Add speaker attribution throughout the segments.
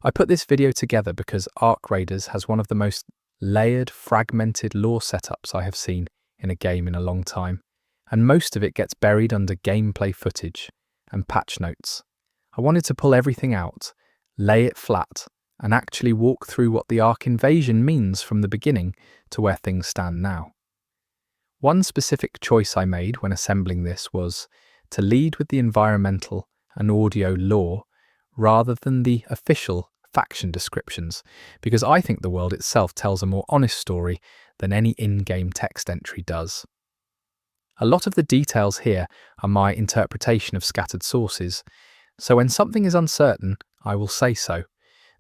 Speaker 1: I put this video together because Ark Raiders has one of the most layered, fragmented lore setups I have seen in a game in a long time, and most of it gets buried under gameplay footage and patch notes. I wanted to pull everything out, lay it flat, and actually walk through what the Ark invasion means from the beginning to where things stand now. One specific choice I made when assembling this was to lead with the environmental and audio lore rather than the official faction descriptions, because I think the world itself tells a more honest story than any in-game text entry does. A lot of the details here are my interpretation of scattered sources, so when something is uncertain, I will say so.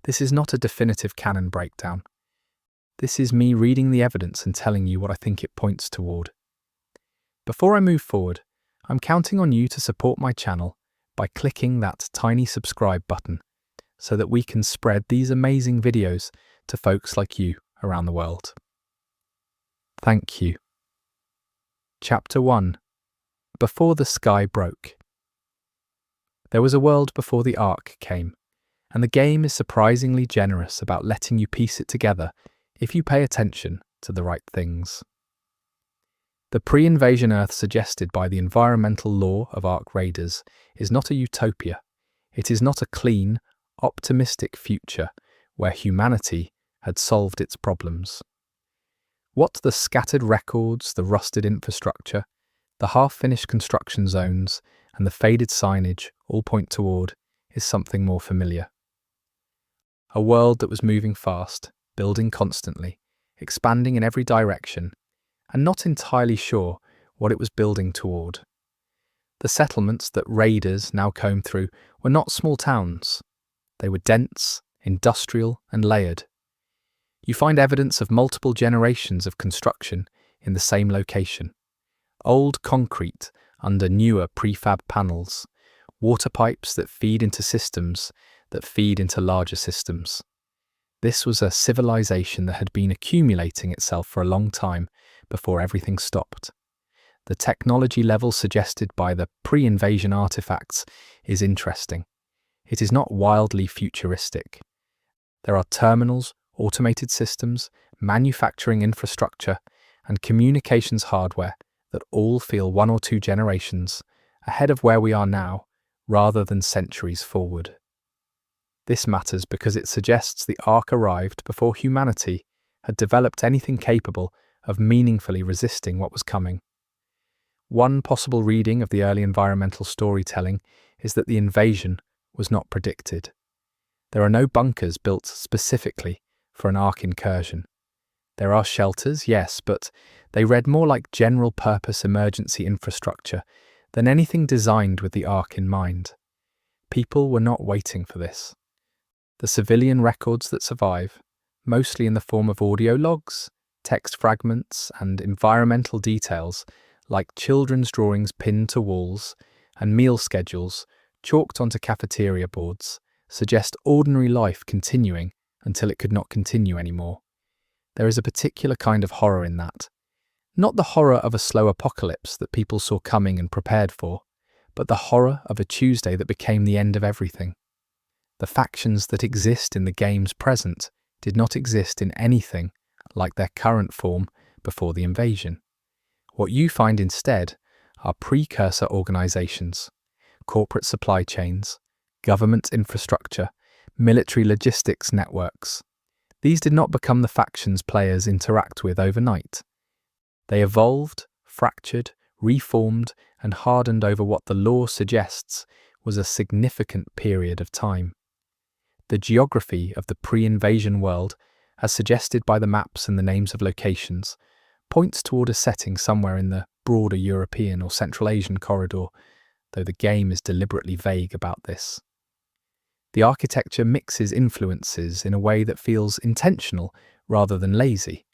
Speaker 1: This is not a definitive canon breakdown. This is me reading the evidence and telling you what I think it points toward. Before I move forward, I'm counting on you to support my channel by clicking that tiny subscribe button so that we can spread these amazing videos to folks like you around the world. Thank you. Chapter 1. Before the Sky Broke. There was a world before the Ark came, and the game is surprisingly generous about letting you piece it together if you pay attention to the right things. The pre-invasion Earth suggested by the environmental lore of Ark Raiders is not a utopia. It is not a clean, optimistic future where humanity had solved its problems. What the scattered records, the rusted infrastructure, the half-finished construction zones, and the faded signage all point toward is something more familiar. A world that was moving fast, building constantly, expanding in every direction, and not entirely sure what it was building toward. The settlements that raiders now comb through were not small towns. They were dense, industrial, and layered. You find evidence of multiple generations of construction in the same location. Old concrete under newer prefab panels, water pipes that feed into systems that feed into larger systems. This was a civilization that had been accumulating itself for a long time before everything stopped. The technology level suggested by the pre-invasion artifacts is interesting. It is not wildly futuristic. There are terminals, automated systems, manufacturing infrastructure, and communications hardware that all feel 1 or 2 generations ahead of where we are now, rather than centuries forward. This matters because it suggests the Ark arrived before humanity had developed anything capable of meaningfully resisting what was coming. One possible reading of the early environmental storytelling is that the invasion was not predicted. There are no bunkers built specifically for an Ark incursion. There are shelters, yes, but they read more like general-purpose emergency infrastructure than anything designed with the Ark in mind. People were not waiting for this. The civilian records that survive, mostly in the form of audio logs, text fragments, and environmental details like children's drawings pinned to walls and meal schedules chalked onto cafeteria boards, suggest ordinary life continuing until it could not continue anymore. There is a particular kind of horror in that. Not the horror of a slow apocalypse that people saw coming and prepared for, but the horror of a Tuesday that became the end of everything. The factions that exist in the game's present did not exist in anything like their current form before the invasion. What you find instead are precursor organizations, corporate supply chains, government infrastructure, military logistics networks. These did not become the factions players interact with overnight. They evolved, fractured, reformed, and hardened over what the lore suggests was a significant period of time. The geography of the pre-invasion world, as suggested by the maps and the names of locations, points toward a setting somewhere in the broader European or Central Asian corridor, though the game is deliberately vague about this. The architecture mixes influences in a way that feels intentional rather than lazy,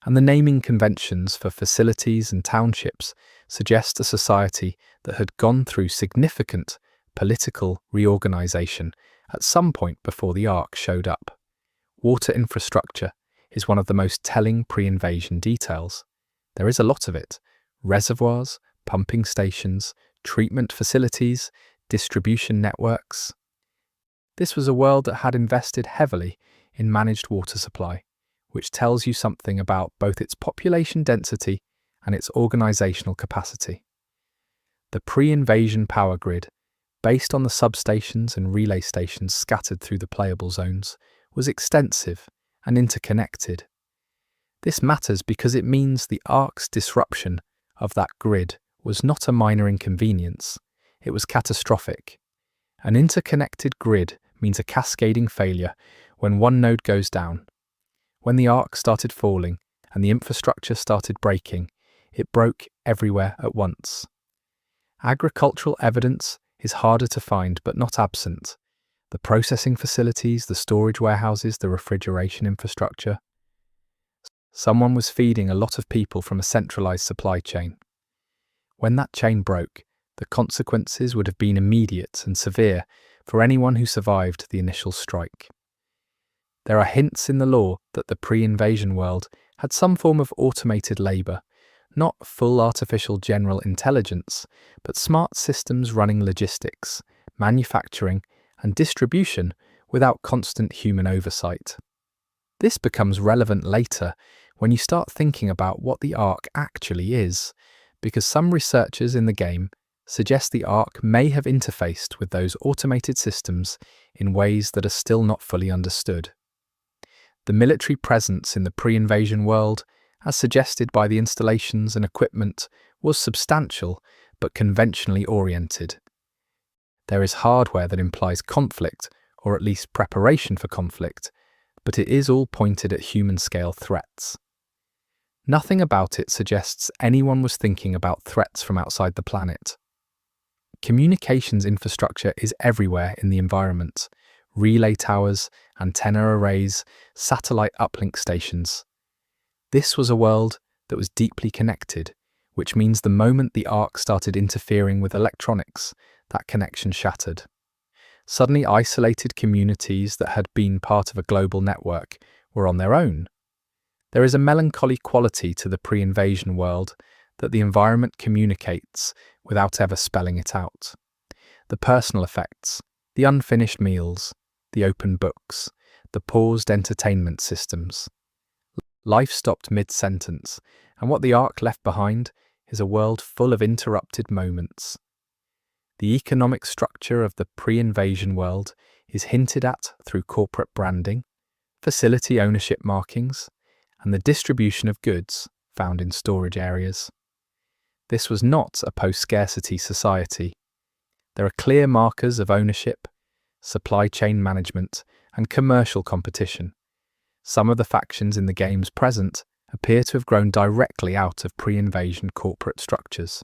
Speaker 1: and the naming conventions for facilities and townships suggest a society that had gone through significant political reorganization at some point before the Ark showed up. Water infrastructure is one of the most telling pre-invasion details. There is a lot of it: reservoirs, pumping stations, treatment facilities, distribution networks. This was a world that had invested heavily in managed water supply, which tells you something about both its population density and its organizational capacity. The pre-invasion power grid, based on the substations and relay stations scattered through the playable zones, was extensive and interconnected. This matters because it means the Ark's disruption of that grid was not a minor inconvenience, it was catastrophic. An interconnected grid means a cascading failure when one node goes down. When the Ark started falling and the infrastructure started breaking, it broke everywhere at once. Agricultural evidence is harder to find but not absent. The processing facilities, the storage warehouses, the refrigeration infrastructure. Someone was feeding a lot of people from a centralized supply chain. When that chain broke, the consequences would have been immediate and severe for anyone who survived the initial strike. There are hints in the lore that the pre-invasion world had some form of automated labor, not full artificial general intelligence, but smart systems running logistics, manufacturing, and distribution without constant human oversight. This becomes relevant later when you start thinking about what the Ark actually is, because some researchers in the game suggest the Ark may have interfaced with those automated systems in ways that are still not fully understood. The military presence in the pre-invasion world, as suggested by the installations and equipment, was substantial but conventionally oriented. There is hardware that implies conflict, or at least preparation for conflict, but it is all pointed at human-scale threats. Nothing about it suggests anyone was thinking about threats from outside the planet. Communications infrastructure is everywhere in the environment: relay towers, antenna arrays, satellite uplink stations. This was a world that was deeply connected, which means the moment the Ark started interfering with electronics, that connection shattered. Suddenly, isolated communities that had been part of a global network were on their own. There is a melancholy quality to the pre-invasion world that the environment communicates without ever spelling it out. The personal effects, the unfinished meals, the open books, the paused entertainment systems. Life stopped mid-sentence, and what the Ark left behind is a world full of interrupted moments. The economic structure of the pre-invasion world is hinted at through corporate branding, facility ownership markings, and the distribution of goods found in storage areas. This was not a post-scarcity society. There are clear markers of ownership, supply chain management, and commercial competition. Some of the factions in the game's present appear to have grown directly out of pre-invasion corporate structures,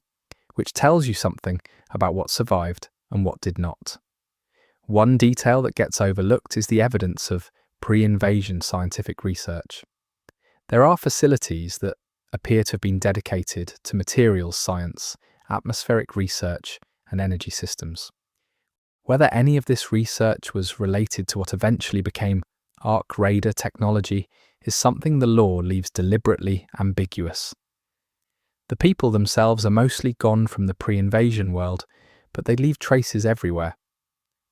Speaker 1: which tells you something about what survived and what did not. One detail that gets overlooked is the evidence of pre-invasion scientific research. There are facilities that appear to have been dedicated to materials science, atmospheric research, and energy systems. Whether any of this research was related to what eventually became Ark Raider technology is something the lore leaves deliberately ambiguous. The people themselves are mostly gone from the pre-invasion world, but they leave traces everywhere.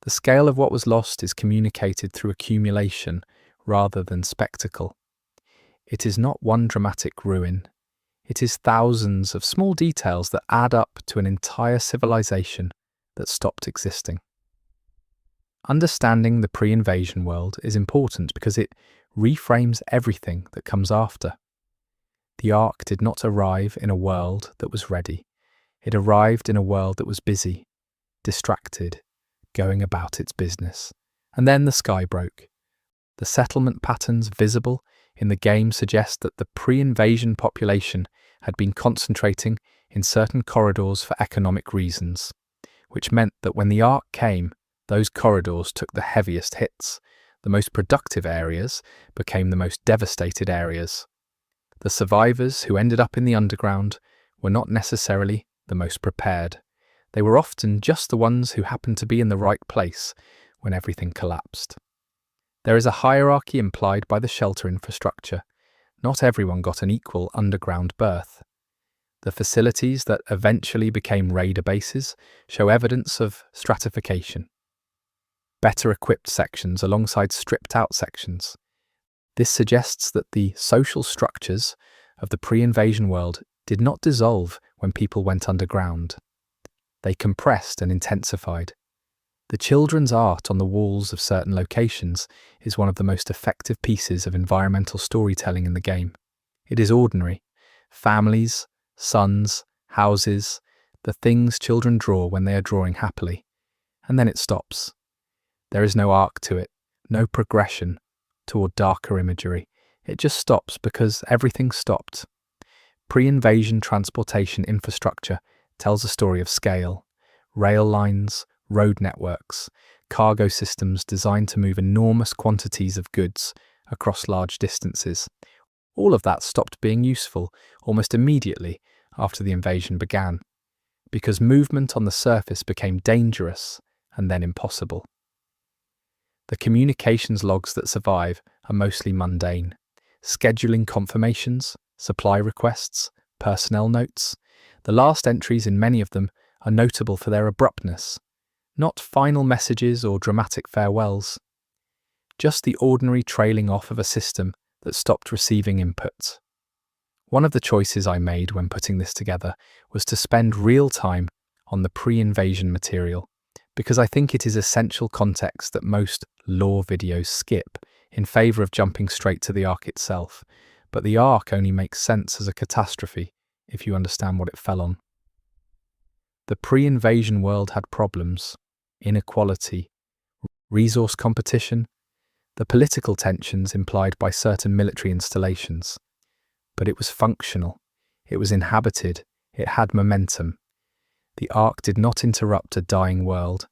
Speaker 1: The scale of what was lost is communicated through accumulation rather than spectacle. It is not one dramatic ruin. It is thousands of small details that add up to an entire civilization that stopped existing. Understanding the pre-invasion world is important because it reframes everything that comes after. The Ark did not arrive in a world that was ready. It arrived in a world that was busy, distracted, going about its business. And then the sky broke. The settlement patterns visible in the game suggest that the pre-invasion population had been concentrating in certain corridors for economic reasons, which meant that when the Ark came, those corridors took the heaviest hits. The most productive areas became the most devastated areas. The survivors who ended up in the underground were not necessarily the most prepared. They were often just the ones who happened to be in the right place when everything collapsed. There is a hierarchy implied by the shelter infrastructure. Not everyone got an equal underground berth. The facilities that eventually became raider bases show evidence of stratification. better equipped sections alongside stripped out sections. This suggests that the social structures of the pre-invasion world did not dissolve when people went underground. They compressed and intensified. The children's art on the walls of certain locations is one of the most effective pieces of environmental storytelling in the game. It is ordinary. Families, suns, houses, the things children draw when they are drawing happily. And then it stops. There is no arc to it, no progression toward darker imagery. It just stops because everything stopped. Pre-invasion transportation infrastructure tells a story of scale. Rail lines, road networks, cargo systems designed to move enormous quantities of goods across large distances. All of that stopped being useful almost immediately after the invasion began, because movement on the surface became dangerous and then impossible. The communications logs that survive are mostly mundane. Scheduling confirmations, supply requests, personnel notes. The last entries in many of them are notable for their abruptness, not final messages or dramatic farewells, just the ordinary trailing off of a system that stopped receiving input. One of the choices I made when putting this together was to spend real time on the pre-invasion material, because I think it is essential context that most lore videos skip in favour of jumping straight to the arc itself, but the arc only makes sense as a catastrophe if you understand what it fell on. The pre-invasion world had problems, inequality, resource competition, the political tensions implied by certain military installations. But it was functional, it was inhabited, it had momentum. The arc did not interrupt a dying world,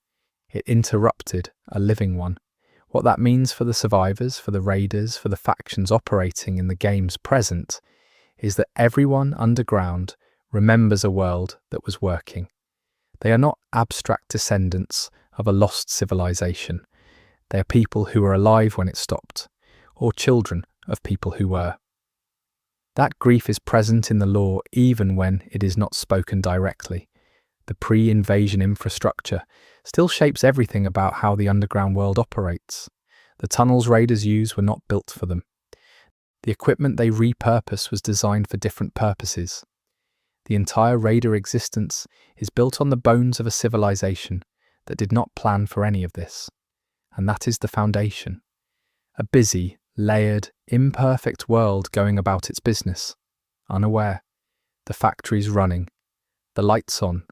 Speaker 1: it interrupted a living one. What that means for the survivors, for the raiders, for the factions operating in the game's present, is that everyone underground remembers a world that was working. They are not abstract descendants of a lost civilization. They are people who were alive when it stopped, or children of people who were. That grief is present in the lore even when it is not spoken directly. The pre-invasion infrastructure still shapes everything about how the underground world operates. The tunnels raiders use were not built for them. The equipment they repurpose was designed for different purposes. The entire raider existence is built on the bones of a civilization that did not plan for any of this. And that is the foundation. A busy, layered, imperfect world going about its business, unaware. The factories running, the lights on,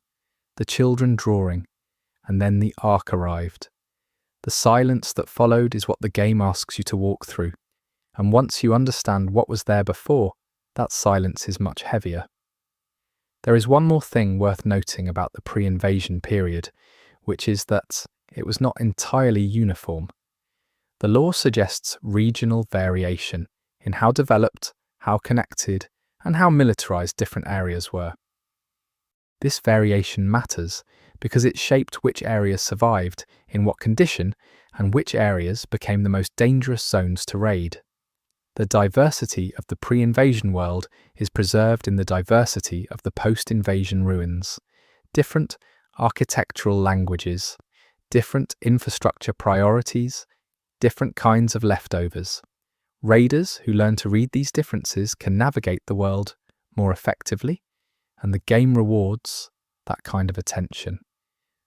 Speaker 1: the children drawing, and then the arc arrived. The silence that followed is what the game asks you to walk through, and once you understand what was there before, that silence is much heavier. There is one more thing worth noting about the pre-invasion period, which is that it was not entirely uniform. The lore suggests regional variation in how developed, how connected, and how militarized different areas were. This variation matters because it shaped which areas survived, in what condition, and which areas became the most dangerous zones to raid. The diversity of the pre-invasion world is preserved in the diversity of the post-invasion ruins. Different architectural languages, different infrastructure priorities, different kinds of leftovers. Raiders who learn to read these differences can navigate the world more effectively, and the game rewards that kind of attention.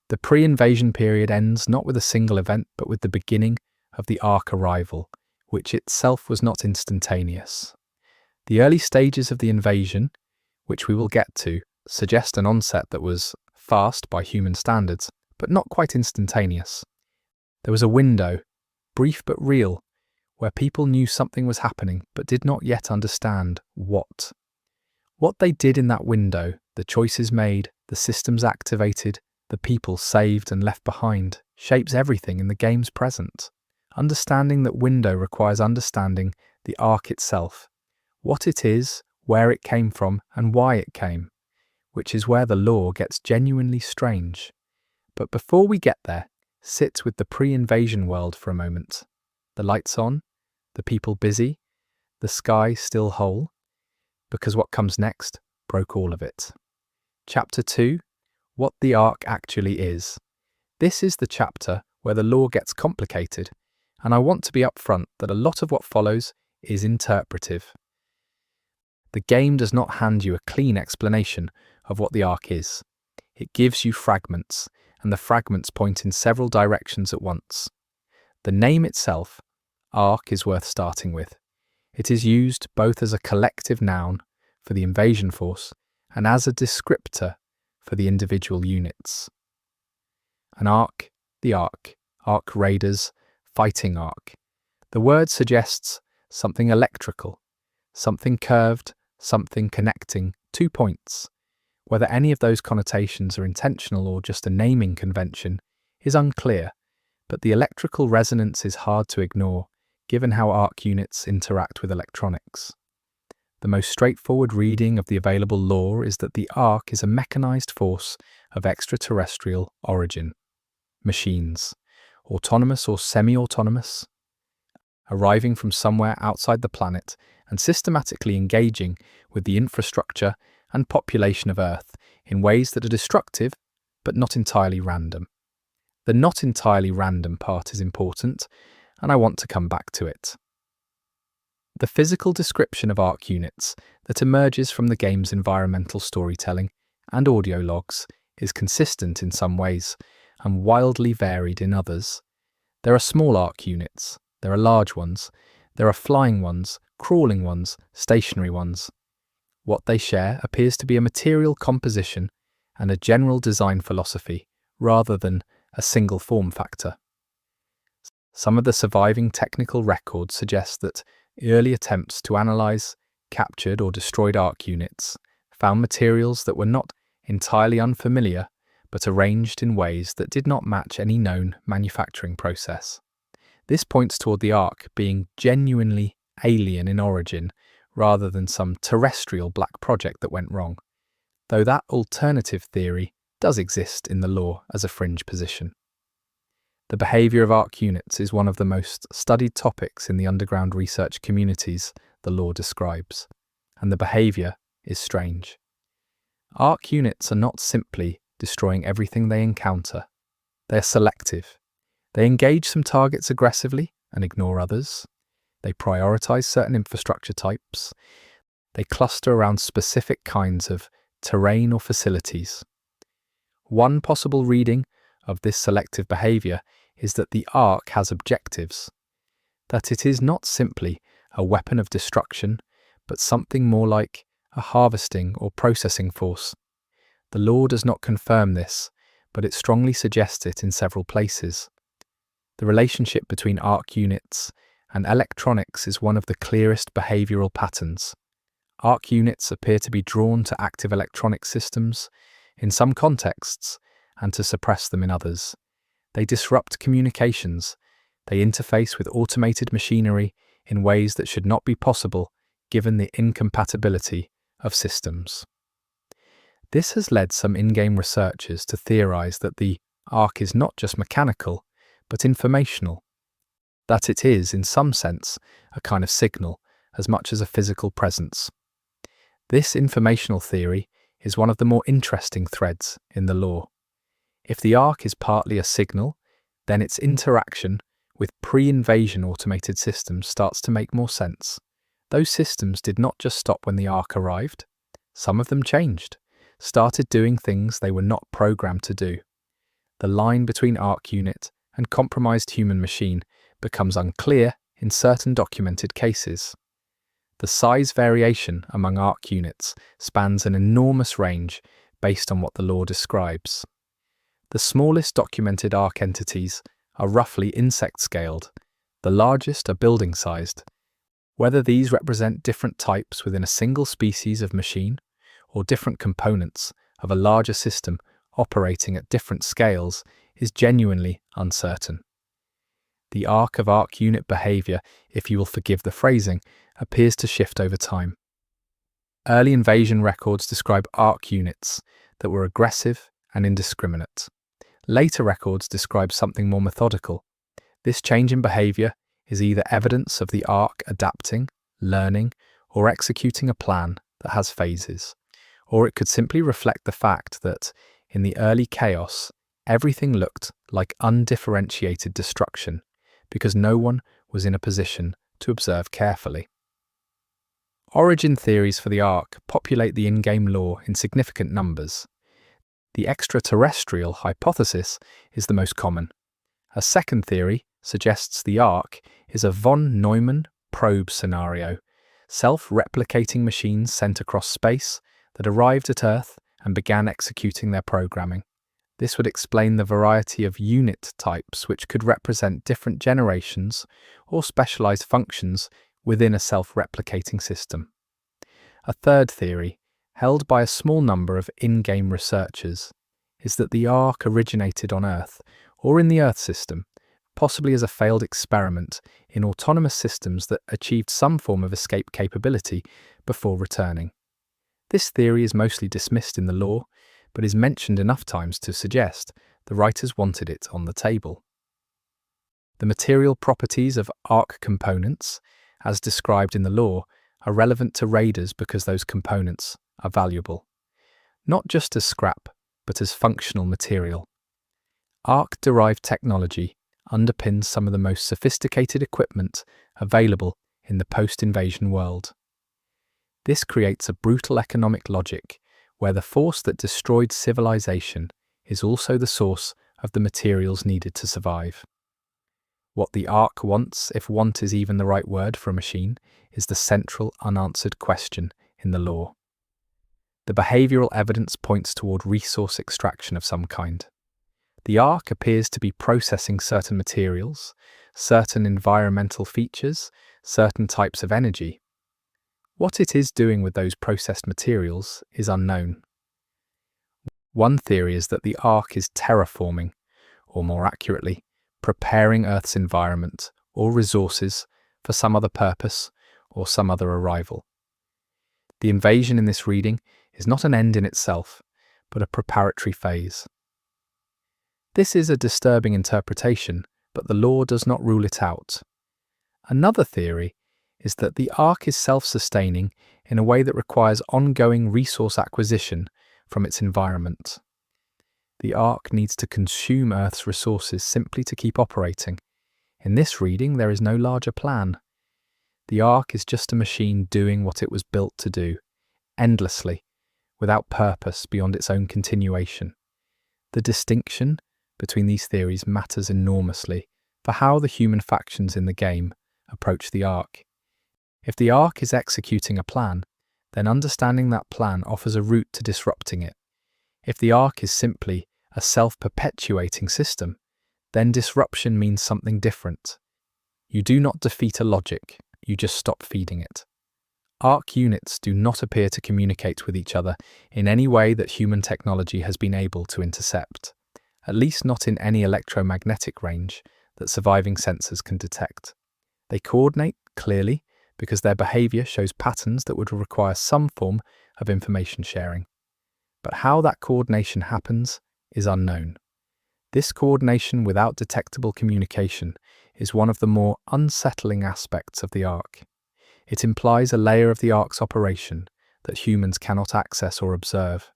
Speaker 1: The pre-invasion period ends not with a single event, but with the beginning of the arc arrival, which itself was not instantaneous. The early stages of the invasion, which we will get to, suggest an onset that was fast by human standards, but not quite instantaneous. There was a window, brief but real, where people knew something was happening but did not yet understand what. What they did in that window, the choices made, the systems activated, the people saved and left behind, shapes everything in the game's present. Understanding that window requires understanding the arc itself, what it is, where it came from, and why it came, which is where the lore gets genuinely strange. But before we get there, sit with the pre-invasion world for a moment. The lights on, the people busy, the sky still whole, because what comes next broke all of it. Chapter 2, What the Ark Actually Is. This is the chapter where the lore gets complicated, and I want to be upfront that a lot of what follows is interpretive. The game does not hand you a clean explanation of what the Ark is. It gives you fragments, and the fragments point in several directions at once. The name itself, Ark, is worth starting with. It is used both as a collective noun for the invasion force and as a descriptor for the individual units. An Ark, the Ark, Ark Raiders, fighting Ark. The word suggests something electrical, something curved, something connecting 2 points. Whether any of those connotations are intentional or just a naming convention is unclear, but the electrical resonance is hard to ignore given how Ark units interact with electronics. The most straightforward reading of the available lore is that the Ark is a mechanized force of extraterrestrial origin. Machines, autonomous or semi-autonomous, arriving from somewhere outside the planet and systematically engaging with the infrastructure and population of Earth in ways that are destructive but not entirely random. The not entirely random part is important, and I want to come back to it. The physical description of Ark units that emerges from the game's environmental storytelling and audio logs is consistent in some ways and wildly varied in others. There are small Ark units, there are large ones, there are flying ones, crawling ones, stationary ones. What they share appears to be a material composition and a general design philosophy, rather than a single form factor. Some of the surviving technical records suggest that early attempts to analyze captured or destroyed Ark units found materials that were not entirely unfamiliar, but arranged in ways that did not match any known manufacturing process. This points toward the Ark being genuinely alien in origin, rather than some terrestrial black project that went wrong, though that alternative theory does exist in the lore as a fringe position. The behaviour of Ark units is one of the most studied topics in the underground research communities the lore describes, and the behaviour is strange. Ark units are not simply destroying everything they encounter. They are selective. They engage some targets aggressively and ignore others. They prioritise certain infrastructure types. They cluster around specific kinds of terrain or facilities. One possible reading of this selective behaviour is that the Ark has objectives, that it is not simply a weapon of destruction, but something more like a harvesting or processing force. The lore does not confirm this, but it strongly suggests it in several places. The relationship between Ark units and electronics is one of the clearest behavioural patterns. Ark units appear to be drawn to active electronic systems in some contexts and to suppress them in others. They disrupt communications. They interface with automated machinery in ways that should not be possible given the incompatibility of systems. This has led some in-game researchers to theorize that the Ark is not just mechanical, but informational, that it is, in some sense, a kind of signal as much as a physical presence. This informational theory is one of the more interesting threads in the lore. If the Ark is partly a signal, then its interaction with pre-invasion automated systems starts to make more sense. Those systems did not just stop when the Ark arrived. Some of them changed, started doing things they were not programmed to do. The line between Ark unit and compromised human machine becomes unclear in certain documented cases. The size variation among Ark units spans an enormous range based on what the lore describes. The smallest documented Ark entities are roughly insect-scaled, the largest are building-sized. Whether these represent different types within a single species of machine, or different components of a larger system operating at different scales, is genuinely uncertain. The arc of Ark unit behaviour, if you will forgive the phrasing, appears to shift over time. Early invasion records describe Ark units that were aggressive and indiscriminate. Later records describe something more methodical. This change in behaviour is either evidence of the Ark adapting, learning, or executing a plan that has phases, or it could simply reflect the fact that, in the early chaos, Everything looked like undifferentiated destruction because no one was in a position to observe carefully. Origin theories for the Ark populate the in-game lore in significant numbers. The extraterrestrial hypothesis is the most common. A second theory suggests the Ark is a von Neumann probe scenario, self-replicating machines sent across space that arrived at Earth and began executing their programming. This would explain the variety of unit types which could represent different generations or specialized functions within a self-replicating system. A third theory, held by a small number of in-game researchers, is that the Ark originated on Earth or in the Earth system, possibly as a failed experiment in autonomous systems that achieved some form of escape capability before returning. This theory is mostly dismissed in the lore, but is mentioned enough times to suggest the writers wanted it on the table. The material properties of Ark components, as described in the lore, are relevant to raiders because those components are valuable, not just as scrap, but as functional material. Ark-derived technology underpins some of the most sophisticated equipment available in the post-invasion world. This creates a brutal economic logic where the force that destroyed civilization is also the source of the materials needed to survive. What the Ark wants, if want is even the right word for a machine, is the central unanswered question in the lore. The behavioral evidence points toward resource extraction of some kind. The Ark appears to be processing certain materials, certain environmental features, certain types of energy. What it is doing with those processed materials is unknown. One theory is that the Ark is terraforming, or more accurately, preparing Earth's environment or resources for some other purpose or some other arrival. The invasion in this reading is not an end in itself, but a preparatory phase. This is a disturbing interpretation, but the lore does not rule it out. Another theory is that the Ark is self-sustaining in a way that requires ongoing resource acquisition from its environment. The Ark needs to consume Earth's resources simply to keep operating. In this reading, there is no larger plan. The Ark is just a machine doing what it was built to do, endlessly, without purpose beyond its own continuation. The distinction between these theories matters enormously for how the human factions in the game approach the Ark. If the Ark is executing a plan, then understanding that plan offers a route to disrupting it. If the Ark is simply a self-perpetuating system, then disruption means something different. You do not defeat a logic, you just stop feeding it. Ark units do not appear to communicate with each other in any way that human technology has been able to intercept, at least not in any electromagnetic range that surviving sensors can detect. They coordinate clearly because their behavior shows patterns that would require some form of information sharing. But how that coordination happens is unknown. This coordination without detectable communication is one of the more unsettling aspects of the Ark. It implies a layer of the Ark's operation that humans cannot access or observe.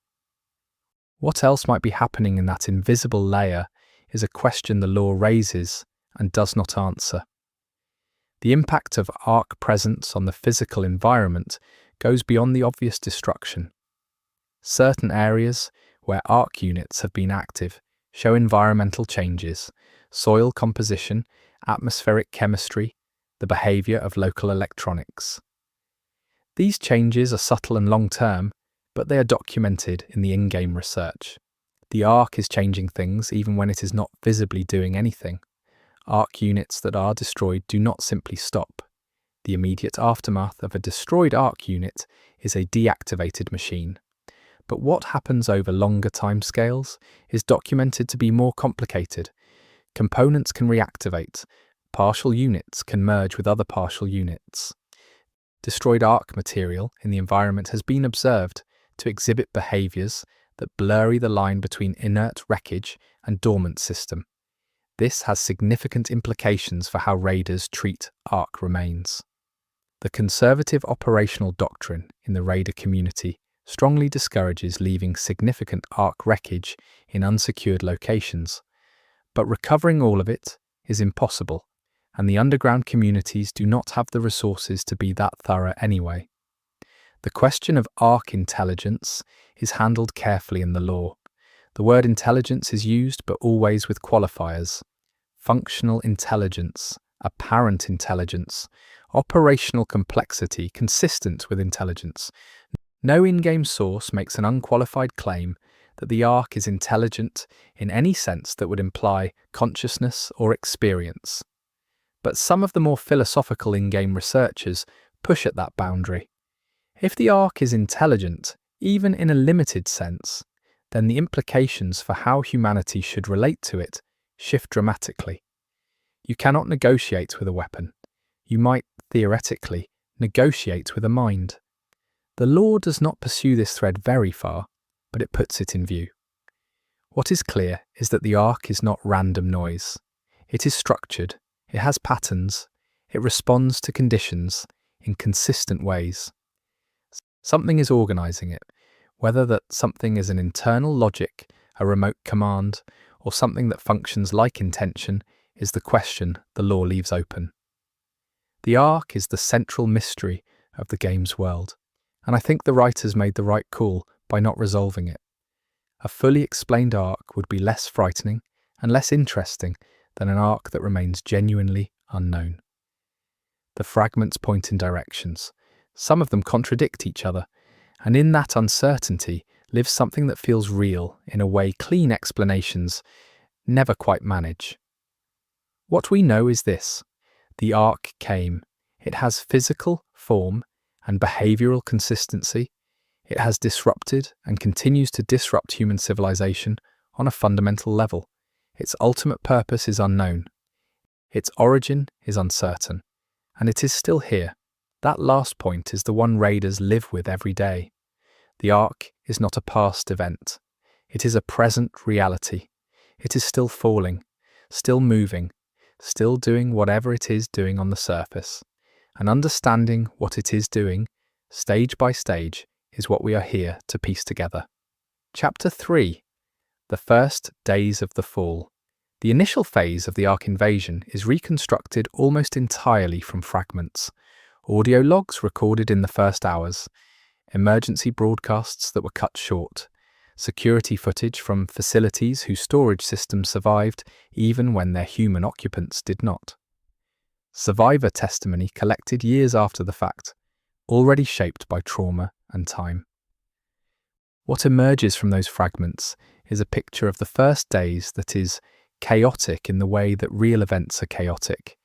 Speaker 1: What else might be happening in that invisible layer is a question the lore raises and does not answer. The impact of Ark presence on the physical environment goes beyond the obvious destruction. Certain areas where Ark units have been active show environmental changes, soil composition, atmospheric chemistry, the behavior of local electronics. These changes are subtle and long-term, but they are documented in the in-game research. The Ark is changing things even when it is not visibly doing anything. Ark units that are destroyed do not simply stop. The immediate aftermath of a destroyed Ark unit is a deactivated machine. But what happens over longer timescales is documented to be more complicated. Components can reactivate. Partial units can merge with other partial units. Destroyed Ark material in the environment has been observed to exhibit behaviors that blur the line between inert wreckage and dormant system. This has significant implications for how raiders treat Ark remains. The conservative operational doctrine in the raider community strongly discourages leaving significant Ark wreckage in unsecured locations. But recovering all of it is impossible, and the underground communities do not have the resources to be that thorough anyway. The question of Ark intelligence is handled carefully in the law. The word intelligence is used, but always with qualifiers. Functional intelligence, apparent intelligence, operational complexity consistent with intelligence. No in-game source makes an unqualified claim that the Ark is intelligent in any sense that would imply consciousness or experience. But some of the more philosophical in-game researchers push at that boundary. If the Ark is intelligent, even in a limited sense, then the implications for how humanity should relate to it shift dramatically. You cannot negotiate with a weapon. You might, theoretically, negotiate with a mind. The law does not pursue this thread very far, but it puts it in view. What is clear is that the Ark is not random noise. It is structured, it has patterns, it responds to conditions in consistent ways. Something is organizing it, whether that something is an internal logic, a remote command, or something that functions like intention is the question the law leaves open. The Ark is the central mystery of the game's world, and I think the writers made the right call by not resolving it. A fully explained Ark would be less frightening and less interesting than an Ark that remains genuinely unknown. The fragments point in directions. Some of them contradict each other, and in that uncertainty lives something that feels real in a way clean explanations never quite manage. What we know is this: the Ark came. It has physical form and behavioral consistency. It has disrupted and continues to disrupt human civilization on a fundamental level. Its ultimate purpose is unknown. Its origin is uncertain. And it is still here. That last point is the one raiders live with every day. The Ark is not a past event. It is a present reality. It is still falling, still moving, still doing whatever it is doing on the surface. And understanding what it is doing, stage by stage, is what we are here to piece together. Chapter 3. The First Days of the Fall. The initial phase of the Ark invasion is reconstructed almost entirely from fragments. Audio logs recorded in the first hours, emergency broadcasts that were cut short, security footage from facilities whose storage systems survived even when their human occupants did not. Survivor testimony collected years after the fact, already shaped by trauma and time. What emerges from those fragments is a picture of the first days that is chaotic in the way that real events are chaotic,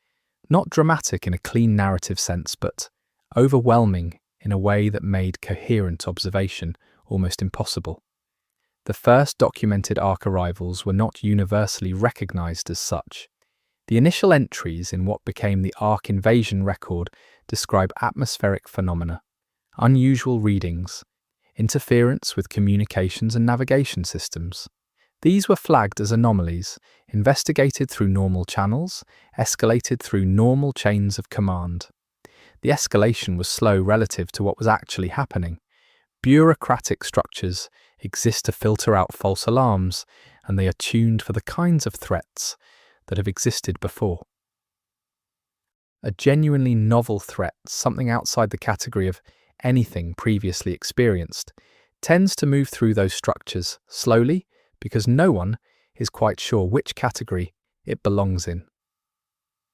Speaker 1: not dramatic in a clean narrative sense, but overwhelming in a way that made coherent observation almost impossible. The first documented Ark arrivals were not universally recognized as such. The initial entries in what became the Ark invasion record describe atmospheric phenomena, unusual readings, interference with communications and navigation systems. These were flagged as anomalies, investigated through normal channels, escalated through normal chains of command. The escalation was slow relative to what was actually happening. Bureaucratic structures exist to filter out false alarms, and they are tuned for the kinds of threats that have existed before. A genuinely novel threat, something outside the category of anything previously experienced, tends to move through those structures slowly because no one is quite sure which category it belongs in.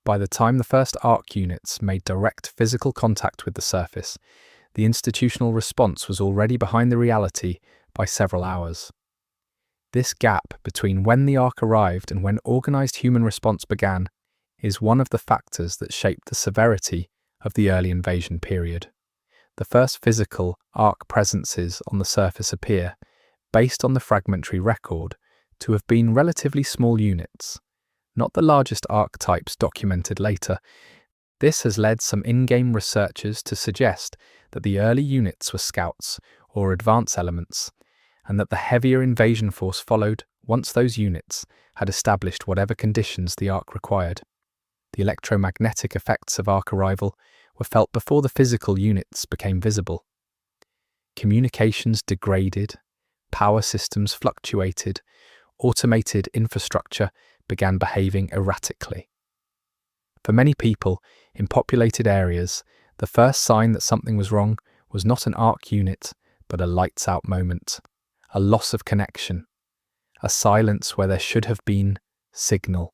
Speaker 1: By the time the first Ark units made direct physical contact with the surface, the institutional response was already behind the reality by several hours. This gap between when the Ark arrived and when organized human response began is one of the factors that shaped the severity of the early invasion period. The first physical Ark presences on the surface appear, based on the fragmentary record, to have been relatively small units, not the largest Ark types documented later. This has led some in-game researchers to suggest that the early units were scouts or advance elements, and that the heavier invasion force followed once those units had established whatever conditions the Ark required. The electromagnetic effects of Ark arrival were felt before the physical units became visible. Communications degraded, power systems fluctuated, automated infrastructure began behaving erratically. For many people in populated areas, the first sign that something was wrong was not an arc unit, but a lights-out moment, a loss of connection, a silence where there should have been signal.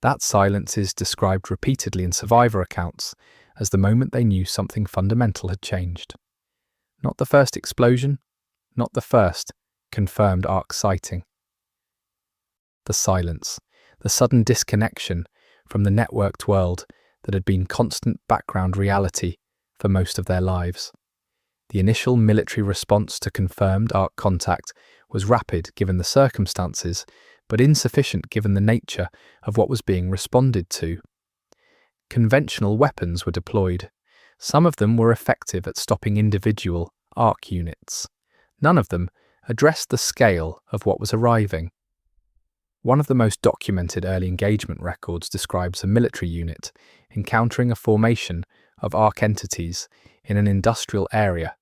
Speaker 1: That silence is described repeatedly in survivor accounts as the moment they knew something fundamental had changed. Not the first explosion, not the first confirmed arc sighting. The silence, the sudden disconnection from the networked world that had been constant background reality for most of their lives. The initial military response to confirmed arc contact was rapid given the circumstances, but insufficient given the nature of what was being responded to. Conventional weapons were deployed. Some of them were effective at stopping individual arc units. None of them addressed the scale of what was arriving. One of the most documented early engagement records describes a military unit encountering a formation of arc entities in an industrial area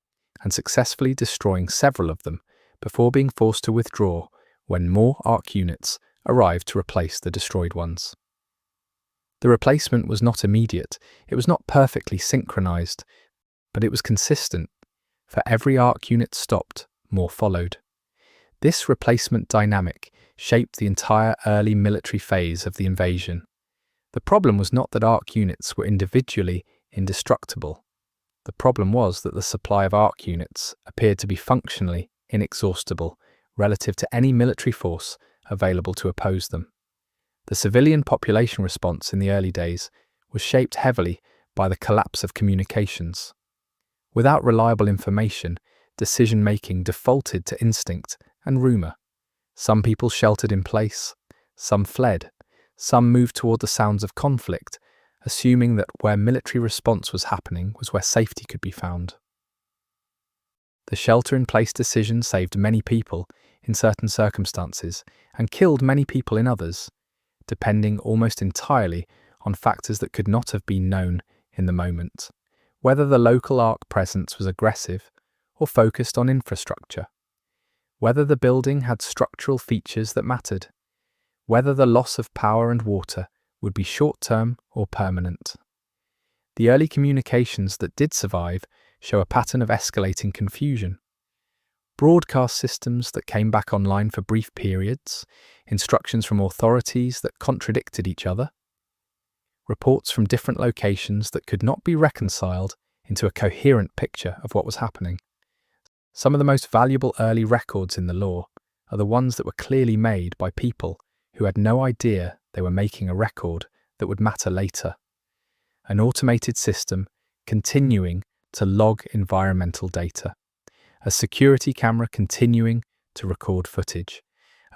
Speaker 1: and successfully destroying several of them before being forced to withdraw when more arc units arrived to replace the destroyed ones. The replacement was not immediate, it was not perfectly synchronized, but it was consistent. For every arc unit stopped, more followed. This replacement dynamic shaped the entire early military phase of the invasion. The problem was not that arc units were individually indestructible. The problem was that the supply of arc units appeared to be functionally inexhaustible relative to any military force available to oppose them. The civilian population response in the early days was shaped heavily by the collapse of communications. Without reliable information, decision-making defaulted to instinct and rumor. Some people sheltered in place, some fled, some moved toward the sounds of conflict, assuming that where military response was happening was where safety could be found. The shelter-in-place decision saved many people in certain circumstances and killed many people in others, depending almost entirely on factors that could not have been known in the moment, whether the local arc presence was aggressive or focused on infrastructure, whether the building had structural features that mattered, whether the loss of power and water would be short-term or permanent. The early communications that did survive show a pattern of escalating confusion. Broadcast systems that came back online for brief periods, instructions from authorities that contradicted each other, reports from different locations that could not be reconciled into a coherent picture of what was happening. Some of the most valuable early records in the law are the ones that were clearly made by people who had no idea they were making a record that would matter later. An automated system continuing to log environmental data. A security camera continuing to record footage.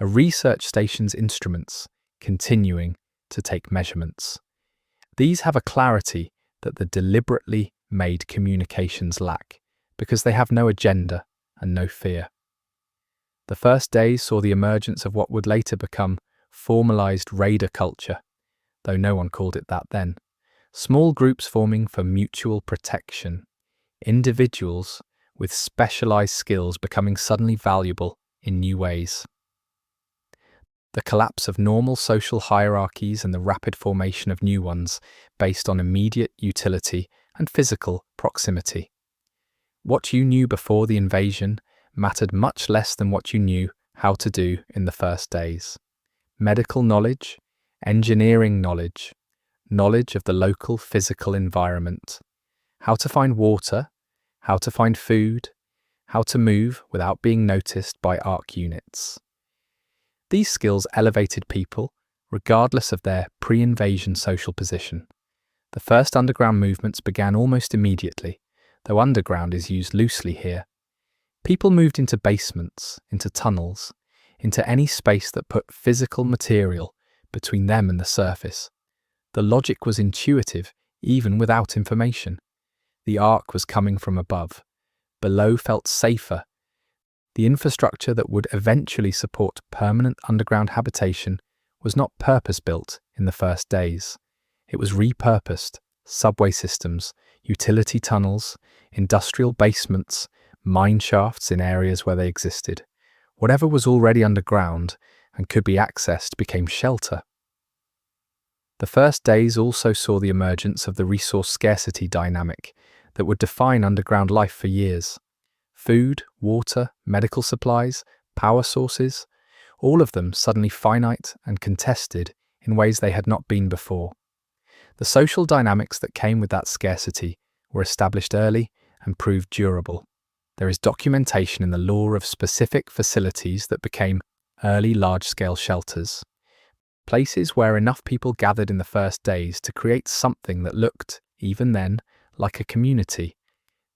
Speaker 1: A research station's instruments continuing to take measurements. These have a clarity that the deliberately made communications lack, because they have no agenda and no fear. The first days saw the emergence of what would later become formalized raider culture, though no one called it that then. Small groups forming for mutual protection. Individuals with specialized skills becoming suddenly valuable in new ways. The collapse of normal social hierarchies and the rapid formation of new ones based on immediate utility and physical proximity. What you knew before the invasion mattered much less than what you knew how to do in the first days. Medical knowledge, engineering knowledge, knowledge of the local physical environment, how to find water, how to find food, how to move without being noticed by arc units. These skills elevated people, regardless of their pre-invasion social position. The first underground movements began almost immediately, though underground is used loosely here. People moved into basements, into tunnels, into any space that put physical material between them and the surface. The logic was intuitive, even without information. The arc was coming from above. Below felt safer. The infrastructure that would eventually support permanent underground habitation was not purpose-built in the first days. It was repurposed: subway systems, utility tunnels, industrial basements, mine shafts in areas where they existed. Whatever was already underground and could be accessed became shelter. The first days also saw the emergence of the resource scarcity dynamic that would define underground life for years. Food, water, medical supplies, power sources, all of them suddenly finite and contested in ways they had not been before. The social dynamics that came with that scarcity were established early and proved durable. There is documentation in the lore of specific facilities that became early large-scale shelters, places where enough people gathered in the first days to create something that looked, even then, like a community.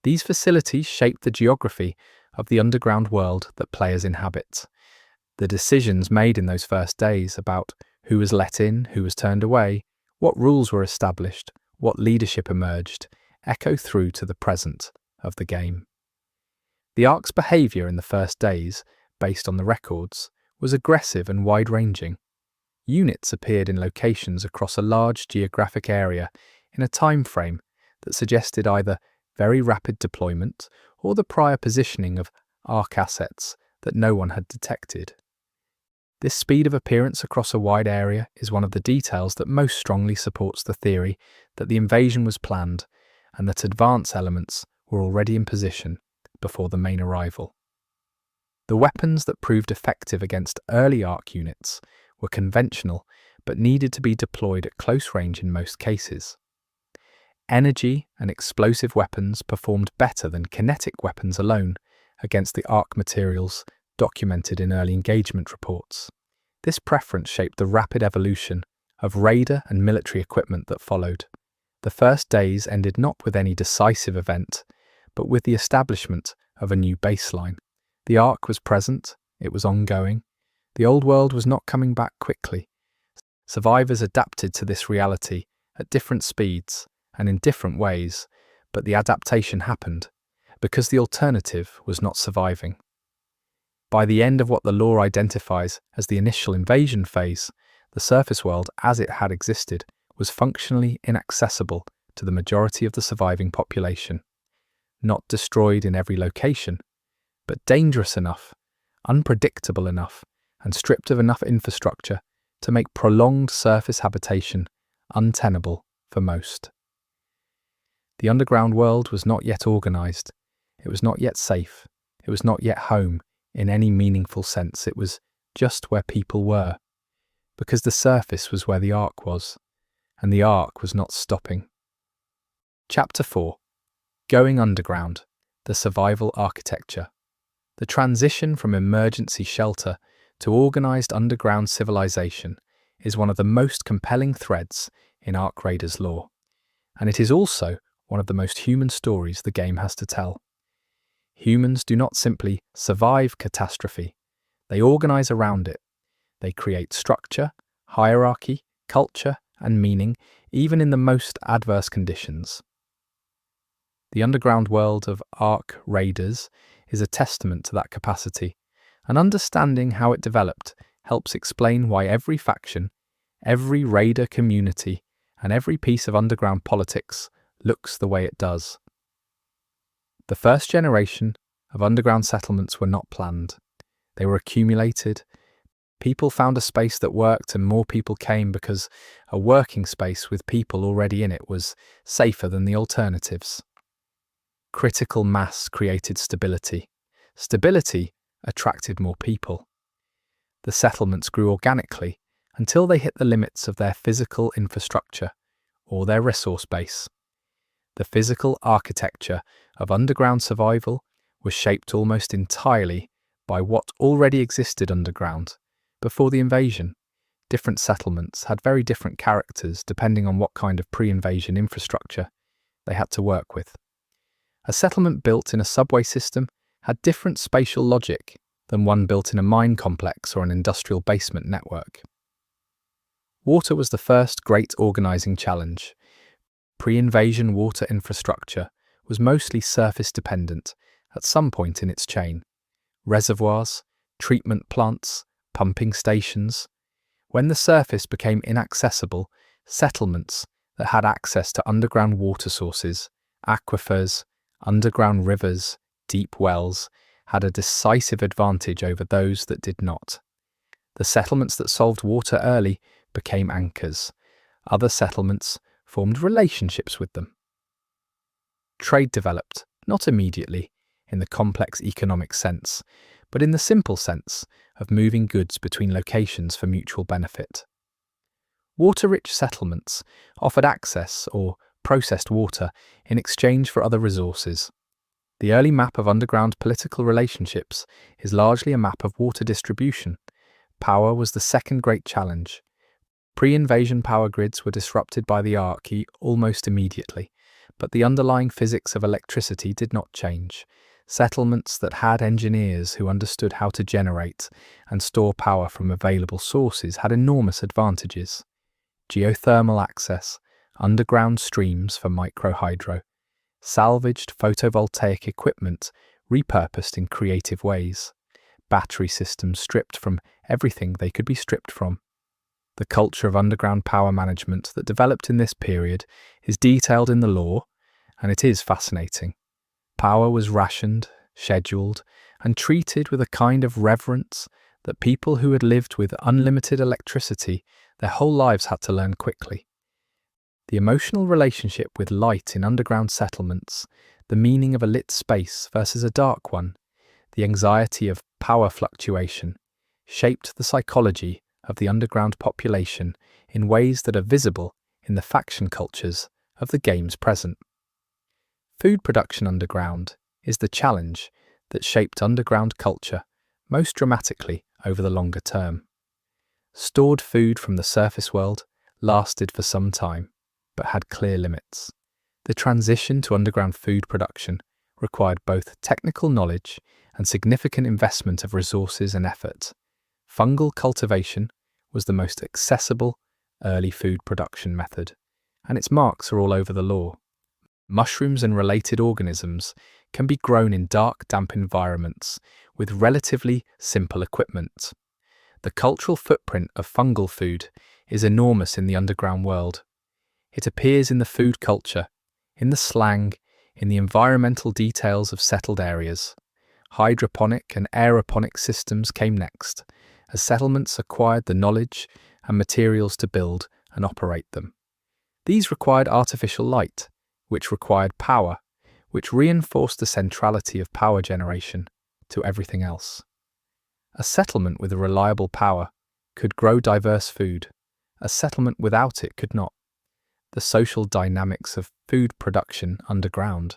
Speaker 1: These facilities shaped the geography of the underground world that players inhabit. The decisions made in those first days about who was let in, who was turned away, what rules were established, what leadership emerged, echo through to the present of the game. The Ark's behaviour in the first days, based on the records, was aggressive and wide-ranging. Units appeared in locations across a large geographic area in a time frame that suggested either very rapid deployment or the prior positioning of Ark assets that no one had detected. This speed of appearance across a wide area is one of the details that most strongly supports the theory that the invasion was planned and that advance elements were already in position before the main arrival. The weapons that proved effective against early Ark units were conventional but needed to be deployed at close range in most cases. Energy and explosive weapons performed better than kinetic weapons alone against the Ark materials documented in early engagement reports. This preference shaped the rapid evolution of raider and military equipment that followed. The first days ended not with any decisive event, but with the establishment of a new baseline. The Ark was present, it was ongoing. The old world was not coming back quickly. Survivors adapted to this reality at different speeds and in different ways, but the adaptation happened because the alternative was not surviving. By the end of what the lore identifies as the initial invasion phase, the surface world as it had existed was functionally inaccessible to the majority of the surviving population. Not destroyed in every location, but dangerous enough, unpredictable enough, and stripped of enough infrastructure to make prolonged surface habitation untenable for most. The underground world was not yet organized. It was not yet safe. It was not yet home in any meaningful sense. It was just where people were, because the surface was where the Ark was, and the Ark was not stopping. Chapter 4. Going Underground, the Survival Architecture. The transition from emergency shelter to organized underground civilization is one of the most compelling threads in Ark Raiders lore, and it is also one of the most human stories the game has to tell. Humans do not simply survive catastrophe, they organize around it. They create structure, hierarchy, culture, and meaning, even in the most adverse conditions. The underground world of Ark Raiders is a testament to that capacity, and understanding how it developed helps explain why every faction, every raider community, and every piece of underground politics looks the way it does. The first generation of underground settlements were not planned. They were accumulated. People found a space that worked and more people came because a working space with people already in it was safer than the alternatives. Critical mass created stability. Stability attracted more people. The settlements grew organically until they hit the limits of their physical infrastructure or their resource base. The physical architecture of underground survival was shaped almost entirely by what already existed underground before the invasion. Different settlements had very different characters depending on what kind of pre-invasion infrastructure they had to work with. A settlement built in a subway system had different spatial logic than one built in a mine complex or an industrial basement network. Water was the first great organizing challenge. Pre-invasion water infrastructure was mostly surface-dependent at some point in its chain. Reservoirs, treatment plants, pumping stations. When the surface became inaccessible, settlements that had access to underground water sources, aquifers, underground rivers, deep wells had a decisive advantage over those that did not. The settlements that solved water early became anchors. Other settlements formed relationships with them. Trade developed, not immediately, in the complex economic sense, but in the simple sense of moving goods between locations for mutual benefit. Water-rich settlements offered access or processed water in exchange for other resources. The early map of underground political relationships is largely a map of water distribution. Power was the second great challenge. Pre-invasion power grids were disrupted by the Archy almost immediately, but the underlying physics of electricity did not change. Settlements that had engineers who understood how to generate and store power from available sources had enormous advantages. Geothermal access, underground streams for microhydro, salvaged photovoltaic equipment repurposed in creative ways, battery systems stripped from everything they could be stripped from. The culture of underground power management that developed in this period is detailed in the law, and it is fascinating. Power was rationed, scheduled, and treated with a kind of reverence that people who had lived with unlimited electricity their whole lives had to learn quickly. The emotional relationship with light in underground settlements, the meaning of a lit space versus a dark one, the anxiety of power fluctuation, shaped the psychology of the underground population in ways that are visible in the faction cultures of the game's present. Food production underground is the challenge that shaped underground culture most dramatically over the longer term. Stored food from the surface world lasted for some time, but had clear limits. The transition to underground food production required both technical knowledge and significant investment of resources and effort. Fungal cultivation was the most accessible early food production method, and its marks are all over the law. Mushrooms and related organisms can be grown in dark, damp environments with relatively simple equipment. The cultural footprint of fungal food is enormous in the underground world. It appears in the food culture, in the slang, in the environmental details of settled areas. Hydroponic and aeroponic systems came next, as settlements acquired the knowledge and materials to build and operate them. These required artificial light, which required power, which reinforced the centrality of power generation to everything else. A settlement with a reliable power could grow diverse food. A settlement without it could not. The social dynamics of food production underground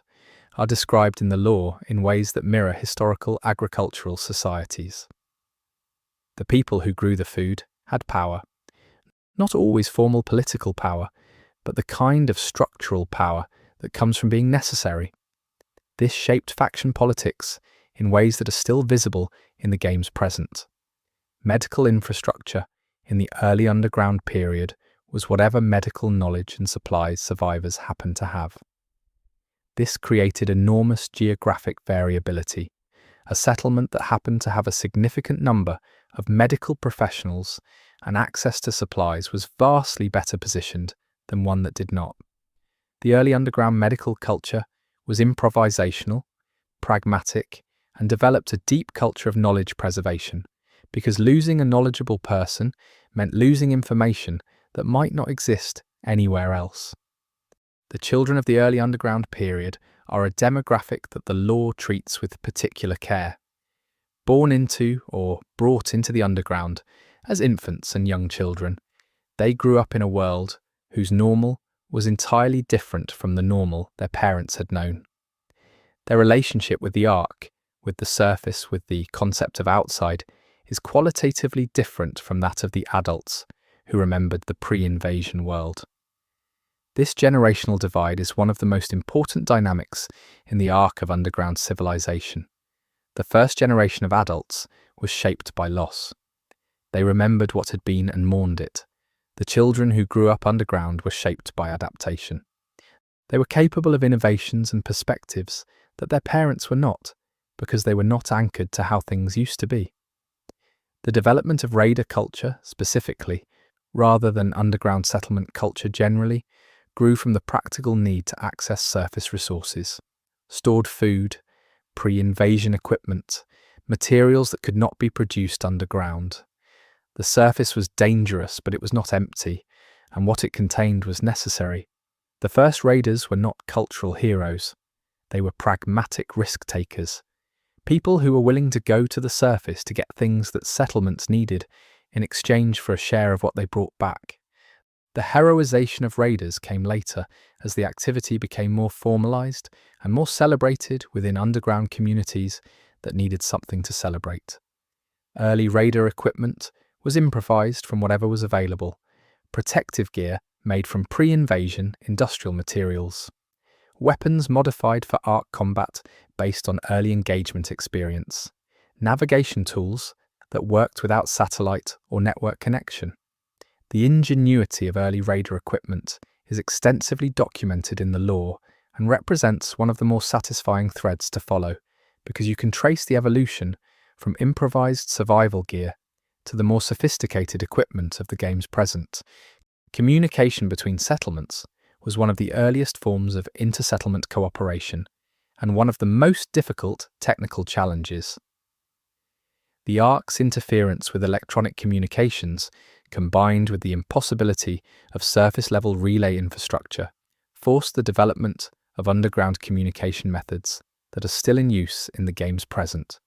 Speaker 1: are described in the law in ways that mirror historical agricultural societies. The people who grew the food had power, not always formal political power, but the kind of structural power that comes from being necessary. This shaped faction politics in ways that are still visible in the game's present. Medical infrastructure in the early underground period was whatever medical knowledge and supplies survivors happened to have. This created enormous geographic variability. A settlement that happened to have a significant number of medical professionals and access to supplies was vastly better positioned than one that did not. The early underground medical culture was improvisational, pragmatic, and developed a deep culture of knowledge preservation, because losing a knowledgeable person meant losing information that might not exist anywhere else. The children of the early underground period are a demographic that the law treats with particular care. Born into or brought into the underground as infants and young children, they grew up in a world whose normal was entirely different from the normal their parents had known. Their relationship with the arc, with the surface, with the concept of outside, is qualitatively different from that of the adults who remembered the pre-invasion world. This generational divide is one of the most important dynamics in the arc of underground civilization. The first generation of adults was shaped by loss. They remembered what had been and mourned it. The children who grew up underground were shaped by adaptation. They were capable of innovations and perspectives that their parents were not, because they were not anchored to how things used to be. The development of raider culture, specifically, rather than underground settlement culture generally, grew from the practical need to access surface resources. Stored food, pre-invasion equipment, materials that could not be produced underground. The surface was dangerous, but it was not empty, and what it contained was necessary. The first raiders were not cultural heroes. They were pragmatic risk-takers, people who were willing to go to the surface to get things that settlements needed in exchange for a share of what they brought back. The heroization of raiders came later as the activity became more formalized and more celebrated within underground communities that needed something to celebrate. Early raider equipment was improvised from whatever was available, protective gear made from pre-invasion industrial materials, weapons modified for arc combat based on early engagement experience, navigation tools that worked without satellite or network connection. The ingenuity of early raider equipment is extensively documented in the lore and represents one of the more satisfying threads to follow, because you can trace the evolution from improvised survival gear to the more sophisticated equipment of the game's present. Communication between settlements was one of the earliest forms of inter-settlement cooperation and one of the most difficult technical challenges. The Ark's interference with electronic communications, combined with the impossibility of surface-level relay infrastructure, forced the development of underground communication methods that are still in use in the game's present.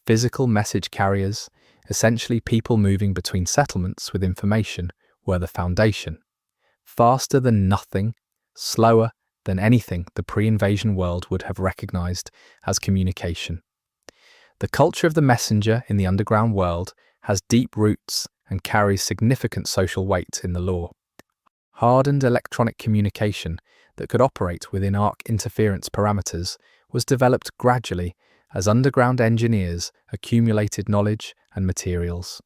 Speaker 1: Physical message carriers, essentially people moving between settlements with information, were the foundation. Faster than nothing, slower than anything the pre-invasion world would have recognized as communication. The culture of the messenger in the underground world has deep roots and carries significant social weight in the lore. Hardened electronic communication that could operate within arc interference parameters was developed gradually as underground engineers accumulated knowledge and materials.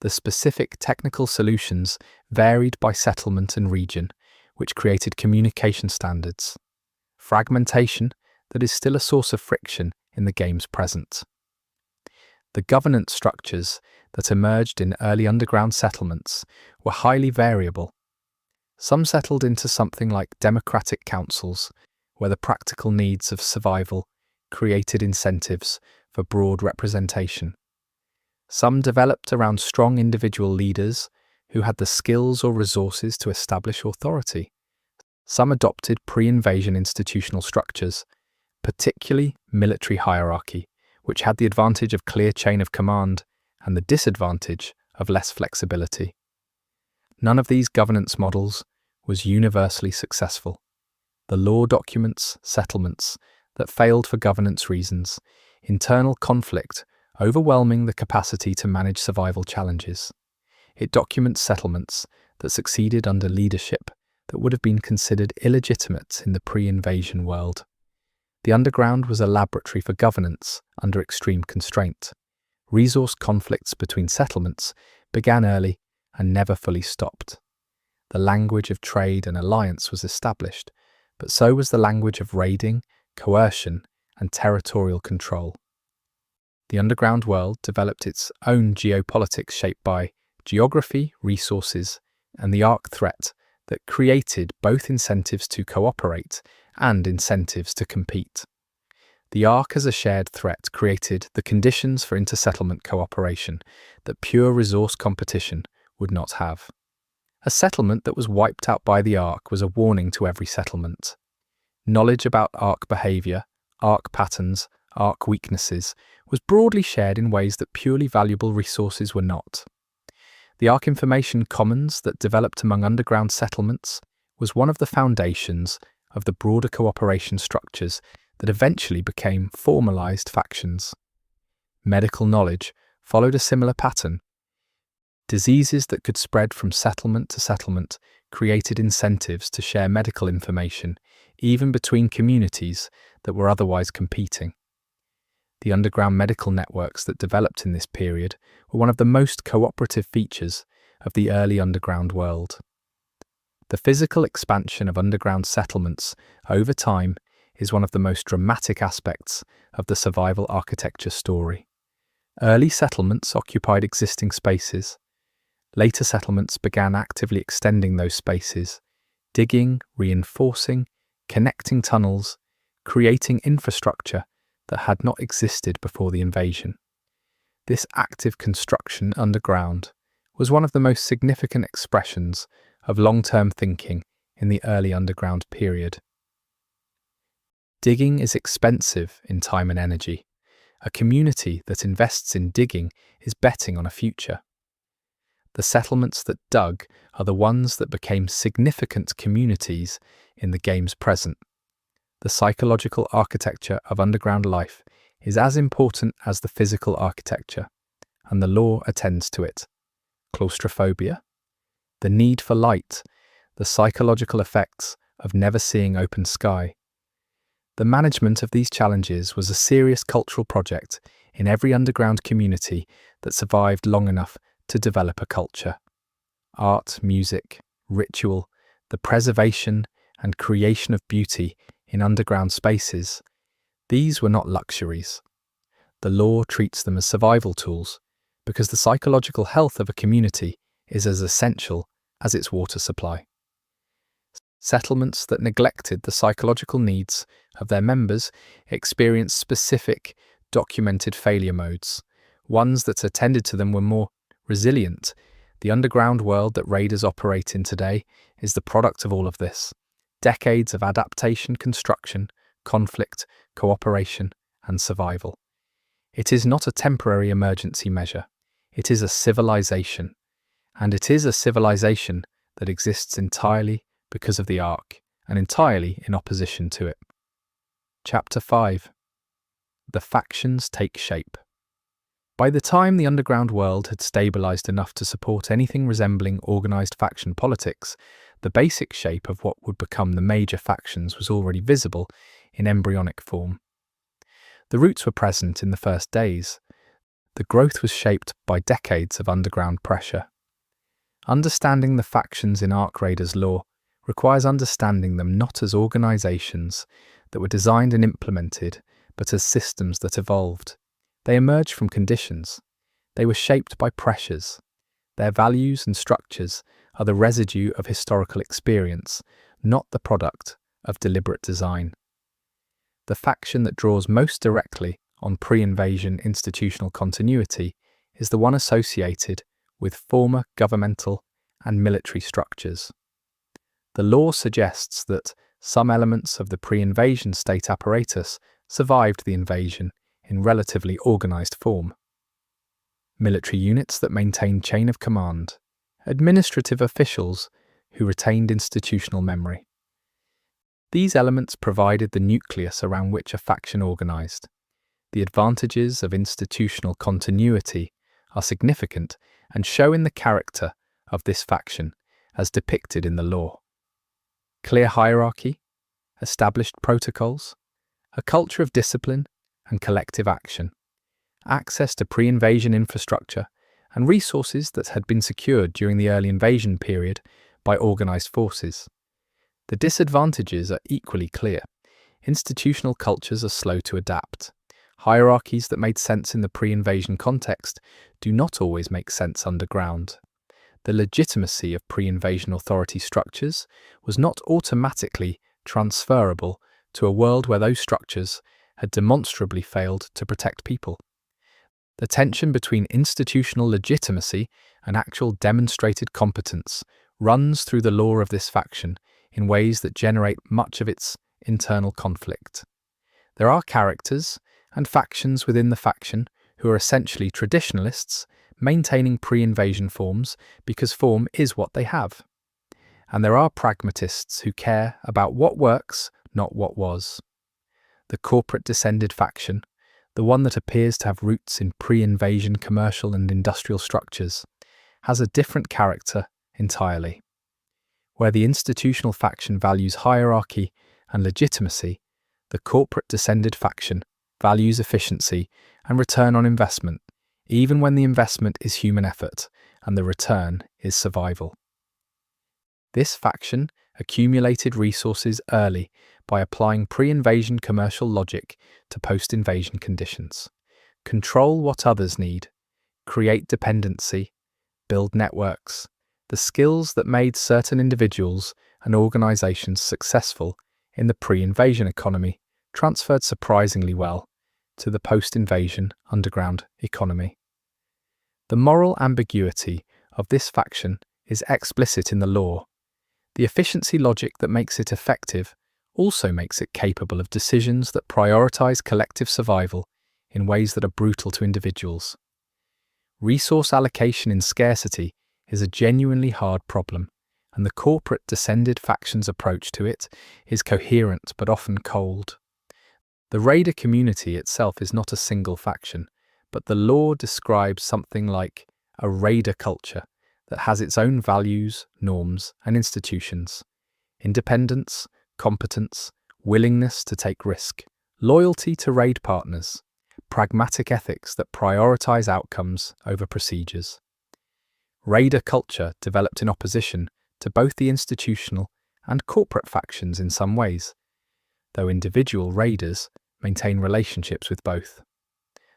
Speaker 1: The specific technical solutions varied by settlement and region, which created communication standards. Fragmentation that is still a source of friction in the game's present. The governance structures that emerged in early underground settlements were highly variable. Some settled into something like democratic councils, where the practical needs of survival created incentives for broad representation. Some developed around strong individual leaders who had the skills or resources to establish authority. Some adopted pre-invasion institutional structures, particularly military hierarchy, which had the advantage of clear chain of command and the disadvantage of less flexibility. None of these governance models was universally successful. The law documents settlements that failed for governance reasons, internal conflict overwhelming the capacity to manage survival challenges. It documents settlements that succeeded under leadership that would have been considered illegitimate in the pre-invasion world. The underground was a laboratory for governance under extreme constraint. Resource conflicts between settlements began early and never fully stopped. The language of trade and alliance was established, but so was the language of raiding, coercion, and territorial control. The underground world developed its own geopolitics shaped by geography, resources, and the arc threat that created both incentives to cooperate and incentives to compete. The arc as a shared threat created the conditions for inter-settlement cooperation that pure resource competition would not have. A settlement that was wiped out by the arc was a warning to every settlement. Knowledge about arc behavior, arc patterns, arc weaknesses was broadly shared in ways that purely valuable resources were not. The arc information commons that developed among underground settlements was one of the foundations of the broader cooperation structures that eventually became formalized factions. Medical knowledge followed a similar pattern. Diseases that could spread from settlement to settlement created incentives to share medical information, even between communities that were otherwise competing. The underground medical networks that developed in this period were one of the most cooperative features of the early underground world. The physical expansion of underground settlements over time is one of the most dramatic aspects of the survival architecture story. Early settlements occupied existing spaces. Later settlements began actively extending those spaces, digging, reinforcing, connecting tunnels, creating infrastructure that had not existed before the invasion. This active construction underground was one of the most significant expressions of long-term thinking in the early underground period. Digging is expensive in time and energy. A community that invests in digging is betting on a future. The settlements that dug are the ones that became significant communities in the game's present. The psychological architecture of underground life is as important as the physical architecture, and the lore attends to it. Claustrophobia, the need for light, the psychological effects of never seeing open sky. The management of these challenges was a serious cultural project in every underground community that survived long enough to develop a culture. Art, music, ritual, the preservation and creation of beauty in underground spaces, these were not luxuries. The lore treats them as survival tools because the psychological health of a community is as essential as its water supply. Settlements that neglected the psychological needs of their members experienced specific, documented failure modes. Ones that attended to them were more resilient. The underground world that raiders operate in today is the product of all of this. Decades of adaptation, construction, conflict, cooperation, and survival. It is not a temporary emergency measure. It is a civilization. And it is a civilization that exists entirely because of the Ark, and entirely in opposition to it. Chapter 5. The factions take shape. By the time the underground world had stabilized enough to support anything resembling organized faction politics, the basic shape of what would become the major factions was already visible in embryonic form. The roots were present in the first days. The growth was shaped by decades of underground pressure. Understanding the factions in Ark Raiders lore requires understanding them not as organizations that were designed and implemented, but as systems that evolved. They emerged from conditions. They were shaped by pressures. Their values and structures are the residue of historical experience, not the product of deliberate design. The faction that draws most directly on pre-invasion institutional continuity is the one associated with former governmental and military structures. The lore suggests that some elements of the pre-invasion state apparatus survived the invasion in relatively organized form. Military units that maintained chain of command, administrative officials who retained institutional memory. These elements provided the nucleus around which a faction organized. The advantages of institutional continuity are significant and show in the character of this faction as depicted in the lore. Clear hierarchy, established protocols, a culture of discipline and collective action, access to pre-invasion infrastructure and resources that had been secured during the early invasion period by organized forces. The disadvantages are equally clear. Institutional cultures are slow to adapt. Hierarchies that made sense in the pre-invasion context do not always make sense underground. The legitimacy of pre-invasion authority structures was not automatically transferable to a world where those structures had demonstrably failed to protect people. The tension between institutional legitimacy and actual demonstrated competence runs through the lore of this faction in ways that generate much of its internal conflict. There are characters and factions within the faction who are essentially traditionalists, maintaining pre-invasion forms because form is what they have. And there are pragmatists who care about what works, not what was. The corporate descended faction, the one that appears to have roots in pre-invasion commercial and industrial structures, has a different character entirely. Where the institutional faction values hierarchy and legitimacy, the corporate descended faction values efficiency and return on investment, even when the investment is human effort and the return is survival. This faction accumulated resources early by applying pre-invasion commercial logic to post-invasion conditions. Control what others need, create dependency, build networks, the skills that made certain individuals and organizations successful in the pre-invasion economy transferred surprisingly well to the post-invasion underground economy. The moral ambiguity of this faction is explicit in the law. The efficiency logic that makes it effective also makes it capable of decisions that prioritize collective survival in ways that are brutal to individuals. Resource allocation in scarcity is a genuinely hard problem, and the corporate descended faction's approach to it is coherent but often cold. The raider community itself is not a single faction, but the law describes something like a raider culture that has its own values, norms, and institutions. Independence, competence, willingness to take risk, loyalty to raid partners, pragmatic ethics that prioritize outcomes over procedures. Raider culture developed in opposition to both the institutional and corporate factions in some ways, though individual raiders maintain relationships with both.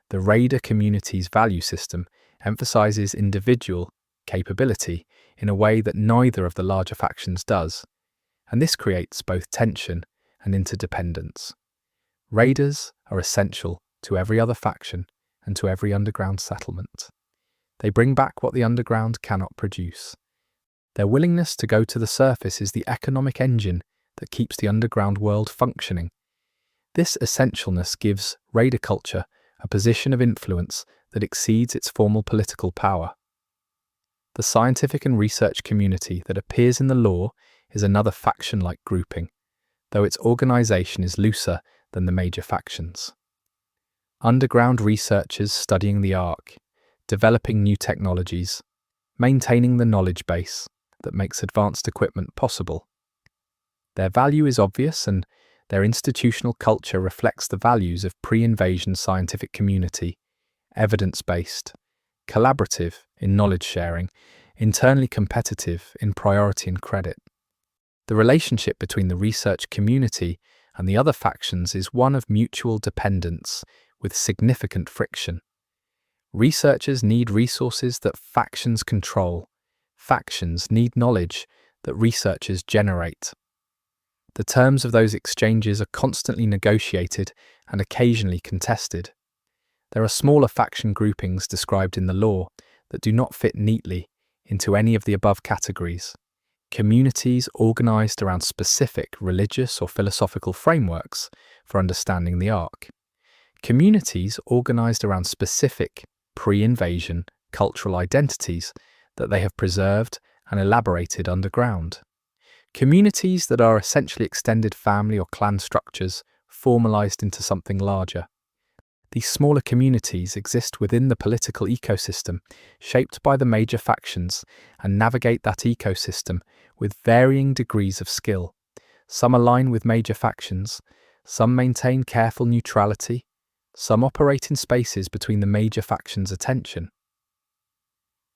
Speaker 1: The raider community's value system emphasizes individual capability in a way that neither of the larger factions does, and this creates both tension and interdependence. Raiders are essential to every other faction and to every underground settlement. They bring back what the underground cannot produce. Their willingness to go to the surface is the economic engine that keeps the underground world functioning. This essentialness gives raider culture a position of influence that exceeds its formal political power. The scientific and research community that appears in the law is another faction-like grouping, though its organization is looser than the major factions. Underground researchers studying the Ark, developing new technologies, maintaining the knowledge base that makes advanced equipment possible. Their value is obvious, and their institutional culture reflects the values of pre-invasion scientific community, evidence-based, collaborative in knowledge sharing, internally competitive in priority and credit. The relationship between the research community and the other factions is one of mutual dependence with significant friction. Researchers need resources that factions control. Factions need knowledge that researchers generate. The terms of those exchanges are constantly negotiated and occasionally contested. There are smaller faction groupings described in the law that do not fit neatly into any of the above categories. Communities organized around specific religious or philosophical frameworks for understanding the Ark. Communities organized around specific pre-invasion cultural identities that they have preserved and elaborated underground. Communities that are essentially extended family or clan structures formalized into something larger. These smaller communities exist within the political ecosystem, shaped by the major factions, and navigate that ecosystem with varying degrees of skill. Some align with major factions, some maintain careful neutrality, some operate in spaces between the major factions' attention.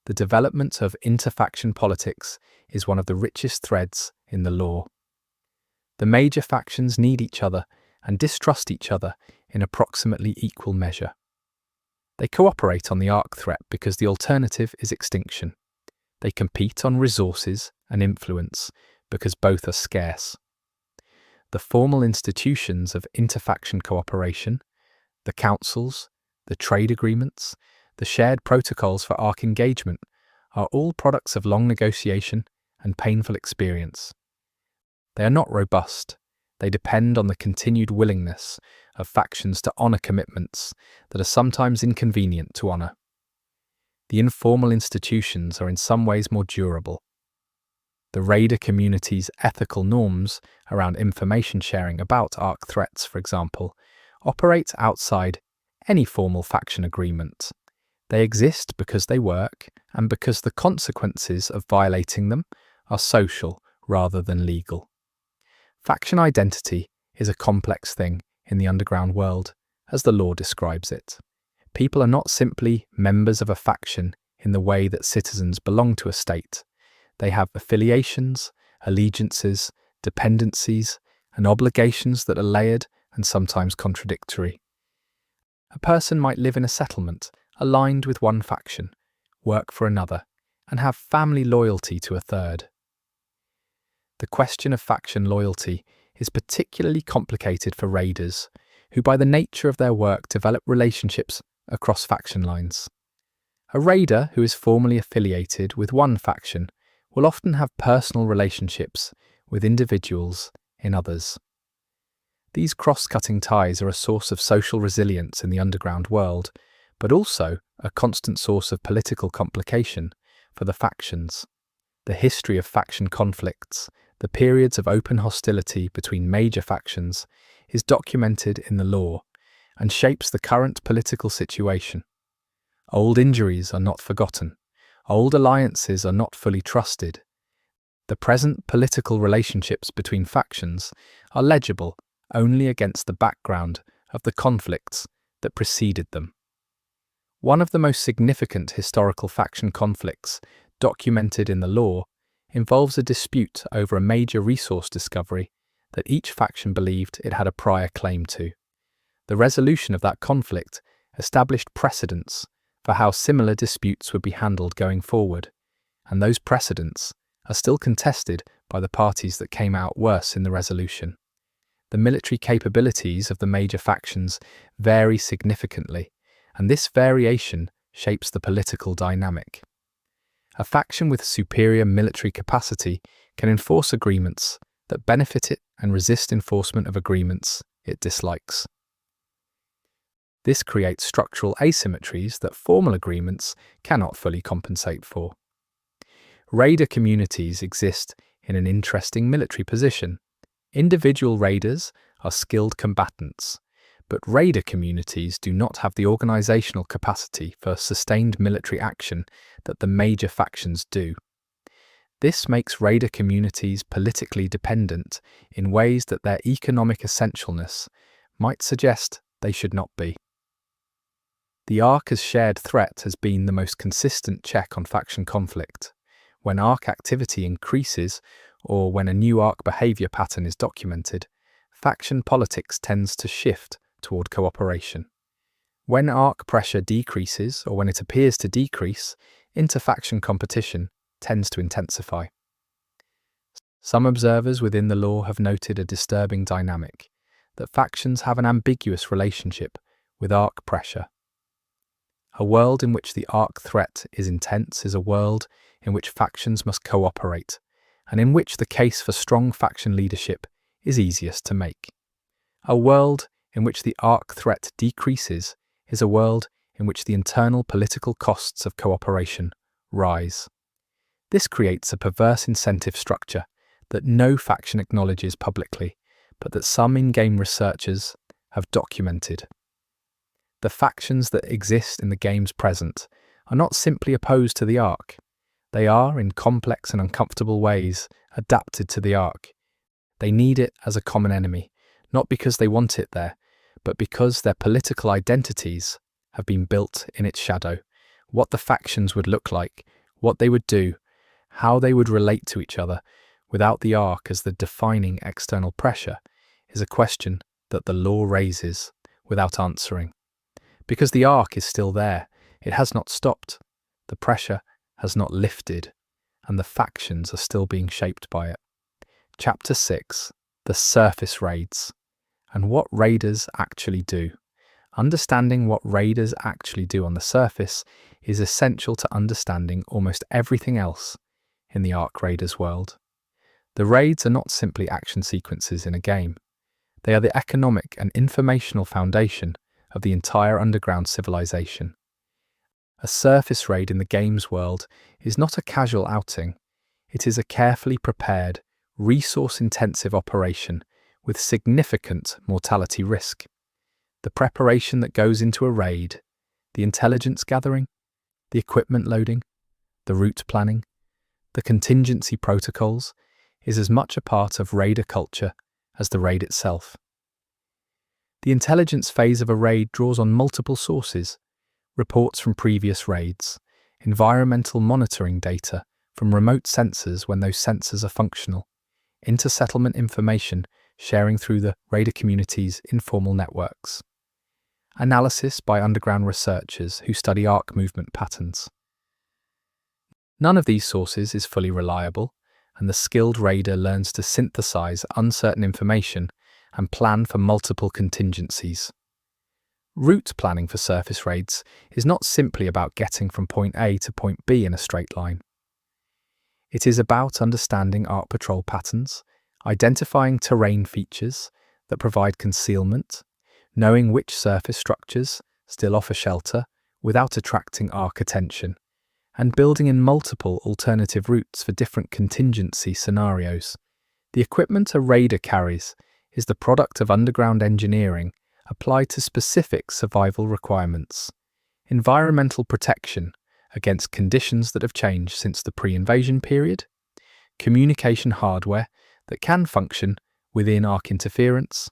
Speaker 1: The development of interfaction politics is one of the richest threads in the law. The major factions need each other and distrust each other in approximately equal measure. They cooperate on the Ark threat because the alternative is extinction. They compete on resources and influence because both are scarce. The formal institutions of interfaction cooperation, the councils, the trade agreements, the shared protocols for Ark engagement are all products of long negotiation and painful experience. They are not robust. They depend on the continued willingness of factions to honor commitments that are sometimes inconvenient to honor. The informal institutions are in some ways more durable. The raider community's ethical norms around information sharing about Ark threats, for example, operate outside any formal faction agreement. They exist because they work and because the consequences of violating them are social rather than legal. Faction identity is a complex thing in the underground world, as the law describes it. People are not simply members of a faction in the way that citizens belong to a state. They have affiliations, allegiances, dependencies, and obligations that are layered and sometimes contradictory. A person might live in a settlement aligned with one faction, work for another, and have family loyalty to a third. The question of faction loyalty is particularly complicated for raiders, who by the nature of their work develop relationships across faction lines. A raider who is formally affiliated with one faction will often have personal relationships with individuals in others. These cross-cutting ties are a source of social resilience in the underground world, but also a constant source of political complication for the factions. The history of faction conflicts, the periods of open hostility between major factions, is documented in the lore and shapes the current political situation. Old injuries are not forgotten. Old alliances are not fully trusted. The present political relationships between factions are legible only against the background of the conflicts that preceded them. One of the most significant historical faction conflicts documented in the lore involves a dispute over a major resource discovery that each faction believed it had a prior claim to. The resolution of that conflict established precedents for how similar disputes would be handled going forward, and those precedents are still contested by the parties that came out worse in the resolution. The military capabilities of the major factions vary significantly, and this variation shapes the political dynamic. A faction with superior military capacity can enforce agreements that benefit it and resist enforcement of agreements it dislikes. This creates structural asymmetries that formal agreements cannot fully compensate for. Raider communities exist in an interesting military position. Individual raiders are skilled combatants, but raider communities do not have the organizational capacity for sustained military action that the major factions do. This makes raider communities politically dependent in ways that their economic essentialness might suggest they should not be. The Ark as shared threat has been the most consistent check on faction conflict. When Ark activity increases, or when a new Ark behavior pattern is documented, faction politics tends to shift toward cooperation. When Ark pressure decreases, or when it appears to decrease, inter-faction competition tends to intensify. Some observers within the lore have noted a disturbing dynamic, that factions have an ambiguous relationship with Ark pressure. A world in which the Ark threat is intense is a world in which factions must cooperate, and in which the case for strong faction leadership is easiest to make. A world in which the Ark threat decreases is a world in which the internal political costs of cooperation rise. This creates a perverse incentive structure that no faction acknowledges publicly, but that some in-game researchers have documented. The factions that exist in the game's present are not simply opposed to the Ark. They are, in complex and uncomfortable ways, adapted to the Ark. They need it as a common enemy, not because they want it there, but because their political identities have been built in its shadow. What the factions would look like, what they would do, how they would relate to each other without the Ark as the defining external pressure is a question that the lore raises without answering. Because the Ark is still there, it has not stopped, the pressure has not lifted, and the factions are still being shaped by it. Chapter 6. The Surface Raids, and what raiders actually do. Understanding what raiders actually do on the surface is essential to understanding almost everything else in the Ark Raiders world. The raids are not simply action sequences in a game. They are the economic and informational foundation of the entire underground civilization. A surface raid in the game's world is not a casual outing. It is a carefully prepared, resource-intensive operation with significant mortality risk. The preparation that goes into a raid, the intelligence gathering, the equipment loading, the route planning, the contingency protocols, is as much a part of raider culture as the raid itself. The intelligence phase of a raid draws on multiple sources: reports from previous raids, environmental monitoring data from remote sensors when those sensors are functional, inter-settlement information sharing through the raider community's informal networks, analysis by underground researchers who study Ark movement patterns. None of these sources is fully reliable, and the skilled raider learns to synthesize uncertain information and plan for multiple contingencies. Route planning for surface raids is not simply about getting from point A to point B in a straight line. It is about understanding Ark patrol patterns, identifying terrain features that provide concealment, knowing which surface structures still offer shelter without attracting Ark attention, and building in multiple alternative routes for different contingency scenarios. The equipment a raider carries is the product of underground engineering applied to specific survival requirements. Environmental protection against conditions that have changed since the pre-invasion period, communication hardware that can function within Ark interference,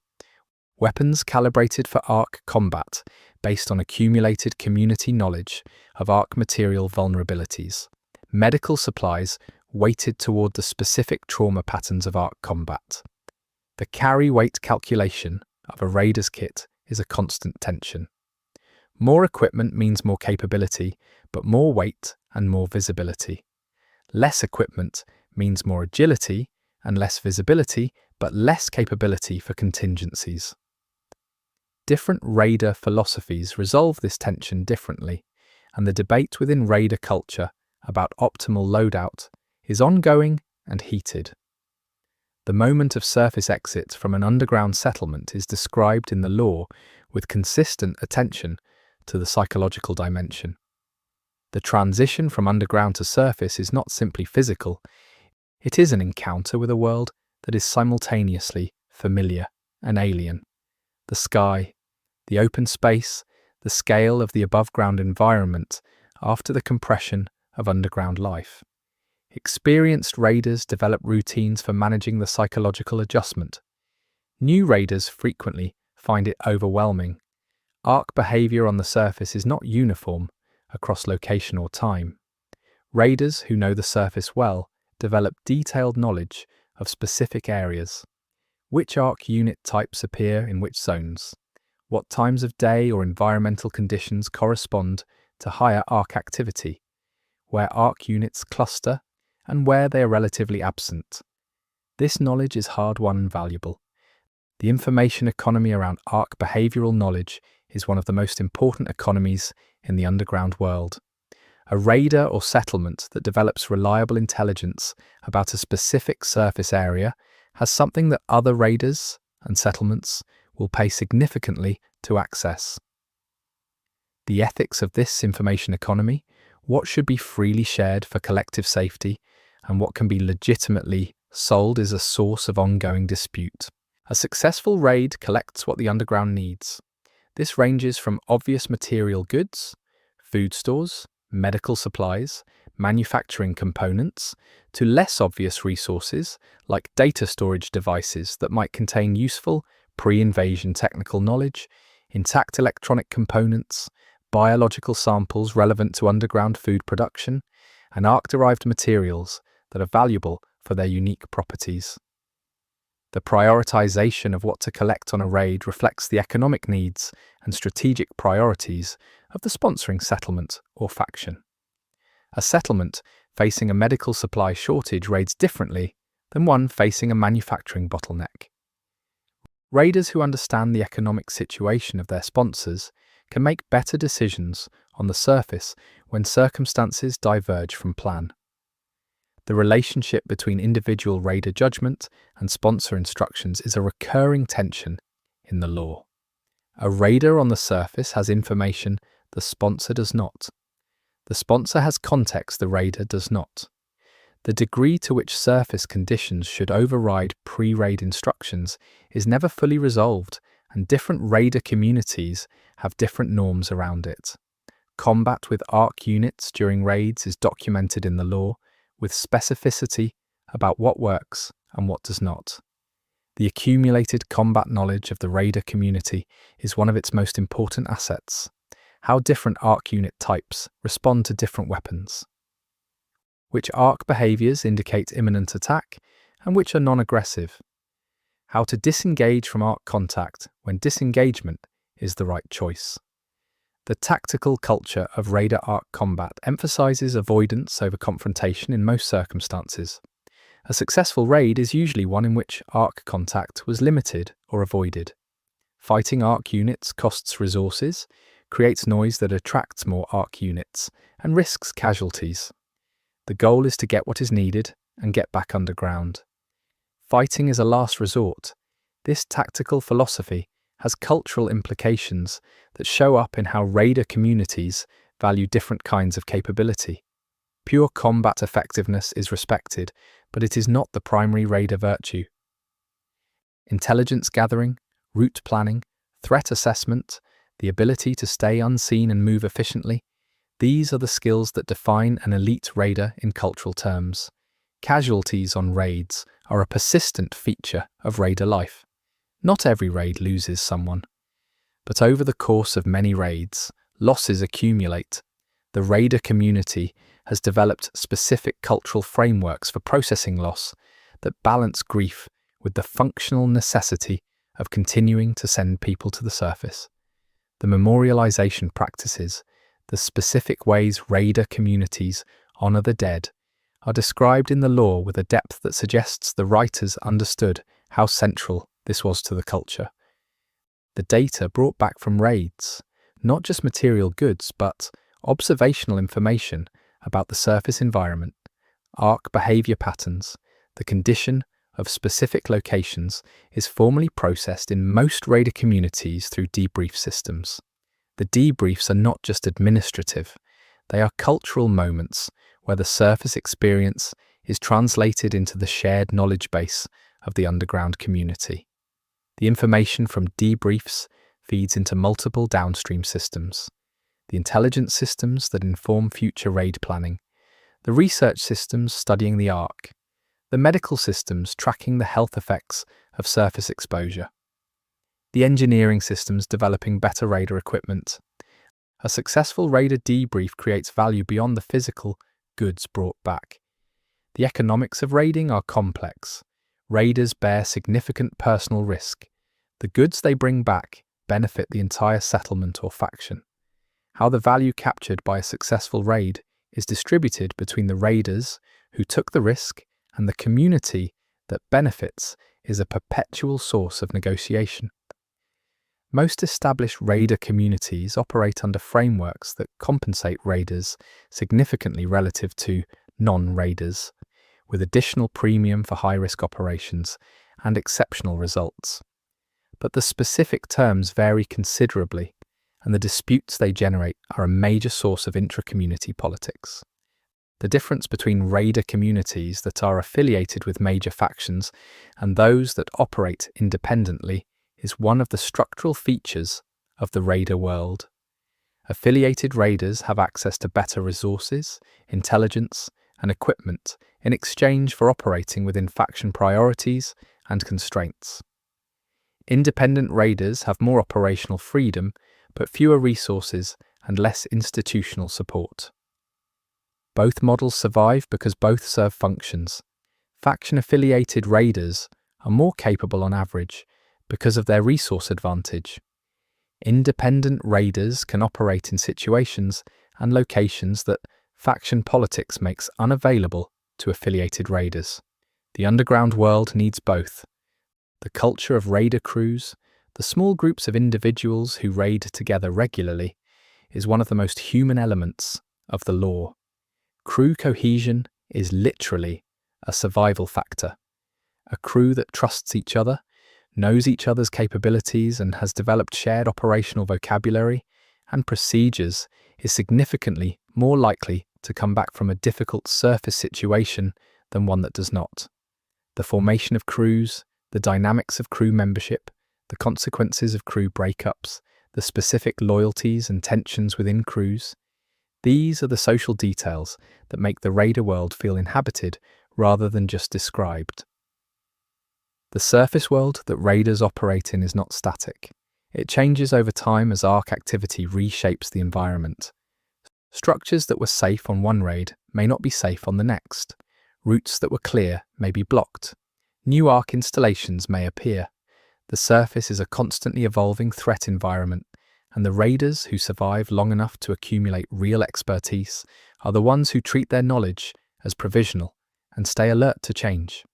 Speaker 1: weapons calibrated for Ark combat based on accumulated community knowledge of Ark material vulnerabilities, medical supplies weighted toward the specific trauma patterns of Ark combat. The carry-weight calculation of a raider's kit is a constant tension. More equipment means more capability, but more weight and more visibility. Less equipment means more agility and less visibility, but less capability for contingencies. Different raider philosophies resolve this tension differently, and the debate within raider culture about optimal loadout is ongoing and heated. The moment of surface exit from an underground settlement is described in the lore with consistent attention to the psychological dimension. The transition from underground to surface is not simply physical, it is an encounter with a world that is simultaneously familiar and alien. The sky, the open space, the scale of the above-ground environment after the compression of underground life. Experienced raiders develop routines for managing the psychological adjustment. New raiders frequently find it overwhelming. Ark behavior on the surface is not uniform across location or time. Raiders who know the surface well develop detailed knowledge of specific areas. Which Ark unit types appear in which zones? What times of day or environmental conditions correspond to higher Ark activity? Where Ark units cluster and where they are relatively absent. This knowledge is hard-won and valuable. The information economy around Ark behavioral knowledge is one of the most important economies in the underground world. A raider or settlement that develops reliable intelligence about a specific surface area has something that other raiders and settlements will pay significantly to access. The ethics of this information economy, what should be freely shared for collective safety, and what can be legitimately sold is a source of ongoing dispute. A successful raid collects what the underground needs. This ranges from obvious material goods, food stores, medical supplies, manufacturing components, to less obvious resources like data storage devices that might contain useful pre-invasion technical knowledge, intact electronic components, biological samples relevant to underground food production, and Ark-derived materials that are valuable for their unique properties. The prioritization of what to collect on a raid reflects the economic needs and strategic priorities of the sponsoring settlement or faction. A settlement facing a medical supply shortage raids differently than one facing a manufacturing bottleneck. Raiders who understand the economic situation of their sponsors can make better decisions on the surface when circumstances diverge from plan. The relationship between individual raider judgment and sponsor instructions is a recurring tension in the lore. A raider on the surface has information the sponsor does not. The sponsor has context the raider does not. The degree to which surface conditions should override pre-raid instructions is never fully resolved, and different raider communities have different norms around it. Combat with Ark units during raids is documented in the lore, with specificity about what works and what does not. The accumulated combat knowledge of the raider community is one of its most important assets. How different Ark unit types respond to different weapons. Which Ark behaviors indicate imminent attack and which are non-aggressive. How to disengage from Ark contact when disengagement is the right choice. The tactical culture of raider Ark combat emphasizes avoidance over confrontation in most circumstances. A successful raid is usually one in which ARC contact was limited or avoided. Fighting ARC units costs resources, creates noise that attracts more ARC units, and risks casualties. The goal is to get what is needed and get back underground. Fighting is a last resort. This tactical philosophy has cultural implications that show up in how raider communities value different kinds of capability. Pure combat effectiveness is respected, but it is not the primary raider virtue. Intelligence gathering, route planning, threat assessment, the ability to stay unseen and move efficiently, these are the skills that define an elite raider in cultural terms. Casualties on raids are a persistent feature of raider life. Not every raid loses someone, but over the course of many raids, losses accumulate. The raider community has developed specific cultural frameworks for processing loss that balance grief with the functional necessity of continuing to send people to the surface. The memorialization practices, the specific ways raider communities honor the dead, are described in the lore with a depth that suggests the writers understood how central this was to the culture. The data brought back from raids, not just material goods, but observational information about the surface environment, ARC behavior patterns, the condition of specific locations, is formally processed in most raider communities through debrief systems. The debriefs are not just administrative, they are cultural moments where the surface experience is translated into the shared knowledge base of the underground community. The information from debriefs feeds into multiple downstream systems: the intelligence systems that inform future raid planning, the research systems studying the ARC, the medical systems tracking the health effects of surface exposure, the engineering systems developing better raider equipment. A successful raider debrief creates value beyond the physical goods brought back. The economics of raiding are complex. Raiders bear significant personal risk. The goods they bring back benefit the entire settlement or faction. How the value captured by a successful raid is distributed between the raiders who took the risk and the community that benefits is a perpetual source of negotiation. Most established raider communities operate under frameworks that compensate raiders significantly relative to non-raiders, with additional premium for high-risk operations and exceptional results. But the specific terms vary considerably, and the disputes they generate are a major source of intra-community politics. The difference between raider communities that are affiliated with major factions and those that operate independently is one of the structural features of the raider world. Affiliated raiders have access to better resources, intelligence, and equipment in exchange for operating within faction priorities and constraints. Independent raiders have more operational freedom, but fewer resources and less institutional support. Both models survive because both serve functions. Faction-affiliated raiders are more capable on average because of their resource advantage. Independent raiders can operate in situations and locations that faction politics makes unavailable to affiliated raiders. The underground world needs both. The culture of raider crews, the small groups of individuals who raid together regularly, is one of the most human elements of the lore. Crew cohesion is literally a survival factor. A crew that trusts each other, knows each other's capabilities, and has developed shared operational vocabulary and procedures is significantly more likely to come back from a difficult surface situation than one that does not. The formation of crews, the dynamics of crew membership, the consequences of crew breakups, the specific loyalties and tensions within crews, these are the social details that make the raider world feel inhabited rather than just described. The surface world that raiders operate in is not static. It changes over time as ARC activity reshapes the environment. Structures that were safe on one raid may not be safe on the next. Routes that were clear may be blocked. New ARC installations may appear. The surface is a constantly evolving threat environment, and the raiders who survive long enough to accumulate real expertise are the ones who treat their knowledge as provisional and stay alert to change.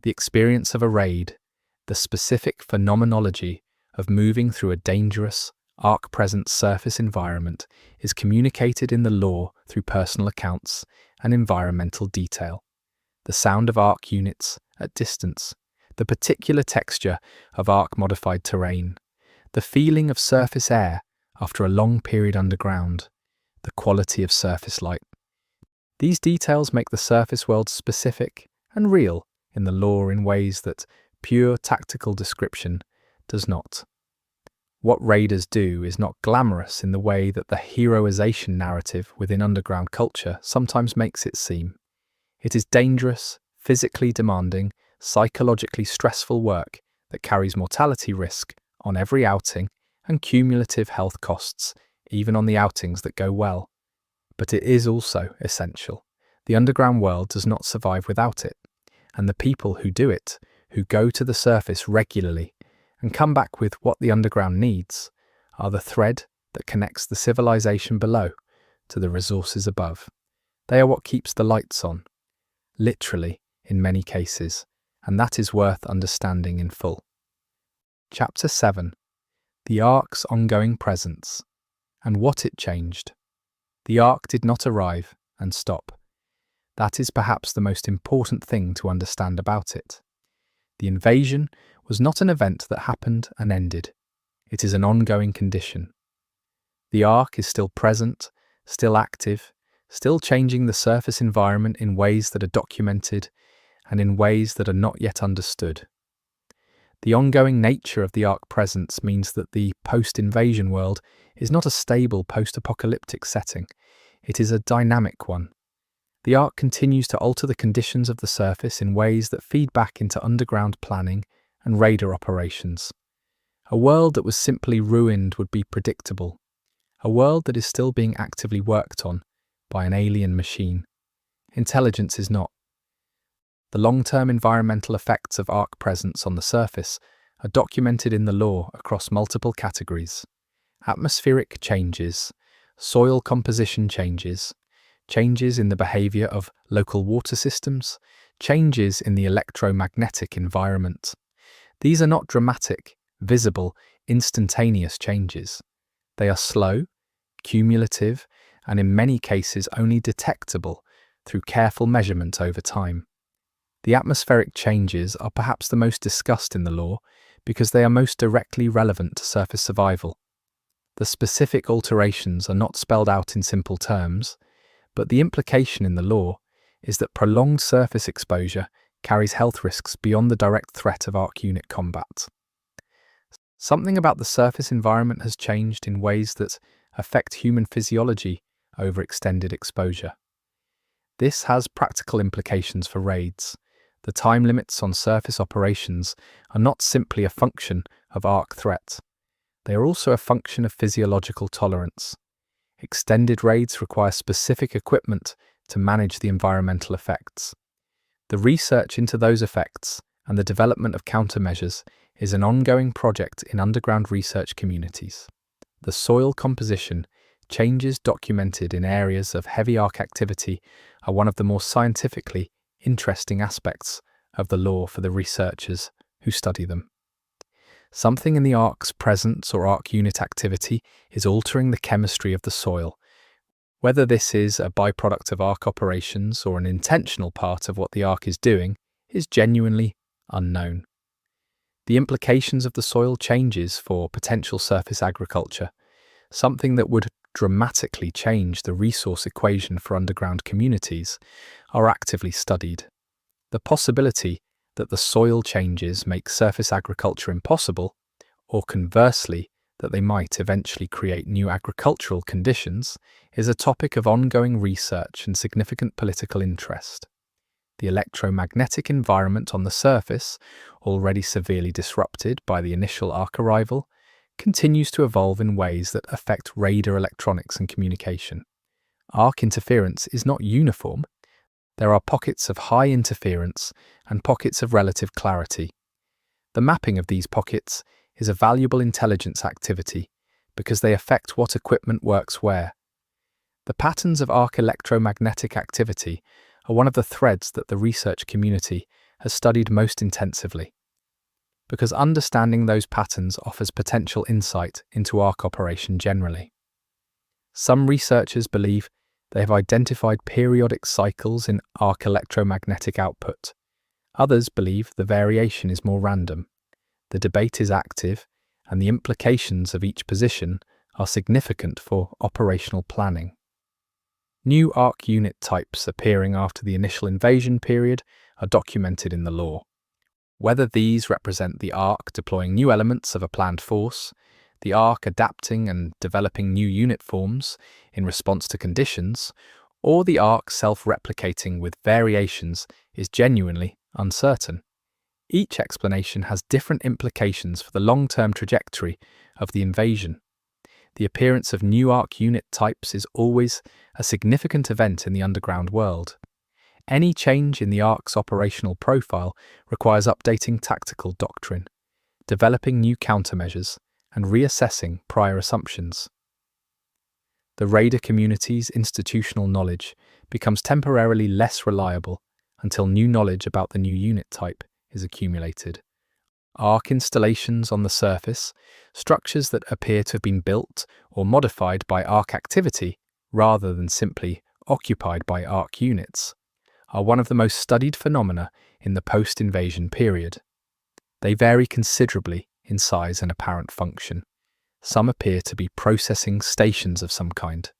Speaker 1: The experience of a raid, the specific phenomenology of moving through a dangerous, arc-present surface environment, is communicated in the lore through personal accounts and environmental detail. The sound of arc units at distance, the particular texture of arc-modified terrain, the feeling of surface air after a long period underground, the quality of surface light. These details make the surface world specific and real in the lore in ways that pure tactical description does not. What raiders do is not glamorous in the way that the heroization narrative within underground culture sometimes makes it seem. It is dangerous, physically demanding, psychologically stressful work that carries mortality risk on every outing and cumulative health costs, even on the outings that go well. But it is also essential. The underground world does not survive without it, and the people who do it, who go to the surface regularly and come back with what the underground needs, are the thread that connects the civilization below to the resources above. They are what keeps the lights on, literally in many cases, and that is worth understanding in full. Chapter 7. The Ark's ongoing presence, and what it changed. The Ark did not arrive and stop. That is perhaps the most important thing to understand about it. The invasion was not an event that happened and ended. It is an ongoing condition. The Ark is still present, still active, still changing the surface environment in ways that are documented and in ways that are not yet understood. The ongoing nature of the Ark presence means that the post-invasion world is not a stable post-apocalyptic setting. It is a dynamic one. The Ark continues to alter the conditions of the surface in ways that feed back into underground planning and raider operations. A world that was simply ruined would be predictable. A world that is still being actively worked on by an alien machine. Intelligence is not. The long-term environmental effects of Ark presence on the surface are documented in the lore across multiple categories. Atmospheric changes, soil composition changes, changes in the behavior of local water systems, changes in the electromagnetic environment. These are not dramatic, visible, instantaneous changes. They are slow, cumulative, and in many cases only detectable through careful measurement over time. The atmospheric changes are perhaps the most discussed in the lore because they are most directly relevant to surface survival. The specific alterations are not spelled out in simple terms, but the implication in the lore is that prolonged surface exposure carries health risks beyond the direct threat of Ark unit combat. Something about the surface environment has changed in ways that affect human physiology over extended exposure. This has practical implications for raids. The time limits on surface operations are not simply a function of Ark threat. They are also a function of physiological tolerance. Extended raids require specific equipment to manage the environmental effects. The research into those effects and the development of countermeasures is an ongoing project in underground research communities. The soil composition changes documented in areas of heavy Ark activity are one of the more scientifically interesting aspects of the lore for the researchers who study them. Something in the Ark's presence or Ark unit activity is altering the chemistry of the soil. Whether this is a byproduct of Ark operations or an intentional part of what the Ark is doing is genuinely unknown. The implications of the soil changes for potential surface agriculture, something that would dramatically change the resource equation for underground communities, are actively studied. The possibility that the soil changes make surface agriculture impossible, or conversely, that they might eventually create new agricultural conditions, is a topic of ongoing research and significant political interest. The electromagnetic environment on the surface, already severely disrupted by the initial Ark arrival, continues to evolve in ways that affect raider electronics and communication. Ark interference is not uniform. There are pockets of high interference and pockets of relative clarity. The mapping of these pockets is a valuable intelligence activity because they affect what equipment works where. The patterns of Ark electromagnetic activity are one of the threads that the research community has studied most intensively, because understanding those patterns offers potential insight into arc operation generally. Some researchers believe they have identified periodic cycles in arc electromagnetic output. Others believe the variation is more random. The debate is active, and the implications of each position are significant for operational planning. New arc unit types appearing after the initial invasion period are documented in the law. Whether these represent the arc deploying new elements of a planned force, the arc adapting and developing new unit forms in response to conditions, or the arc self-replicating with variations is genuinely uncertain. Each explanation has different implications for the long-term trajectory of the invasion. The appearance of new arc unit types is always a significant event in the underground world. Any change in the arc's operational profile requires updating tactical doctrine, developing new countermeasures, and reassessing prior assumptions. The raider community's institutional knowledge becomes temporarily less reliable until new knowledge about the new unit type is accumulated. Arc installations on the surface, structures that appear to have been built or modified by arc activity rather than simply occupied by arc units, are one of the most studied phenomena in the post-invasion period. They vary considerably in size and apparent function. Some appear to be processing stations of some kind.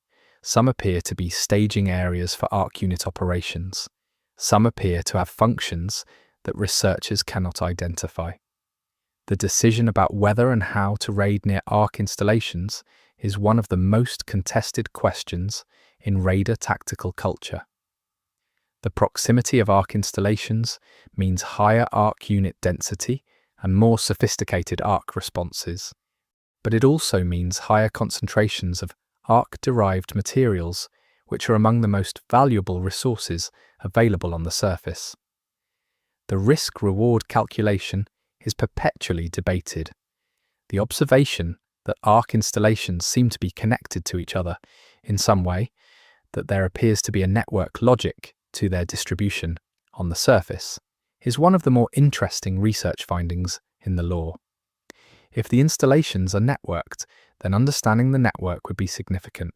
Speaker 1: Some appear to be staging areas for arc unit operations. Some appear to have functions that researchers cannot identify. The decision about whether and how to raid near arc installations is one of the most contested questions in raider tactical culture. The proximity of arc installations means higher arc unit density and more sophisticated arc responses, but it also means higher concentrations of arc-derived materials, which are among the most valuable resources available on the surface. The risk-reward calculation is perpetually debated. The observation that arc installations seem to be connected to each other in some way, that there appears to be a network logic to their distribution on the surface, is one of the more interesting research findings in the law. If the installations are networked, then understanding the network would be significant.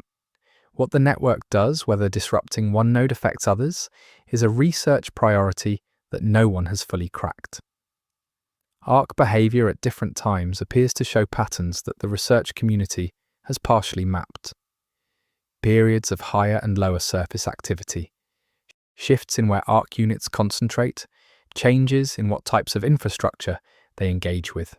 Speaker 1: What the network does, whether disrupting one node affects others, is a research priority that no one has fully cracked. Arc behavior at different times appears to show patterns that the research community has partially mapped. Periods of higher and lower surface activity, shifts in where arc units concentrate, changes in what types of infrastructure they engage with.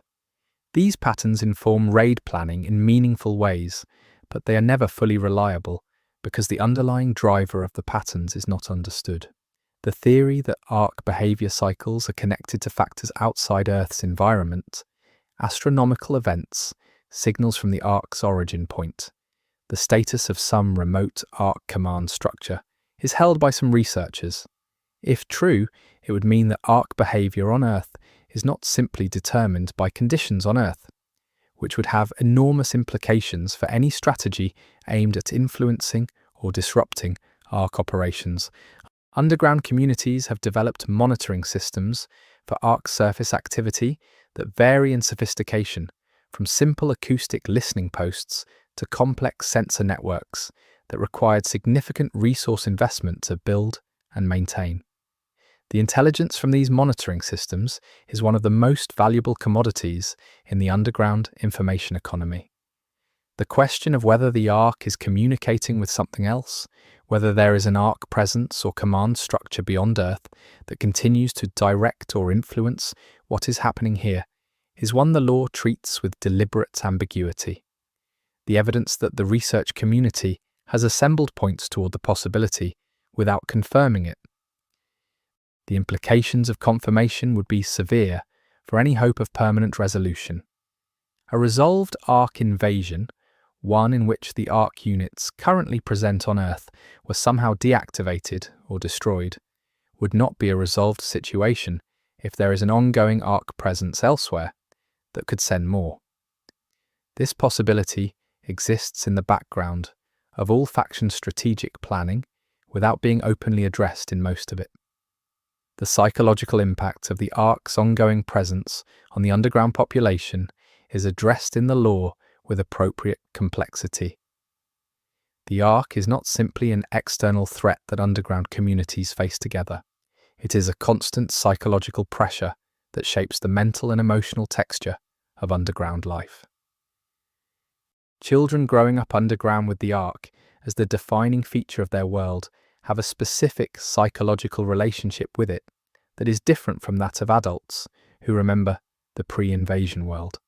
Speaker 1: These patterns inform raid planning in meaningful ways, but they are never fully reliable because the underlying driver of the patterns is not understood. The theory that arc behavior cycles are connected to factors outside Earth's environment, astronomical events, signals from the arc's origin point, the status of some remote arc command structure, is held by some researchers. If true, it would mean that arc behavior on Earth is not simply determined by conditions on Earth, which would have enormous implications for any strategy aimed at influencing or disrupting arc operations. Underground communities have developed monitoring systems for arc surface activity that vary in sophistication, from simple acoustic listening posts to complex sensor networks that required significant resource investment to build and maintain. The intelligence from these monitoring systems is one of the most valuable commodities in the underground information economy. The question of whether the arc is communicating with something else, whether there is an arc presence or command structure beyond Earth that continues to direct or influence what is happening here, is one the law treats with deliberate ambiguity. The evidence that the research community has assembled points toward the possibility without confirming it. The implications of confirmation would be severe for any hope of permanent resolution. A resolved arc invasion, one in which the arc units currently present on Earth were somehow deactivated or destroyed, would not be a resolved situation if there is an ongoing arc presence elsewhere that could send more. This possibility exists in the background of all faction strategic planning, without being openly addressed in most of it. The psychological impact of the Ark's ongoing presence on the underground population is addressed in the lore with appropriate complexity. The Ark is not simply an external threat that underground communities face together. It is a constant psychological pressure that shapes the mental and emotional texture of underground life. Children growing up underground with the Ark as the defining feature of their world have a specific psychological relationship with it that is different from that of adults who remember the pre-invasion world.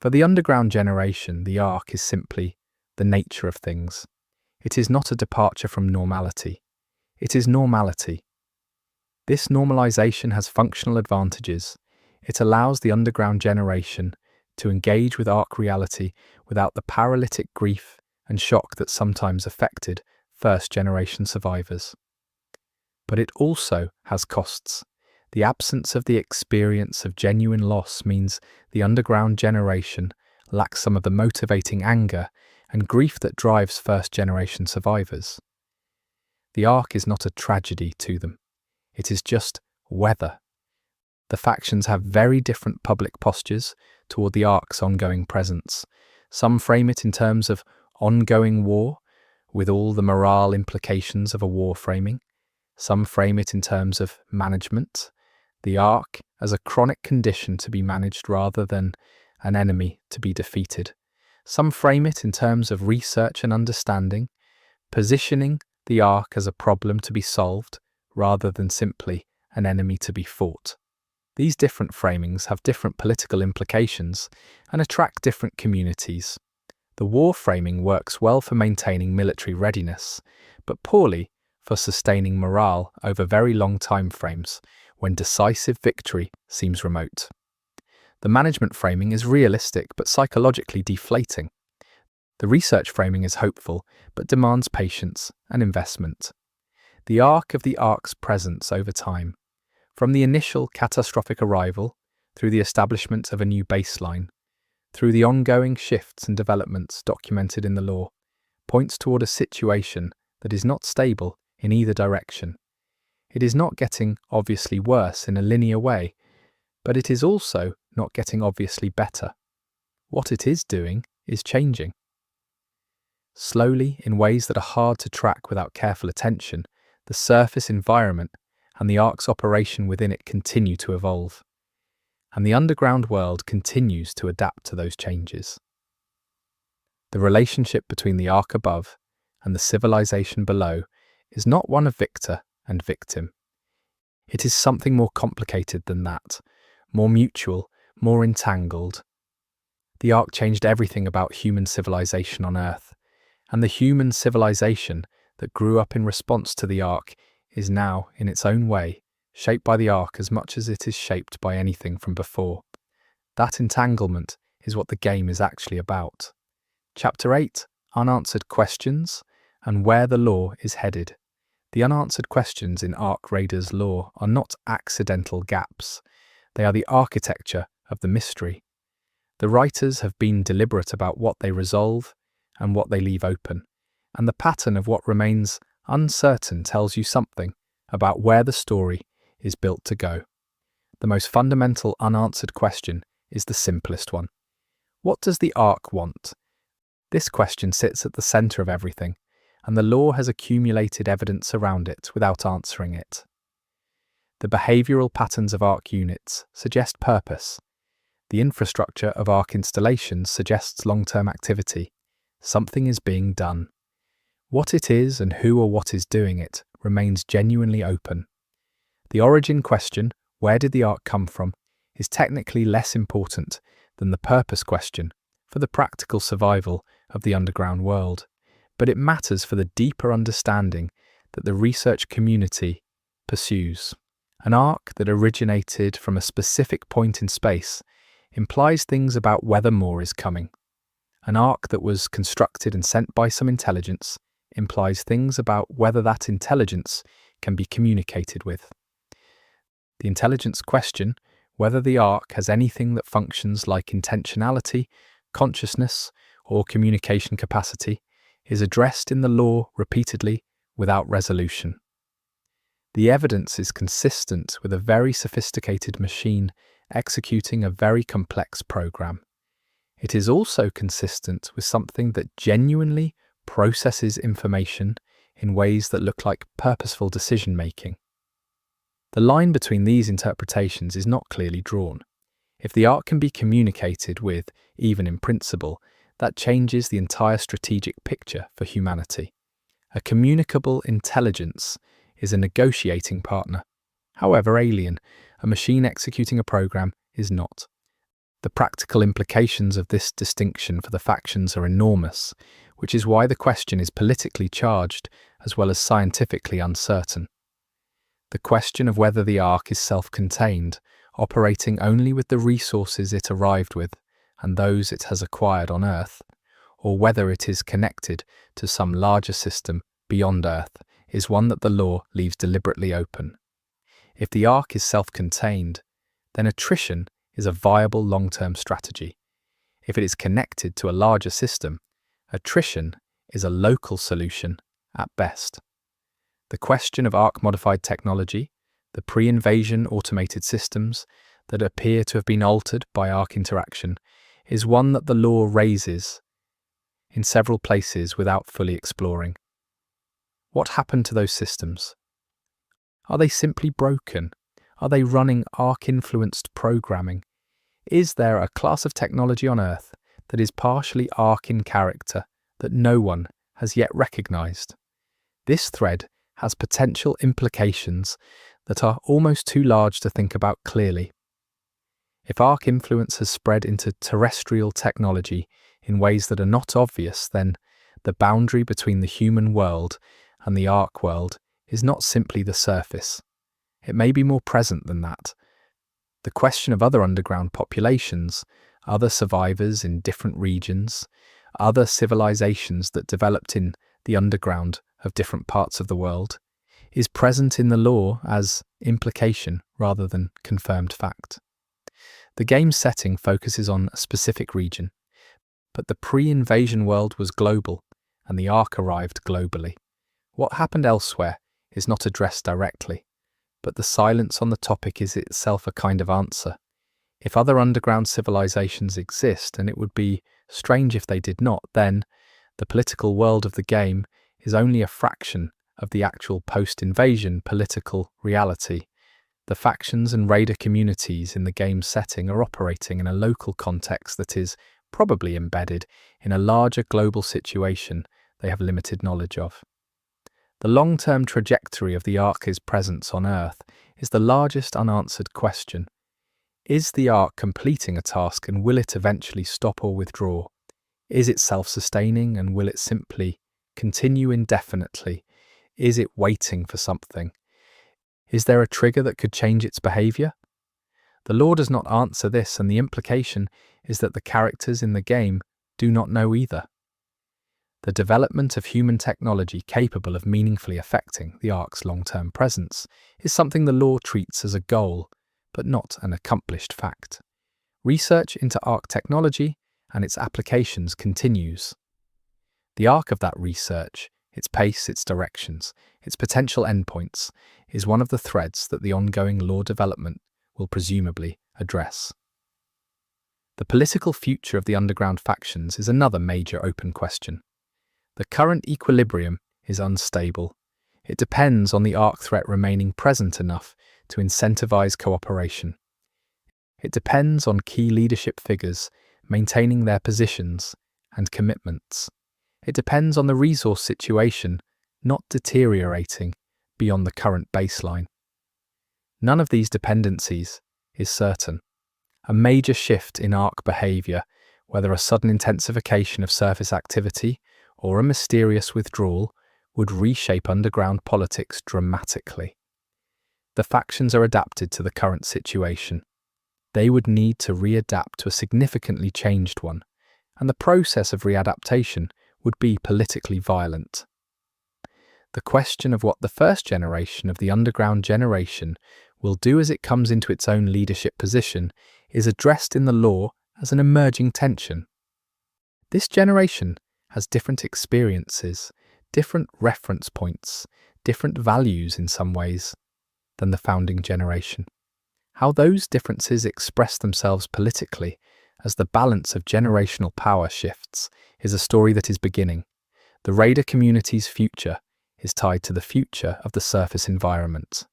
Speaker 1: For the underground generation, the Ark is simply the nature of things. It is not a departure from normality. It is normality. This normalization has functional advantages. It allows the underground generation to engage with Ark reality without the paralytic grief and shock that sometimes affected first-generation survivors. But it also has costs. The absence of the experience of genuine loss means the underground generation lacks some of the motivating anger and grief that drives first-generation survivors. The Ark is not a tragedy to them. It is just weather. The factions have very different public postures toward the Ark's ongoing presence. Some frame it in terms of ongoing war, with all the morale implications of a war framing. Some frame it in terms of management, the Ark as a chronic condition to be managed rather than an enemy to be defeated. Some frame it in terms of research and understanding, positioning the Ark as a problem to be solved rather than simply an enemy to be fought. These different framings have different political implications and attract different communities. The war framing works well for maintaining military readiness, but poorly for sustaining morale over very long time frames when decisive victory seems remote. The management framing is realistic but psychologically deflating. The research framing is hopeful but demands patience and investment. The arc of the Ark's presence over time, from the initial catastrophic arrival through the establishment of a new baseline, through the ongoing shifts and developments documented in the lore, points toward a situation that is not stable in either direction. It is not getting obviously worse in a linear way, but it is also not getting obviously better. What it is doing is changing. Slowly, in ways that are hard to track without careful attention, the surface environment and the Ark's operation within it continue to evolve, and the underground world continues to adapt to those changes. The relationship between the Ark above and the civilization below is not one of victor and victim. It is something more complicated than that, more mutual, more entangled. The Ark changed everything about human civilization on Earth, and the human civilization that grew up in response to the Ark is now, in its own way, shaped by the Ark as much as it is shaped by anything from before. That entanglement is what the game is actually about. Chapter 8, Unanswered Questions, and Where the Lore is Headed. The unanswered questions in Ark Raiders lore are not accidental gaps. They are the architecture of the mystery. The writers have been deliberate about what they resolve and what they leave open, and the pattern of what remains uncertain tells you something about where the story is built to go. The most fundamental unanswered question is the simplest one. What does the Ark want? This question sits at the center of everything, and the lore has accumulated evidence around it without answering it. The behavioral patterns of Ark units suggest purpose. The infrastructure of Ark installations suggests long-term activity. Something is being done. What it is and who or what is doing it remains genuinely open. The origin question, where did the Ark come from, is technically less important than the purpose question for the practical survival of the underground world, but it matters for the deeper understanding that the research community pursues. An Ark that originated from a specific point in space implies things about whether more is coming. An Ark that was constructed and sent by some intelligence implies things about whether that intelligence can be communicated with. The intelligence question, whether the Ark has anything that functions like intentionality, consciousness, or communication capacity, is addressed in the lore repeatedly without resolution. The evidence is consistent with a very sophisticated machine executing a very complex program. It is also consistent with something that genuinely processes information in ways that look like purposeful decision-making. The line between these interpretations is not clearly drawn. If the Ark can be communicated with, even in principle, that changes the entire strategic picture for humanity. A communicable intelligence is a negotiating partner. However alien, a machine executing a program is not. The practical implications of this distinction for the factions are enormous, which is why the question is politically charged as well as scientifically uncertain. The question of whether the Ark is self-contained, operating only with the resources it arrived with and those it has acquired on Earth, or whether it is connected to some larger system beyond Earth, is one that the law leaves deliberately open. If the Ark is self-contained, then attrition is a viable long-term strategy. If it is connected to a larger system, attrition is a local solution at best. The question of Ark-modified technology, the pre-invasion automated systems that appear to have been altered by Ark interaction, is one that the law raises in several places without fully exploring. What happened to those systems? Are they simply broken? Are they running Ark-influenced programming? Is there a class of technology on Earth that is partially Ark in character that no one has yet recognized? This thread has potential implications that are almost too large to think about clearly. If Ark influence has spread into terrestrial technology in ways that are not obvious, then the boundary between the human world and the Ark world is not simply the surface. It may be more present than that. The question of other underground populations, other survivors in different regions, other civilizations that developed in the underground of different parts of the world, is present in the law as implication rather than confirmed fact. The game's setting focuses on a specific region, but the pre-invasion world was global, and the Ark arrived globally. What happened elsewhere is not addressed directly, but the silence on the topic is itself a kind of answer. If other underground civilizations exist, and it would be strange if they did not, then the political world of the game is only a fraction of the actual post-invasion political reality. The factions and raider communities in the game's setting are operating in a local context that is probably embedded in a larger global situation they have limited knowledge of. The long-term trajectory of the Ark's presence on Earth is the largest unanswered question. Is the Ark completing a task, and will it eventually stop or withdraw? Is it self-sustaining, and will it simply continue indefinitely? Is it waiting for something? Is there a trigger that could change its behavior? The lore does not answer this, and the implication is that the characters in the game do not know either. The development of human technology capable of meaningfully affecting the Ark's long-term presence is something the lore treats as a goal, but not an accomplished fact. Research into Ark technology and its applications continues. The arc of that research, its pace, its directions, its potential endpoints, is one of the threads that the ongoing lore development will presumably address. The political future of the underground factions is another major open question. The current equilibrium is unstable. It depends on the Ark threat remaining present enough to incentivize cooperation. It depends on key leadership figures maintaining their positions and commitments. It depends on the resource situation not deteriorating beyond the current baseline. None of these dependencies is certain. A major shift in Ark behavior, whether a sudden intensification of surface activity or a mysterious withdrawal, would reshape underground politics dramatically. The factions are adapted to the current situation. They would need to readapt to a significantly changed one, and the process of readaptation would be politically violent. The question of what the first generation of the underground generation will do as it comes into its own leadership position is addressed in the lore as an emerging tension. This generation has different experiences, different reference points, different values in some ways than the founding generation. How those differences express themselves politically as the balance of generational power shifts is a story that is beginning. The raider community's future is tied to the future of the surface environment.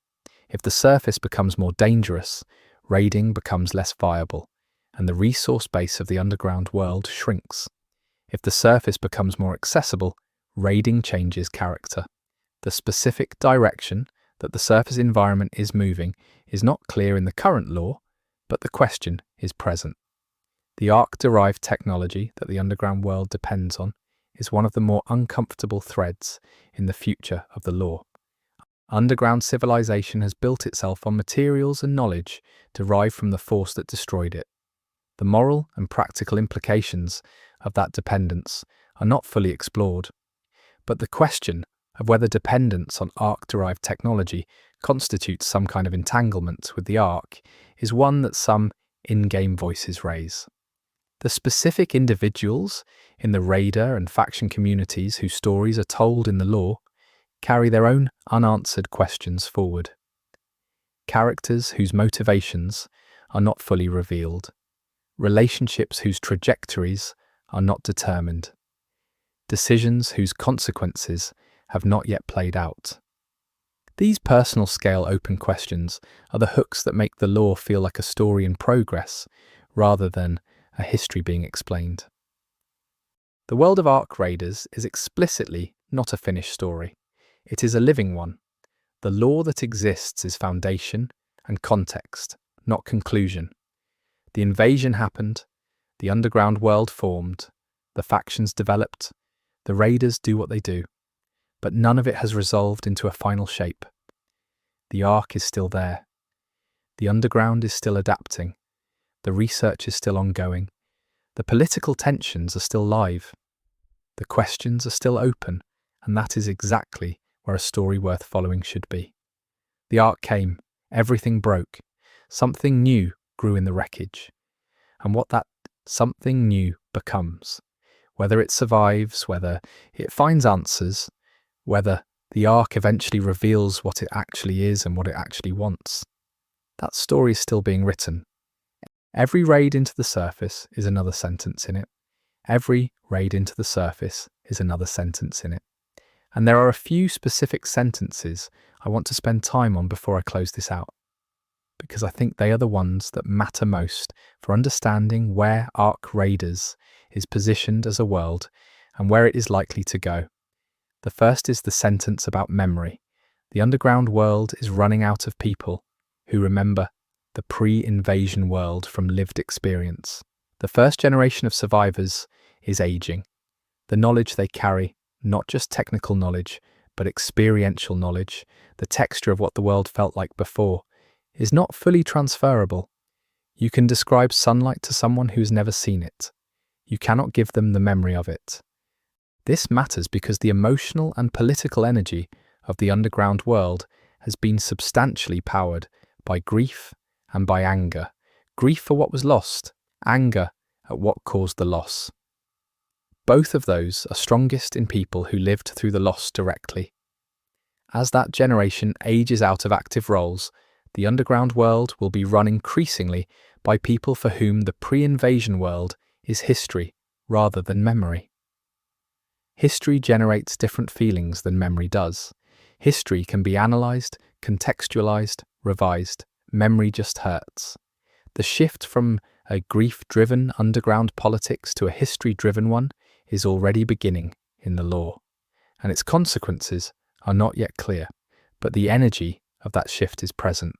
Speaker 1: If the surface becomes more dangerous, raiding becomes less viable, and the resource base of the underground world shrinks. If the surface becomes more accessible, raiding changes character. The specific direction that the surface environment is moving is not clear in the current law, but the question is present. The arc-derived technology that the underground world depends on is one of the more uncomfortable threads in the future of the law. Underground civilization has built itself on materials and knowledge derived from the force that destroyed it. The moral and practical implications of that dependence are not fully explored, but the question of whether dependence on arc-derived technology constitutes some kind of entanglement with the arc is one that some in-game voices raise. The specific individuals in the raider and faction communities whose stories are told in the lore carry their own unanswered questions forward. Characters whose motivations are not fully revealed. Relationships whose trajectories are not determined. Decisions whose consequences have not yet played out. These personal scale open questions are the hooks that make the lore feel like a story in progress rather than a history being explained. The world of Ark Raiders is explicitly not a finished story. It is a living one. The lore that exists is foundation and context, not conclusion. The invasion happened, the underground world formed, the factions developed, the raiders do what they do, but none of it has resolved into a final shape. The Ark is still there. The underground is still adapting. The research is still ongoing. The political tensions are still live. The questions are still open, and that is exactly where a story worth following should be. The Ark came, everything broke, something new grew in the wreckage. And what that something new becomes, whether it survives, whether it finds answers, whether the Ark eventually reveals what it actually is and what it actually wants, that story is still being written. Every raid into the surface is another sentence in it. Every raid into the surface is another sentence in it. And there are a few specific sentences I want to spend time on before I close this out, because I think they are the ones that matter most for understanding where Ark Raiders is positioned as a world and where it is likely to go. The first is the sentence about memory. The underground world is running out of people who remember the pre-invasion world from lived experience. The first generation of survivors is aging. The knowledge they carry, not just technical knowledge, but experiential knowledge, the texture of what the world felt like before, is not fully transferable. You can describe sunlight to someone who's never seen it. You cannot give them the memory of it. This matters because the emotional and political energy of the underground world has been substantially powered by grief and by anger. Grief for what was lost, anger at what caused the loss. Both of those are strongest in people who lived through the loss directly. As that generation ages out of active roles, the underground world will be run increasingly by people for whom the pre-invasion world is history rather than memory. History generates different feelings than memory does. History can be analysed, contextualised, revised. Memory just hurts. The shift from a grief-driven underground politics to a history-driven one is already beginning in the lore, and its consequences are not yet clear, but the energy of that shift is present.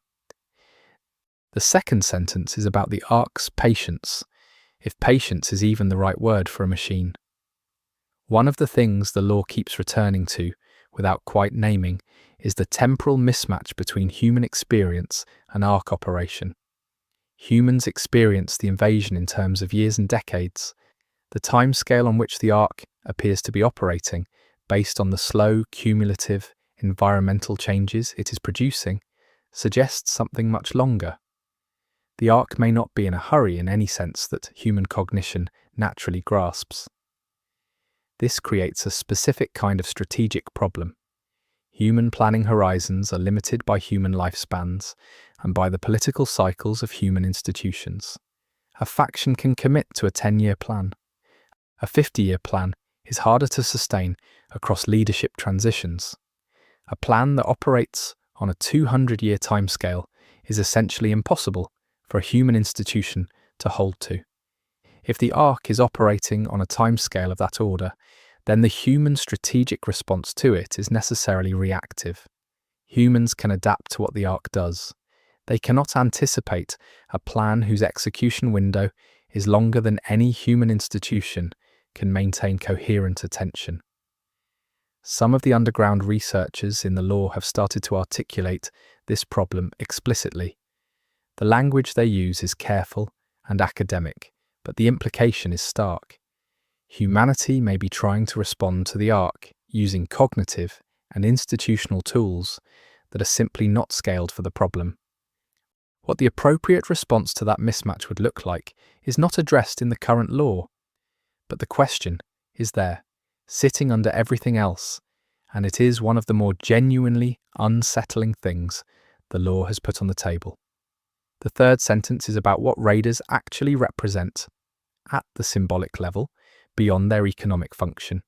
Speaker 1: The second sentence is about the Ark's patience, if patience is even the right word for a machine. One of the things the lore keeps returning to, without quite naming, is the temporal mismatch between human experience and Ark operation. Humans experience the invasion in terms of years and decades. The timescale on which the Ark appears to be operating, based on the slow, cumulative, environmental changes it is producing, suggests something much longer. The Ark may not be in a hurry in any sense that human cognition naturally grasps. This creates a specific kind of strategic problem. Human planning horizons are limited by human lifespans and by the political cycles of human institutions. A faction can commit to a 10-year plan. A 50-year plan is harder to sustain across leadership transitions. A plan that operates on a 200-year timescale is essentially impossible for a human institution to hold to. If the Ark is operating on a timescale of that order, then the human strategic response to it is necessarily reactive. Humans can adapt to what the Ark does. They cannot anticipate a plan whose execution window is longer than any human institution can maintain coherent attention. Some of the underground researchers in the lore have started to articulate this problem explicitly. The language they use is careful and academic, but the implication is stark. Humanity may be trying to respond to the Ark using cognitive and institutional tools that are simply not scaled for the problem. What the appropriate response to that mismatch would look like is not addressed in the current lore, but the question is there, sitting under everything else, and it is one of the more genuinely unsettling things the lore has put on the table. The third sentence is about what raiders actually represent at the symbolic level, beyond their economic function.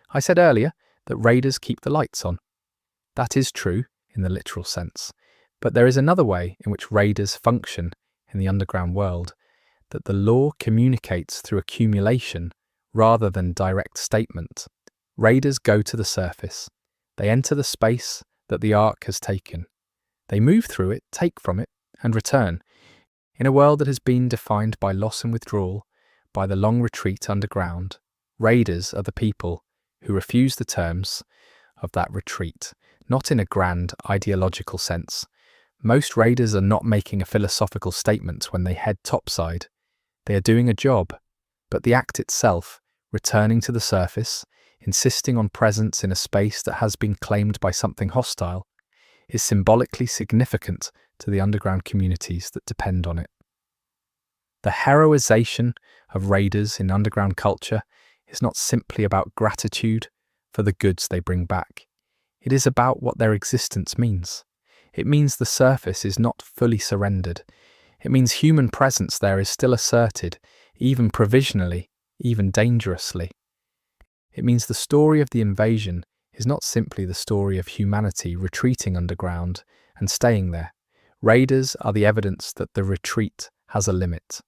Speaker 1: I said earlier that raiders keep the lights on. That is true in the literal sense, but there is another way in which raiders function in the underground world that the lore communicates through accumulation rather than direct statement. Raiders go to the surface. They enter the space that the Ark has taken. They move through it, take from it, and return. In a world that has been defined by loss and withdrawal, by the long retreat underground, raiders are the people who refuse the terms of that retreat, not in a grand ideological sense. Most raiders are not making a philosophical statement when they head topside. They are doing a job, but the act itself, returning to the surface, insisting on presence in a space that has been claimed by something hostile, is symbolically significant to the underground communities that depend on it. The heroization of raiders in underground culture is not simply about gratitude for the goods they bring back. It is about what their existence means. It means the surface is not fully surrendered. It means human presence there is still asserted, even provisionally, even dangerously. It means the story of the invasion is not simply the story of humanity retreating underground and staying there. Raiders are the evidence that the retreat has a limit,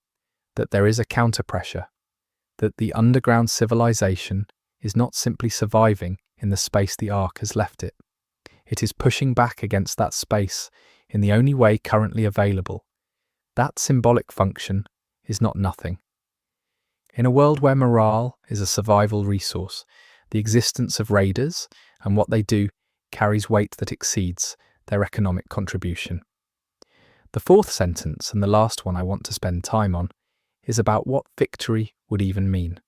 Speaker 1: that there is a counterpressure, that the underground civilization is not simply surviving in the space the Ark has left it. It is pushing back against that space in the only way currently available. That symbolic function is not nothing. In a world where morale is a survival resource, the existence of raiders and what they do carries weight that exceeds their economic contribution. The fourth sentence, and the last one I want to spend time on, is about what victory would even mean.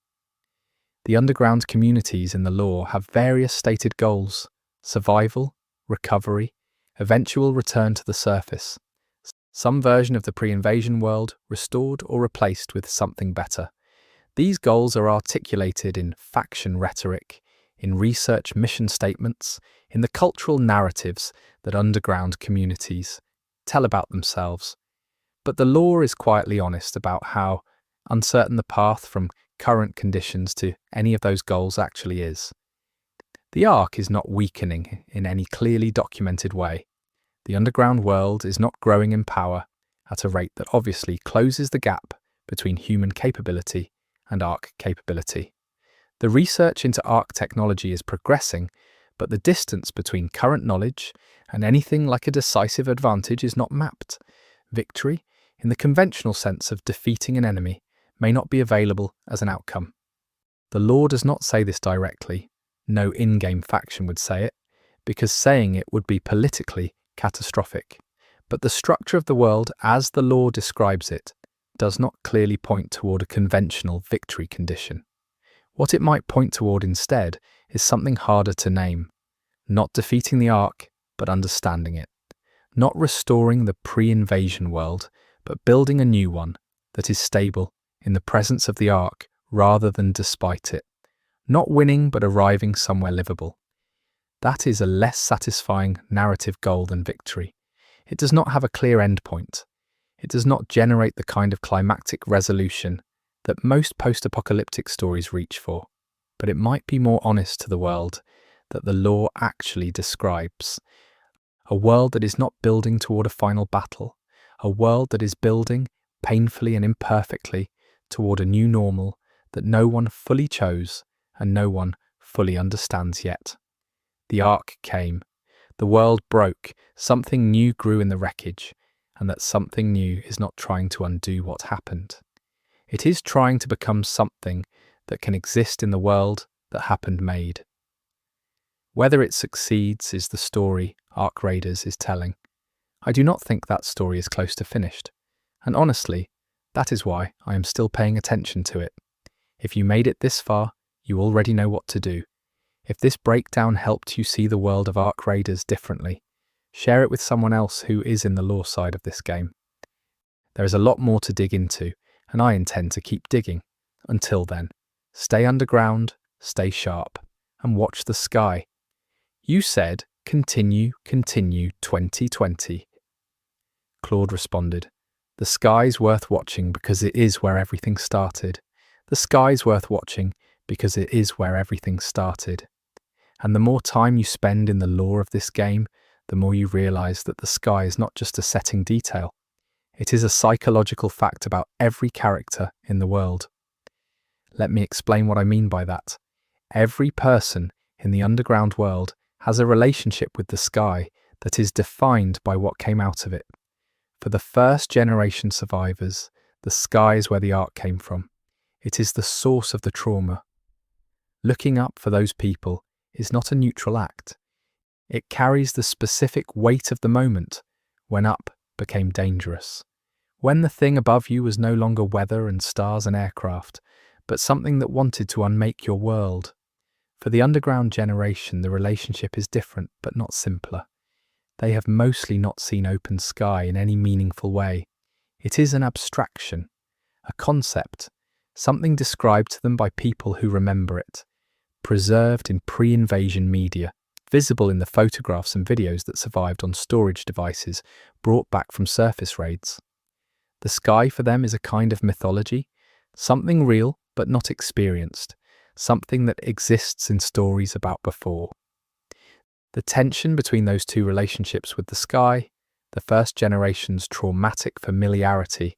Speaker 1: The underground communities in the lore have various stated goals: survival, recovery, eventual return to the surface, some version of the pre-invasion world restored or replaced with something better. These goals are articulated in faction rhetoric, in research mission statements, in the cultural narratives that underground communities tell about themselves. But the lore is quietly honest about how uncertain the path from current conditions to any of those goals actually is. The Ark is not weakening in any clearly documented way. The underground world is not growing in power at a rate that obviously closes the gap between human capability and Ark capability. The research into Ark technology is progressing, but the distance between current knowledge and anything like a decisive advantage is not mapped. Victory, in the conventional sense of defeating an enemy, may not be available as an outcome. The lore does not say this directly. No in-game faction would say it, because saying it would be politically catastrophic. But the structure of the world, as the lore describes it, does not clearly point toward a conventional victory condition. What it might point toward instead is something harder to name. Not defeating the Ark, but understanding it. Not restoring the pre-invasion world, but building a new one that is stable in the presence of the Ark rather than despite it. Not winning, but arriving somewhere livable. That is a less satisfying narrative goal than victory. It does not have a clear endpoint. It does not generate the kind of climactic resolution that most post-apocalyptic stories reach for, but it might be more honest to the world that the lore actually describes. A world that is not building toward a final battle, a world that is building, painfully and imperfectly, toward a new normal that no one fully chose and no one fully understands yet. The ark came, the world broke, something new grew in the wreckage, and that something new is not trying to undo what happened. It is trying to become something that can exist in the world that happened made. Whether it succeeds is the story Ark Raiders is telling. I do not think that story is close to finished, and honestly, that is why I am still paying attention to it. If you made it this far, you already know what to do. If this breakdown helped you see the world of Ark Raiders differently, share it with someone else who is in the lore side of this game. There is a lot more to dig into, and I intend to keep digging. Until then, stay underground, stay sharp, and watch the sky. You said, continue 2020. Claude responded, the sky's worth watching because it is where everything started. The sky's worth watching because it is where everything started. And the more time you spend in the lore of this game, the more you realize that the sky is not just a setting detail. It is a psychological fact about every character in the world. Let me explain what I mean by that. Every person in the underground world has a relationship with the sky that is defined by what came out of it. For the first generation survivors, the sky is where the ark came from. It is the source of the trauma. Looking up for those people is not a neutral act. It carries the specific weight of the moment when up became dangerous. When the thing above you was no longer weather and stars and aircraft, but something that wanted to unmake your world. For the underground generation, the relationship is different but not simpler. They have mostly not seen open sky in any meaningful way. It is an abstraction, a concept, something described to them by people who remember it, preserved in pre-invasion media, visible in the photographs and videos that survived on storage devices brought back from surface raids. The sky for them is a kind of mythology, something real but not experienced, something that exists in stories about before. The tension between those two relationships with the sky, the first generation's traumatic familiarity,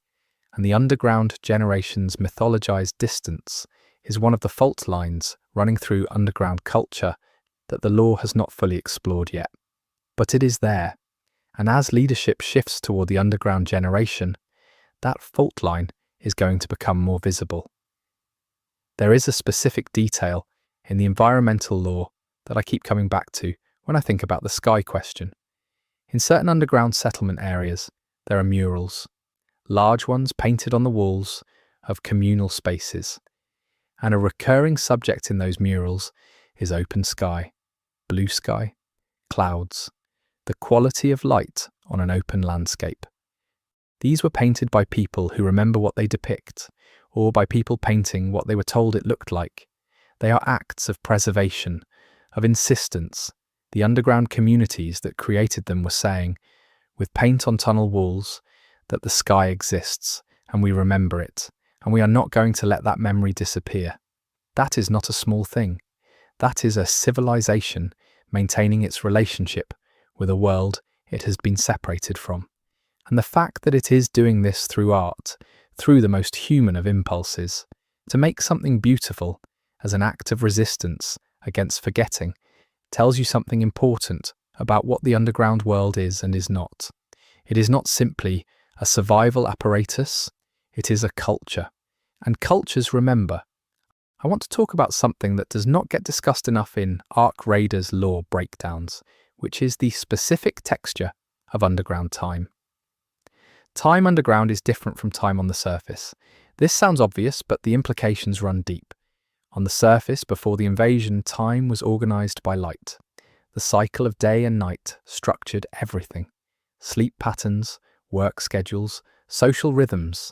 Speaker 1: and the underground generation's mythologized distance, is one of the fault lines running through underground culture that the lore has not fully explored yet. But it is there, and as leadership shifts toward the underground generation, that fault line is going to become more visible. There is a specific detail in the environmental lore that I keep coming back to when I think about the sky question. In certain underground settlement areas, there are murals, large ones painted on the walls of communal spaces, and a recurring subject in those murals is open sky, blue sky, clouds, the quality of light on an open landscape. These were painted by people who remember what they depict, or by people painting what they were told it looked like. They are acts of preservation, of insistence. The underground communities that created them were saying, with paint on tunnel walls, that the sky exists, and we remember it, and we are not going to let that memory disappear. That is not a small thing. That is a civilization maintaining its relationship with a world it has been separated from. And the fact that it is doing this through art, through the most human of impulses, to make something beautiful as an act of resistance against forgetting, tells you something important about what the underground world is and is not. It is not simply a survival apparatus, it is a culture. And cultures remember. I want to talk about something that does not get discussed enough in Ark Raiders lore breakdowns, which is the specific texture of underground time. Time underground is different from time on the surface. This sounds obvious, but the implications run deep. On the surface, before the invasion, time was organized by light. The cycle of day and night structured everything. Sleep patterns, work schedules, social rhythms.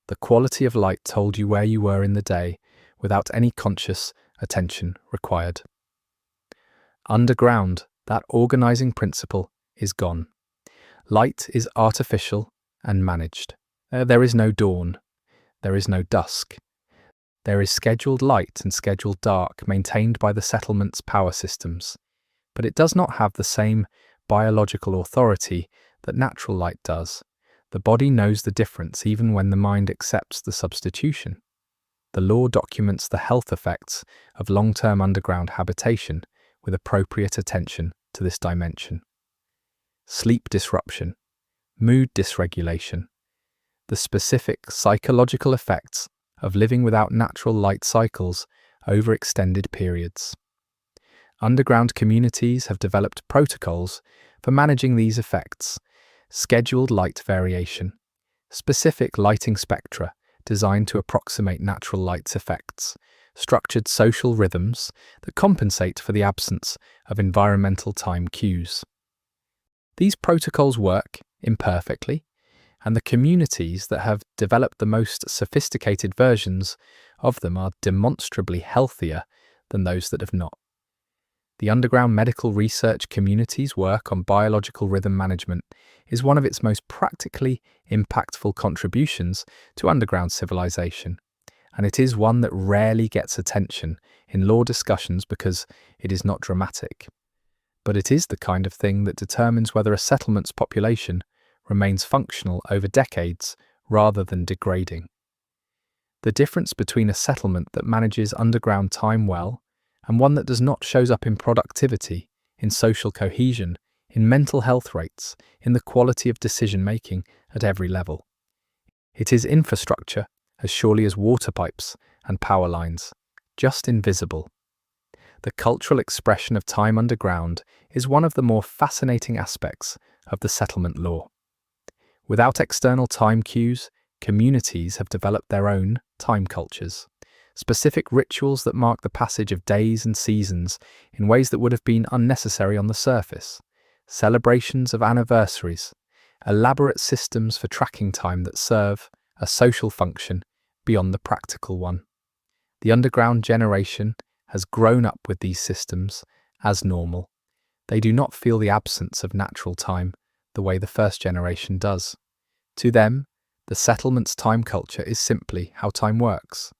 Speaker 1: The quality of light told you where you were in the day without any conscious attention required. Underground, that organizing principle is gone. Light is artificial and managed. There is no dawn. There is no dusk. There is scheduled light and scheduled dark maintained by the settlement's power systems, but it does not have the same biological authority that natural light does. The body knows the difference even when the mind accepts the substitution. The law documents the health effects of long-term underground habitation with appropriate attention to this dimension. Sleep disruption, mood dysregulation, the specific psychological effects of living without natural light cycles over extended periods. Underground communities have developed protocols for managing these effects: scheduled light variation, specific lighting spectra designed to approximate natural light's effects, structured social rhythms that compensate for the absence of environmental time cues. These protocols work imperfectly, and the communities that have developed the most sophisticated versions of them are demonstrably healthier than those that have not. The underground medical research community's work on biological rhythm management is one of its most practically impactful contributions to underground civilization, and it is one that rarely gets attention in law discussions because it is not dramatic. But it is the kind of thing that determines whether a settlement's population remains functional over decades rather than degrading. The difference between a settlement that manages underground time well and one that does not shows up in productivity, in social cohesion, in mental health rates, in the quality of decision-making at every level. It is infrastructure as surely as water pipes and power lines, just invisible. The cultural expression of time underground is one of the more fascinating aspects of the settlement law. Without external time cues, communities have developed their own time cultures, specific rituals that mark the passage of days and seasons in ways that would have been unnecessary on the surface, celebrations of anniversaries, elaborate systems for tracking time that serve a social function beyond the practical one. The underground generation has grown up with these systems as normal. They do not feel the absence of natural time the way the first generation does. To them, the settlement's time culture is simply how time works.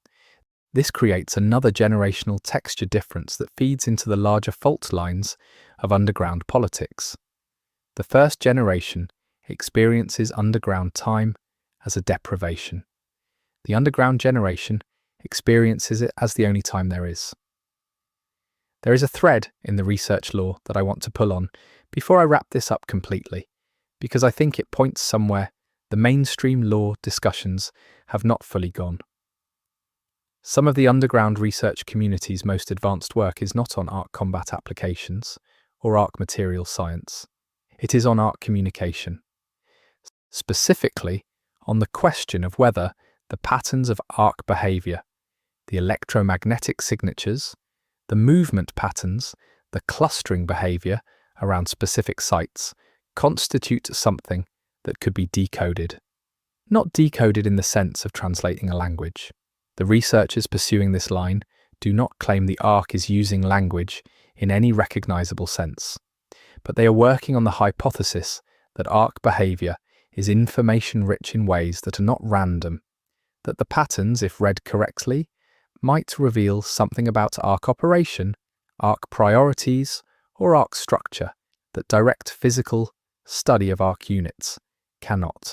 Speaker 1: This creates another generational texture difference that feeds into the larger fault lines of underground politics. The first generation experiences underground time as a deprivation. The underground generation experiences it as the only time there is. There is a thread in the research law that I want to pull on before I wrap this up completely, because I think it points somewhere the mainstream law discussions have not fully gone. Some of the underground research community's most advanced work is not on arc combat applications or arc material science. It is on arc communication. Specifically, on the question of whether the patterns of arc behavior, the electromagnetic signatures, the movement patterns, the clustering behavior around specific sites constitute something that could be decoded. Not decoded in the sense of translating a language. The researchers pursuing this line do not claim the arc is using language in any recognizable sense, but they are working on the hypothesis that arc behavior is information-rich in ways that are not random, that the patterns, if read correctly, might reveal something about arc operation, arc priorities, or arc structure that direct physical study of arc units cannot.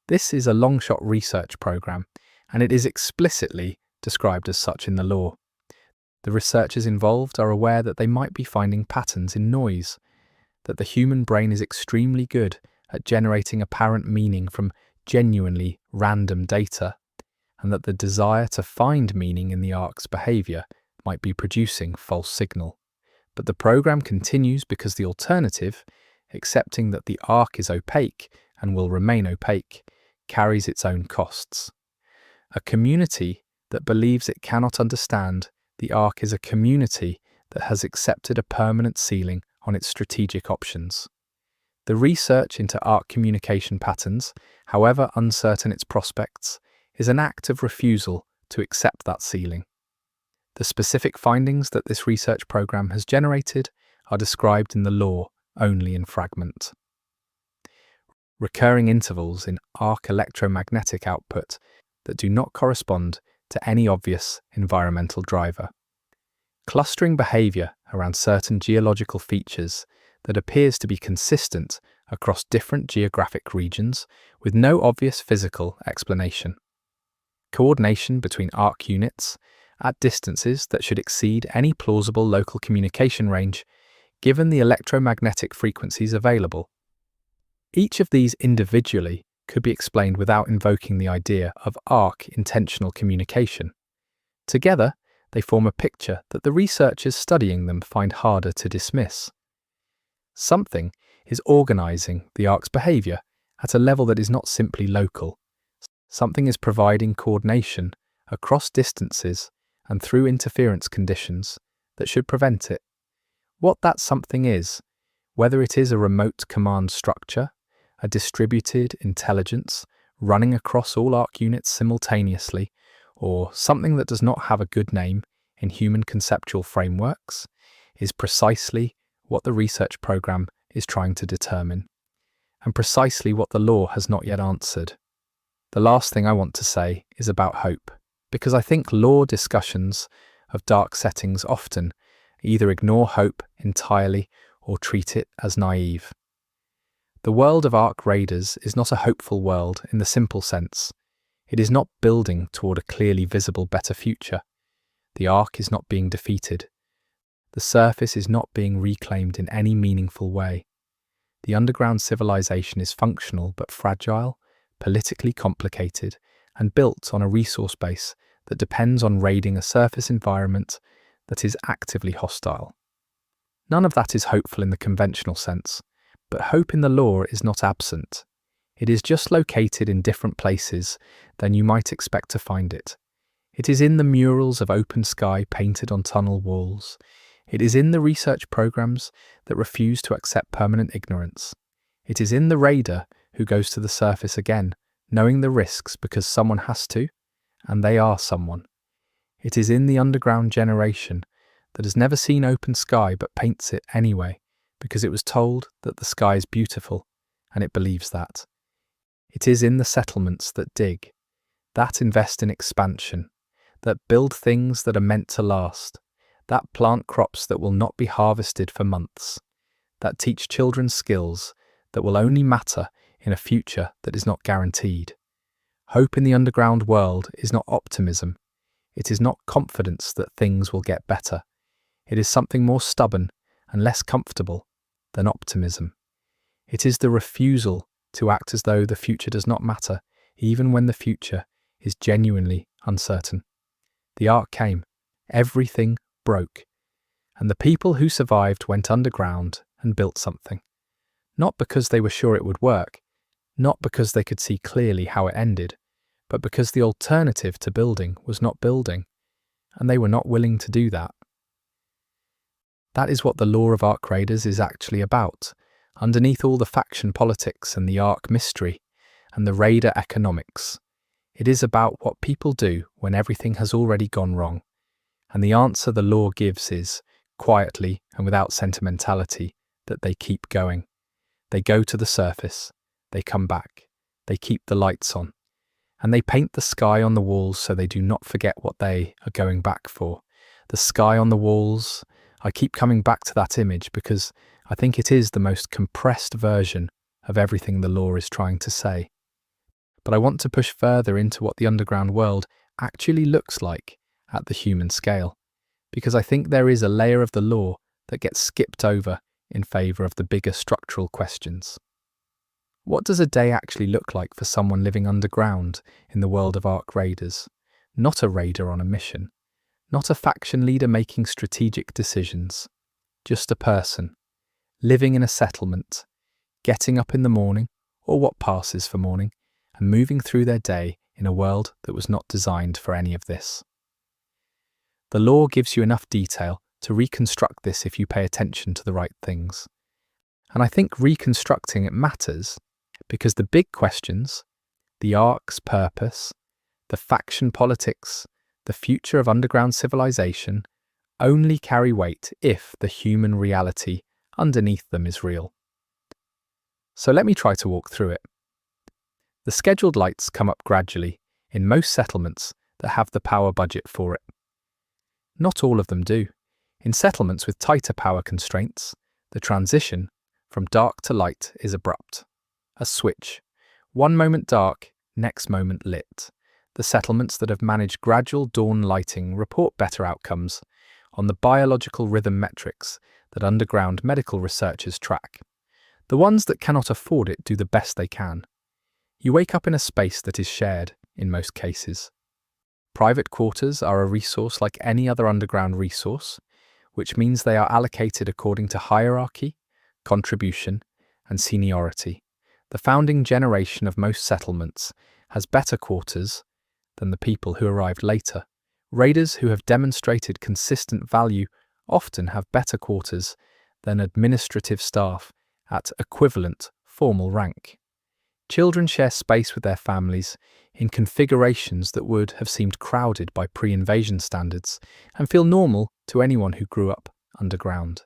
Speaker 1: This is a long-shot research program, and it is explicitly described as such in the law. The researchers involved are aware that they might be finding patterns in noise, that the human brain is extremely good at generating apparent meaning from genuinely random data, and that the desire to find meaning in the arc's behavior might be producing false signal. But the program continues because the alternative, accepting that the arc is opaque and will remain opaque, carries its own costs. A community that believes it cannot understand the arc is a community that has accepted a permanent ceiling on its strategic options. The research into arc communication patterns, however uncertain its prospects, is an act of refusal to accept that ceiling. The specific findings that this research program has generated are described in the lore only in fragment. Recurring intervals in arc electromagnetic output that do not correspond to any obvious environmental driver. Clustering behavior around certain geological features that appears to be consistent across different geographic regions with no obvious physical explanation. Coordination between arc units at distances that should exceed any plausible local communication range given the electromagnetic frequencies available. Each of these individually could be explained without invoking the idea of arc intentional communication. Together, they form a picture that the researchers studying them find harder to dismiss. Something is organizing the arc's behavior at a level that is not simply local. Something is providing coordination across distances and through interference conditions that should prevent it. What that something is, whether it is a remote command structure, a distributed intelligence running across all arc units simultaneously, or something that does not have a good name in human conceptual frameworks, is precisely what the research program is trying to determine, and precisely what the law has not yet answered. The last thing I want to say is about hope, because I think law discussions of dark settings often either ignore hope entirely or treat it as naive. The world of arc raiders is not a hopeful world in the simple sense. It is not building toward a clearly visible better future. The arc is not being defeated. The surface is not being reclaimed in any meaningful way. The underground civilization is functional but fragile, politically complicated, and built on a resource base that depends on raiding a surface environment that is actively hostile. None of that is hopeful in the conventional sense, but hope in the law is not absent. It is just located in different places than you might expect to find it. It is in the murals of open sky painted on tunnel walls. It is in the research programs that refuse to accept permanent ignorance. It is in the raider who goes to the surface again, knowing the risks because someone has to, and they are someone. It is in the underground generation that has never seen open sky but paints it anyway, because it was told that the sky is beautiful, and it believes that. It is in the settlements that dig, that invest in expansion, that build things that are meant to last, that plant crops that will not be harvested for months, that teach children skills that will only matter in a future that is not guaranteed. Hope in the underground world is not optimism. It is not confidence that things will get better. It is something more stubborn and less comfortable than optimism. It is the refusal to act as though the future does not matter, even when the future is genuinely uncertain. The arc came, everything broke, and the people who survived went underground and built something. Not because they were sure it would work, not because they could see clearly how it ended, but because the alternative to building was not building, and they were not willing to do that. That is what the law of arc raiders is actually about, underneath all the faction politics and the arc mystery and the raider economics. It is about what people do when everything has already gone wrong, and the answer the law gives is, quietly and without sentimentality, that they keep going. They go to the surface, they come back, they keep the lights on, and they paint the sky on the walls so they do not forget what they are going back for. The sky on the walls, I keep coming back to that image because I think it is the most compressed version of everything the law is trying to say. But I want to push further into what the underground world actually looks like at the human scale, because I think there is a layer of the law that gets skipped over in favour of the bigger structural questions. What does a day actually look like for someone living underground in the world of arc raiders? Not a raider on a mission, not a faction leader making strategic decisions, just a person, living in a settlement, getting up in the morning, or what passes for morning, and moving through their day in a world that was not designed for any of this. The law gives you enough detail to reconstruct this if you pay attention to the right things. And I think reconstructing it matters because the big questions, the arc's purpose, the faction politics, the future of underground civilization only carry weight if the human reality underneath them is real. So let me try to walk through it. The scheduled lights come up gradually in most settlements that have the power budget for it. Not all of them do. In settlements with tighter power constraints, the transition from dark to light is abrupt. A switch. One moment dark, next moment lit. The settlements that have managed gradual dawn lighting report better outcomes on the biological rhythm metrics that underground medical researchers track. The ones that cannot afford it do the best they can. You wake up in a space that is shared, in most cases. Private quarters are a resource like any other underground resource, which means they are allocated according to hierarchy, contribution, and seniority. The founding generation of most settlements has better quarters than the people who arrived later. Raiders who have demonstrated consistent value often have better quarters than administrative staff at equivalent formal rank. Children share space with their families in configurations that would have seemed crowded by pre-invasion standards and feel normal to anyone who grew up underground.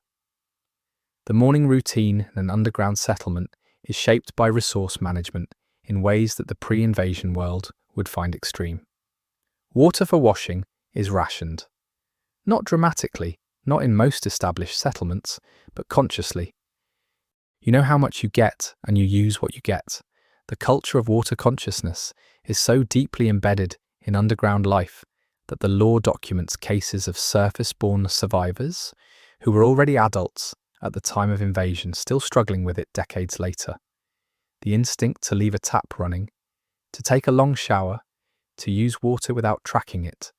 Speaker 1: The morning routine in an underground settlement is shaped by resource management in ways that the pre-invasion world would find extreme. Water for washing is rationed. Not dramatically, not in most established settlements, but consciously. You know how much you get and you use what you get. The culture of water consciousness is so deeply embedded in underground life that the law documents cases of surface-born survivors who were already adults at the time of invasion still struggling with it decades later. The instinct to leave a tap running, to take a long shower, to use water without tracking it.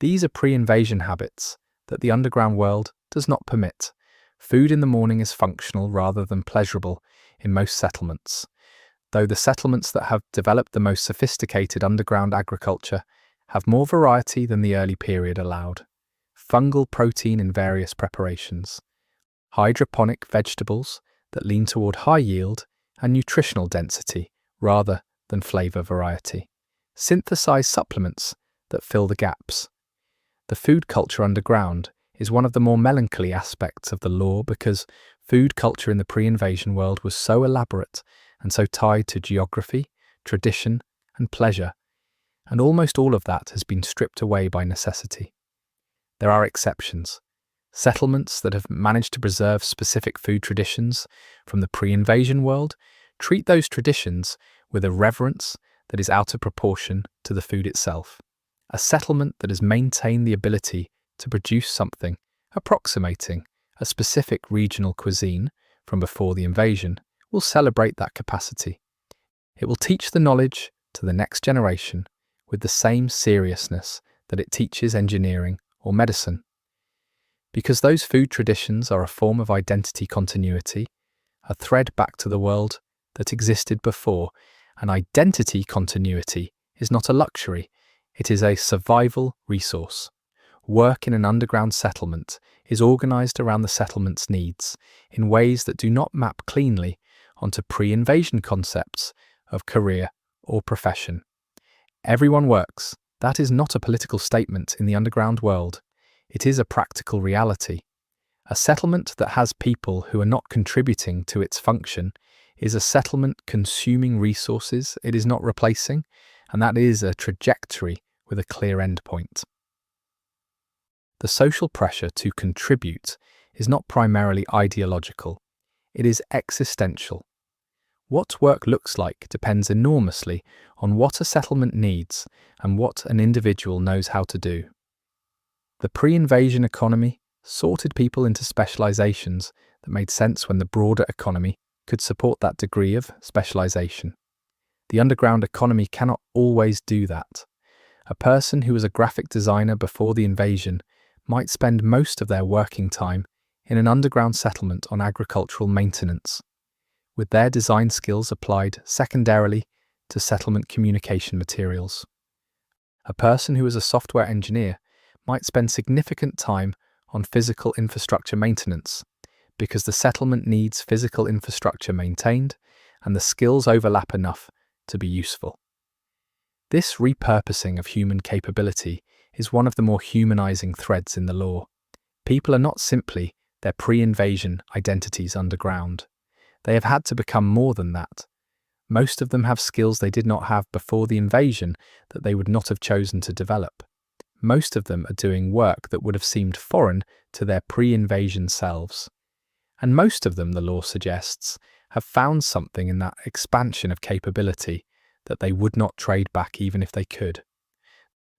Speaker 1: These are pre-invasion habits that the underground world does not permit. Food in the morning is functional rather than pleasurable in most settlements, though the settlements that have developed the most sophisticated underground agriculture have more variety than the early period allowed. Fungal protein in various preparations, hydroponic vegetables that lean toward high yield and nutritional density rather than flavor variety, synthesized supplements that fill the gaps. The food culture underground is one of the more melancholy aspects of the law because food culture in the pre-invasion world was so elaborate and so tied to geography, tradition, and pleasure, and almost all of that has been stripped away by necessity. There are exceptions. Settlements that have managed to preserve specific food traditions from the pre-invasion world treat those traditions with a reverence that is out of proportion to the food itself. A settlement that has maintained the ability to produce something approximating a specific regional cuisine from before the invasion will celebrate that capacity. It will teach the knowledge to the next generation with the same seriousness that it teaches engineering or medicine. Because those food traditions are a form of identity continuity, a thread back to the world that existed before, and identity continuity is not a luxury, it is a survival resource. Work in an underground settlement is organized around the settlement's needs in ways that do not map cleanly onto pre-invasion concepts of career or profession. Everyone works. That is not a political statement in the underground world. It is a practical reality. A settlement that has people who are not contributing to its function is a settlement consuming resources it is not replacing, and that is a trajectory with a clear endpoint. The social pressure to contribute is not primarily ideological, it is existential. What work looks like depends enormously on what a settlement needs and what an individual knows how to do. The pre-invasion economy sorted people into specializations that made sense when the broader economy could support that degree of specialization. The underground economy cannot always do that. A person who was a graphic designer before the invasion might spend most of their working time in an underground settlement on agricultural maintenance, with their design skills applied secondarily to settlement communication materials. A person who is a software engineer might spend significant time on physical infrastructure maintenance, because the settlement needs physical infrastructure maintained and the skills overlap enough to be useful. This repurposing of human capability is one of the more humanizing threads in the lore. People are not simply their pre-invasion identities underground. They have had to become more than that. Most of them have skills they did not have before the invasion that they would not have chosen to develop. Most of them are doing work that would have seemed foreign to their pre-invasion selves. And most of them, the lore suggests, have found something in that expansion of capability that they would not trade back even if they could.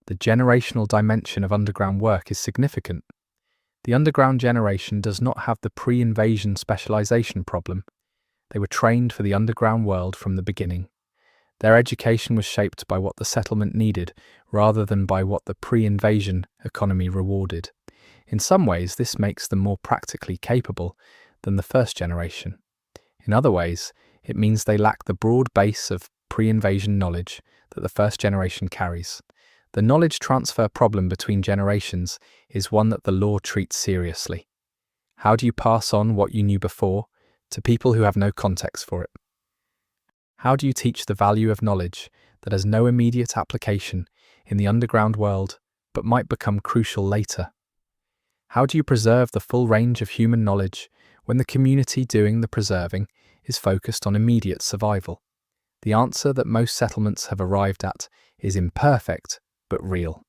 Speaker 1: The generational dimension of underground work is significant. The underground generation does not have the pre-invasion specialization problem. They were trained for the underground world from the beginning. Their education was shaped by what the settlement needed rather than by what the pre-invasion economy rewarded. In some ways, this makes them more practically capable than the first generation. In other ways, it means they lack the broad base of pre-invasion knowledge that the first generation carries. The knowledge transfer problem between generations is one that the lore treats seriously. How do you pass on what you knew before to people who have no context for it? How do you teach the value of knowledge that has no immediate application in the underground world but might become crucial later? How do you preserve the full range of human knowledge when the community doing the preserving is focused on immediate survival? The answer that most settlements have arrived at is imperfect but real.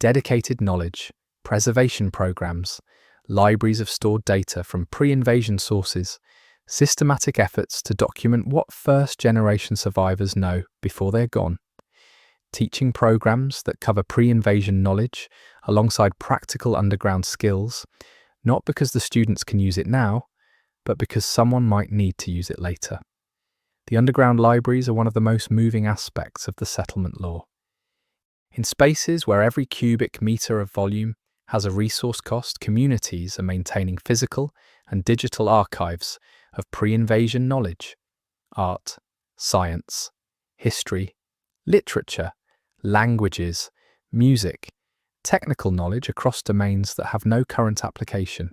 Speaker 1: Dedicated knowledge, preservation programs, libraries of stored data from pre-invasion sources, systematic efforts to document what first-generation survivors know before they're gone. Teaching programs that cover pre-invasion knowledge alongside practical underground skills, not because the students can use it now, but because someone might need to use it later. The underground libraries are one of the most moving aspects of the settlement lore. In spaces where every cubic meter of volume has a resource cost, communities are maintaining physical and digital archives of pre-invasion knowledge, art, science, history, literature, languages, music, technical knowledge across domains that have no current application.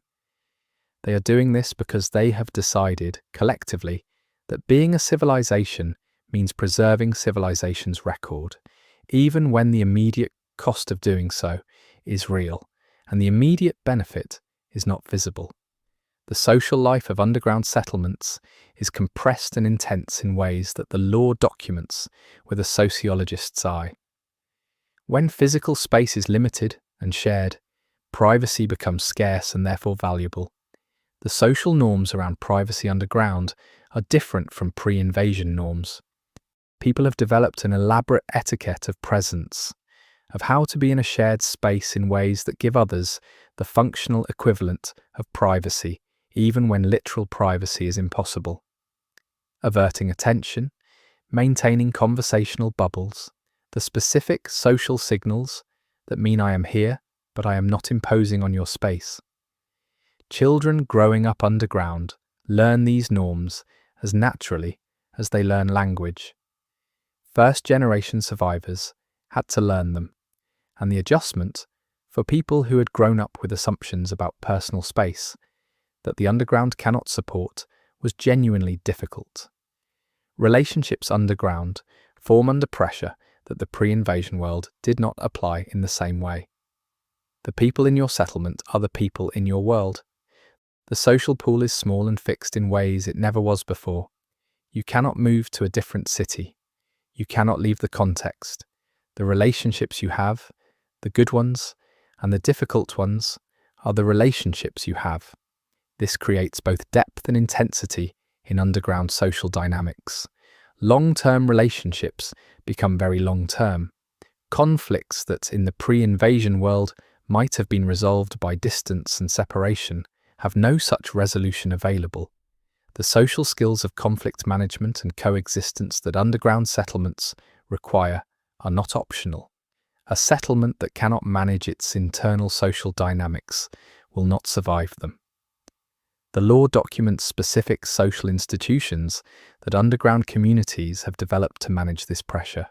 Speaker 1: They are doing this because they have decided, collectively, that being a civilization means preserving civilization's record, even when the immediate cost of doing so is real and the immediate benefit is not visible. The social life of underground settlements is compressed and intense in ways that the lore documents with a sociologist's eye. When physical space is limited and shared, privacy becomes scarce and therefore valuable. The social norms around privacy underground are different from pre-invasion norms. People have developed an elaborate etiquette of presence, of how to be in a shared space in ways that give others the functional equivalent of privacy, even when literal privacy is impossible. Averting attention, maintaining conversational bubbles, the specific social signals that mean I am here, but I am not imposing on your space. Children growing up underground learn these norms as naturally as they learn language. First-generation survivors had to learn them, and the adjustment, for people who had grown up with assumptions about personal space that the underground cannot support, was genuinely difficult. Relationships underground form under pressure that the pre-invasion world did not apply in the same way. The people in your settlement are the people in your world. The social pool is small and fixed in ways it never was before. You cannot move to a different city. You cannot leave the context. The relationships you have, the good ones and the difficult ones, are the relationships you have. This creates both depth and intensity in underground social dynamics. Long-term relationships become very long-term. Conflicts that in the pre-invasion world might have been resolved by distance and separation have no such resolution available. The social skills of conflict management and coexistence that underground settlements require are not optional. A settlement that cannot manage its internal social dynamics will not survive them. The law documents specific social institutions that underground communities have developed to manage this pressure.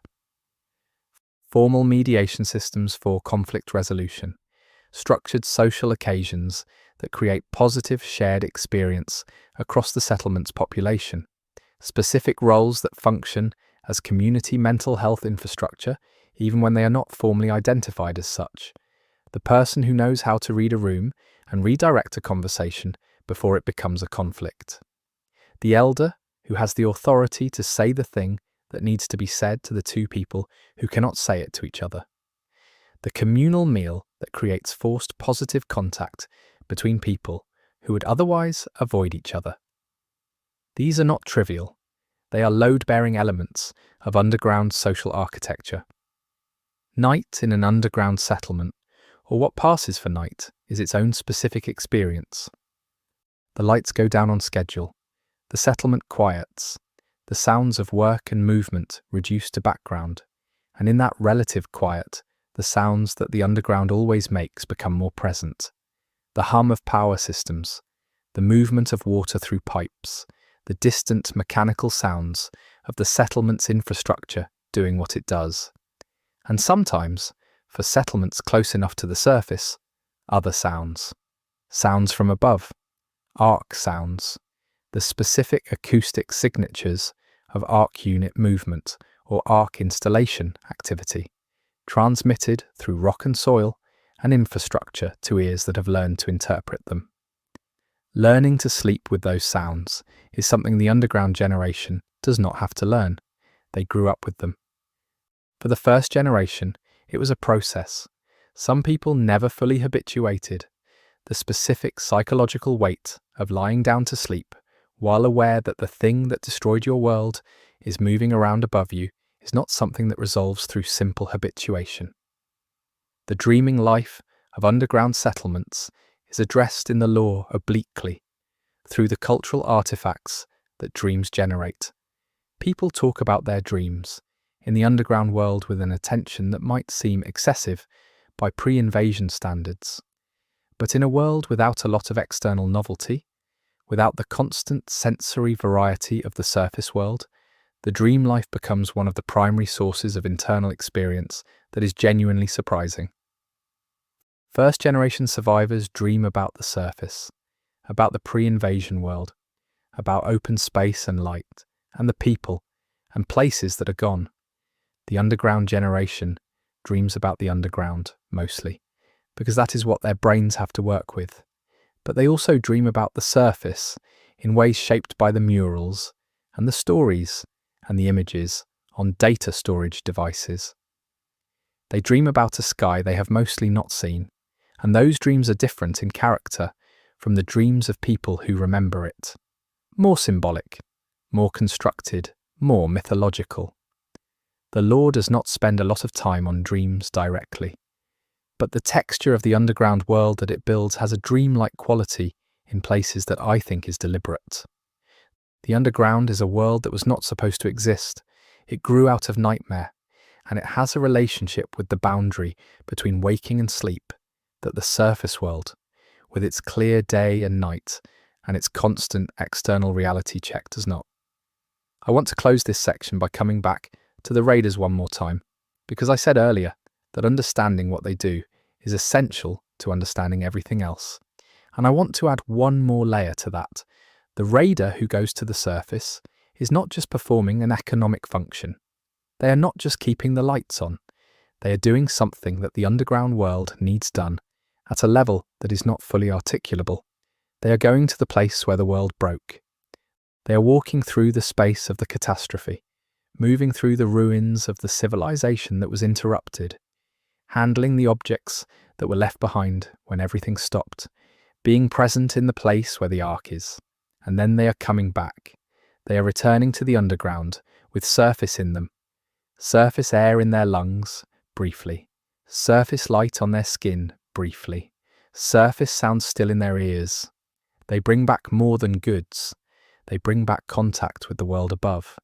Speaker 1: Formal mediation systems for conflict resolution, structured social occasions that create positive shared experience across the settlement's population, specific roles that function as community mental health infrastructure even when they are not formally identified as such. The person who knows how to read a room and redirect a conversation before it becomes a conflict. The elder who has the authority to say the thing that needs to be said to the two people who cannot say it to each other. The communal meal that creates forced positive contact between people who would otherwise avoid each other. These are not trivial. They are load-bearing elements of underground social architecture. Night in an underground settlement, or what passes for night, is its own specific experience. The lights go down on schedule. The settlement quiets. The sounds of work and movement reduce to background, and in that relative quiet, the sounds that the underground always makes become more present. The hum of power systems, the movement of water through pipes, the distant mechanical sounds of the settlement's infrastructure doing what it does. And sometimes, for settlements close enough to the surface, other sounds. Sounds from above, arc sounds, the specific acoustic signatures of arc unit movement or arc installation activity, transmitted through rock and soil and infrastructure to ears that have learned to interpret them. Learning to sleep with those sounds is something the underground generation does not have to learn. They grew up with them. For the first generation, it was a process. Some people never fully habituated. The specific psychological weight of lying down to sleep while aware that the thing that destroyed your world is moving around above you is not something that resolves through simple habituation. The dreaming life of underground settlements is addressed in the lore obliquely, through the cultural artifacts that dreams generate. People talk about their dreams in the underground world with an attention that might seem excessive by pre-invasion standards. But in a world without a lot of external novelty, without the constant sensory variety of the surface world, the dream life becomes one of the primary sources of internal experience that is genuinely surprising. First-generation survivors dream about the surface, about the pre-invasion world, about open space and light, and the people and places that are gone. The underground generation dreams about the underground, mostly, because that is what their brains have to work with. But they also dream about the surface in ways shaped by the murals and the stories and the images on data storage devices. They dream about a sky they have mostly not seen, and those dreams are different in character from the dreams of people who remember it. More symbolic, more constructed, more mythological. The lore does not spend a lot of time on dreams directly, but the texture of the underground world that it builds has a dreamlike quality in places that I think is deliberate. The underground is a world that was not supposed to exist. It grew out of nightmare, and it has a relationship with the boundary between waking and sleep that the surface world, with its clear day and night and its constant external reality check, does not. I want to close this section by coming back to the raiders one more time, because I said earlier that understanding what they do is essential to understanding everything else. And I want to add one more layer to that. The raider who goes to the surface is not just performing an economic function. They are not just keeping the lights on. They are doing something that the underground world needs done at a level that is not fully articulable. They are going to the place where the world broke. They are walking through the space of the catastrophe, moving through the ruins of the civilization that was interrupted, handling the objects that were left behind when everything stopped, being present in the place where the ark is. And then they are coming back. They are returning to the underground with surface in them, surface air in their lungs, briefly, surface light on their skin, briefly, surface sound still in their ears. They bring back more than goods. They bring back contact with the world above.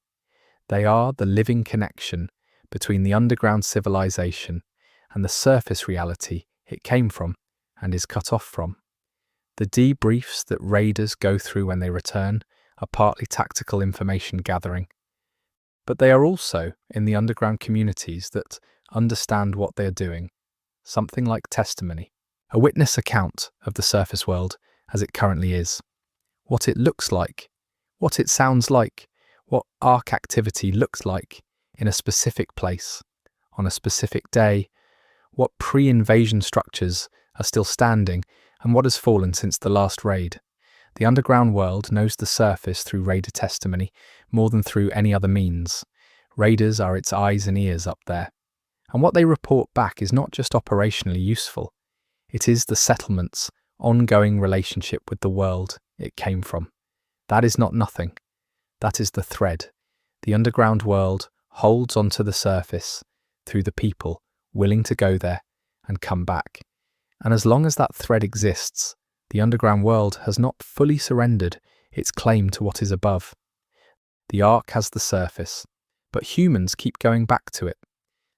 Speaker 1: They are the living connection between the underground civilization and the surface reality it came from and is cut off from. The debriefs that raiders go through when they return are partly tactical information gathering, but they are also in the underground communities that understand what they are doing, something like testimony, a witness account of the surface world as it currently is, what it looks like, what it sounds like, what arc activity looks like in a specific place, on a specific day, what pre-invasion structures are still standing, and what has fallen since the last raid. The underground world knows the surface through raider testimony more than through any other means. Raiders are its eyes and ears up there. And what they report back is not just operationally useful, it is the settlement's ongoing relationship with the world it came from. That is not nothing. That is the thread. The underground world holds onto the surface through the people willing to go there and come back. And as long as that thread exists, the underground world has not fully surrendered its claim to what is above. The Ark has the surface, but humans keep going back to it.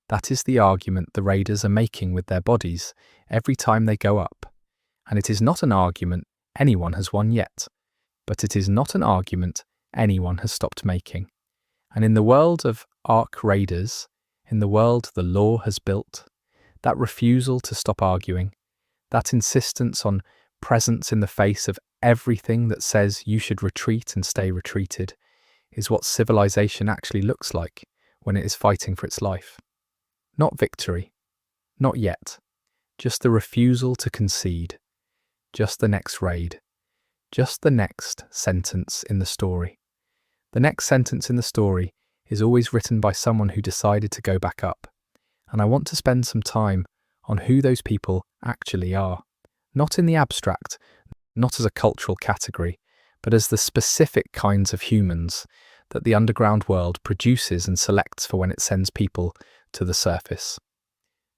Speaker 1: That is the argument the raiders are making with their bodies every time they go up. And it is not an argument anyone has won yet, but it is not an argument anyone has stopped making. And in the world of Ark raiders, in the world the law has built, that refusal to stop arguing, that insistence on presence in the face of everything that says you should retreat and stay retreated, is what civilization actually looks like when it is fighting for its life. Not victory, not yet, just the refusal to concede, just the next raid, just the next sentence in the story. The next sentence in the story is always written by someone who decided to go back up, and I want to spend some time on who those people actually are, not in the abstract, not as a cultural category, but as the specific kinds of humans that the underground world produces and selects for when it sends people to the surface.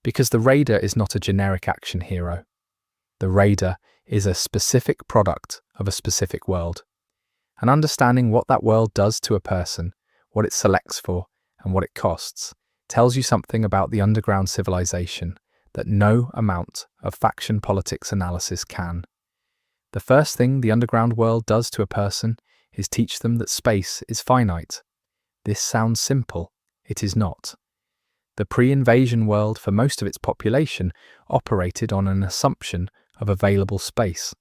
Speaker 1: Because the raider is not a generic action hero. The raider is a specific product of a specific world. And understanding what that world does to a person, what it selects for, and what it costs, tells you something about the underground civilization that no amount of faction politics analysis can. The first thing the underground world does to a person is teach them that space is finite. This sounds simple. It is not. The pre-invasion world, for most of its population, operated on an assumption of available space.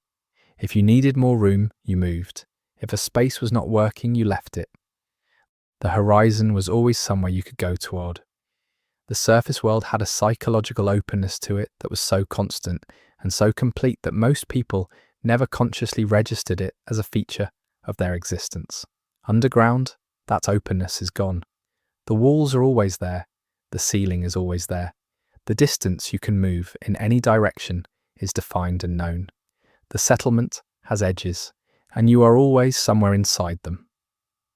Speaker 1: If you needed more room, you moved. If a space was not working, you left it. The horizon was always somewhere you could go toward. The surface world had a psychological openness to it that was so constant and so complete that most people never consciously registered it as a feature of their existence. Underground, that openness is gone. The walls are always there. The ceiling is always there. The distance you can move in any direction is defined and known. The settlement has edges, and you are always somewhere inside them.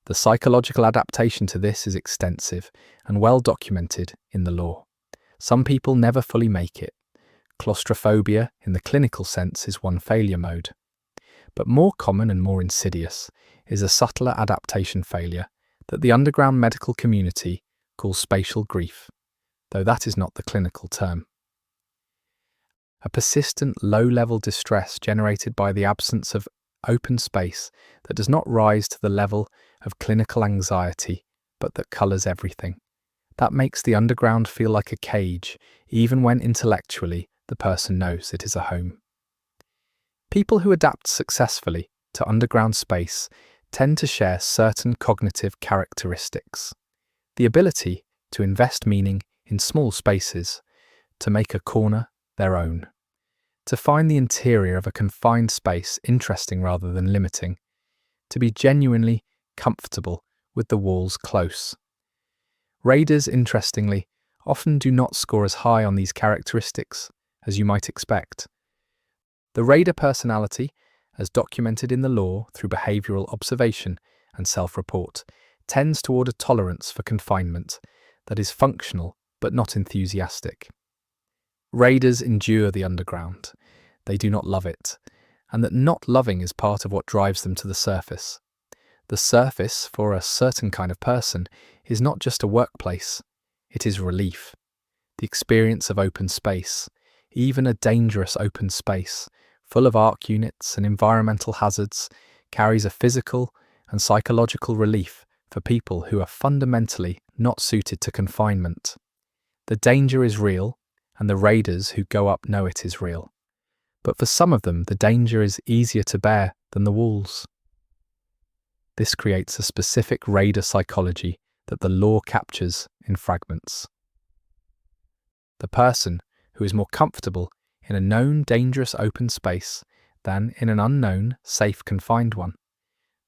Speaker 1: The psychological adaptation to this is extensive and well documented in the law. Some people never fully make it. Claustrophobia, in the clinical sense, is one failure mode. But more common and more insidious is a subtler adaptation failure that the underground medical community calls spatial grief, though that is not the clinical term. A persistent low-level distress generated by the absence of open space that does not rise to the level of clinical anxiety, but that colours everything. That makes the underground feel like a cage, even when intellectually the person knows it is a home. People who adapt successfully to underground space tend to share certain cognitive characteristics. The ability to invest meaning in small spaces, to make a corner their own, to find the interior of a confined space interesting rather than limiting, to be genuinely comfortable with the walls close. Raiders, interestingly, often do not score as high on these characteristics as you might expect. The raider personality, as documented in the law through behavioural observation and self-report, tends toward a tolerance for confinement that is functional but not enthusiastic. Raiders endure the underground. They do not love it, and that not loving is part of what drives them to the surface. The surface, for a certain kind of person, is not just a workplace. It is relief. The experience of open space, even a dangerous open space, full of arc units and environmental hazards, carries a physical and psychological relief for people who are fundamentally not suited to confinement. The danger is real, and the raiders who go up know it is real. But for some of them, the danger is easier to bear than the walls. This creates a specific raider psychology that the law captures in fragments. the person who is more comfortable in a known dangerous open space than in an unknown safe confined one,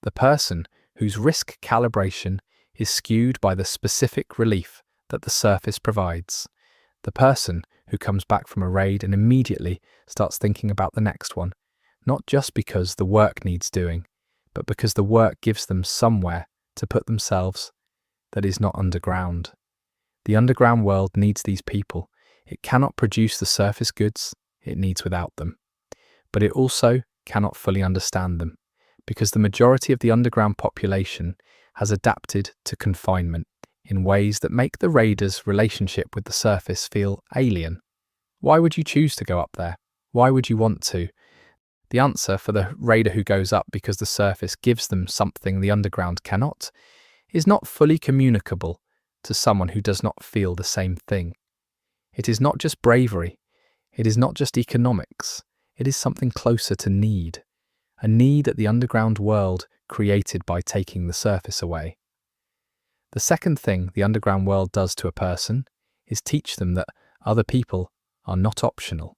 Speaker 1: the person whose risk calibration is skewed by the specific relief that the surface provides, the person who comes back from a raid and immediately starts thinking about the next one, not just because the work needs doing, but because the work gives them somewhere to put themselves that is not underground. The underground world needs these people. It cannot produce the surface goods it needs without them. But it also cannot fully understand them, because the majority of the underground population has adapted to confinement in ways that make the raider's relationship with the surface feel alien. Why would you choose to go up there? Why would you want to? The answer for the raider who goes up because the surface gives them something the underground cannot is not fully communicable to someone who does not feel the same thing. It is not just bravery. It is not just economics. It is something closer to need. A need that the underground world created by taking the surface away. The second thing the underground world does to a person is teach them that other people are not optional.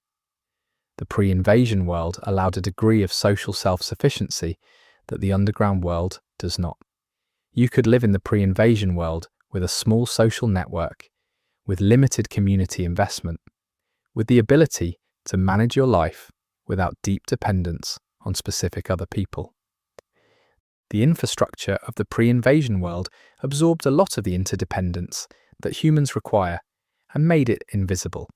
Speaker 1: The pre-invasion world allowed a degree of social self-sufficiency that the underground world does not. You could live in the pre-invasion world with a small social network, with limited community investment, with the ability to manage your life without deep dependence on specific other people. The infrastructure of the pre-invasion world absorbed a lot of the interdependence that humans require and made it invisible.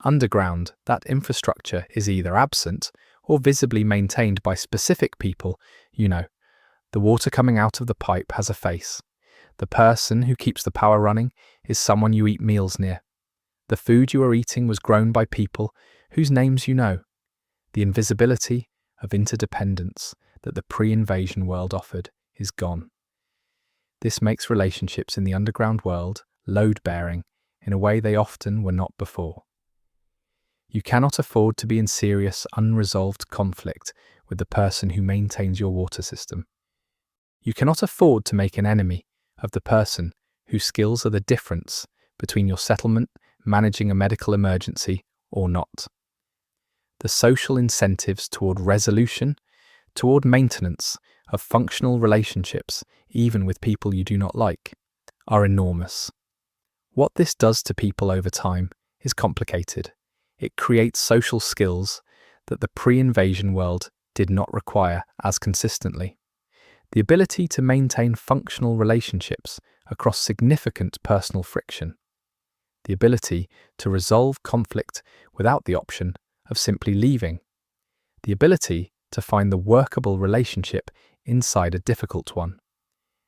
Speaker 1: Underground, that infrastructure is either absent or visibly maintained by specific people. The water coming out of the pipe has a face. The person who keeps the power running is someone you eat meals near. The food you are eating was grown by people whose names you know. The invisibility of interdependence that the pre-invasion world offered is gone. This makes relationships in the underground world load-bearing in a way they often were not before. You cannot afford to be in serious, unresolved conflict with the person who maintains your water system. You cannot afford to make an enemy of the person whose skills are the difference between your settlement managing a medical emergency or not. The social incentives toward resolution, toward maintenance of functional relationships, even with people you do not like, are enormous. What this does to people over time is complicated. It creates social skills that the pre-invasion world did not require as consistently. The ability to maintain functional relationships across significant personal friction. The ability to resolve conflict without the option of simply leaving. The ability to find the workable relationship inside a difficult one.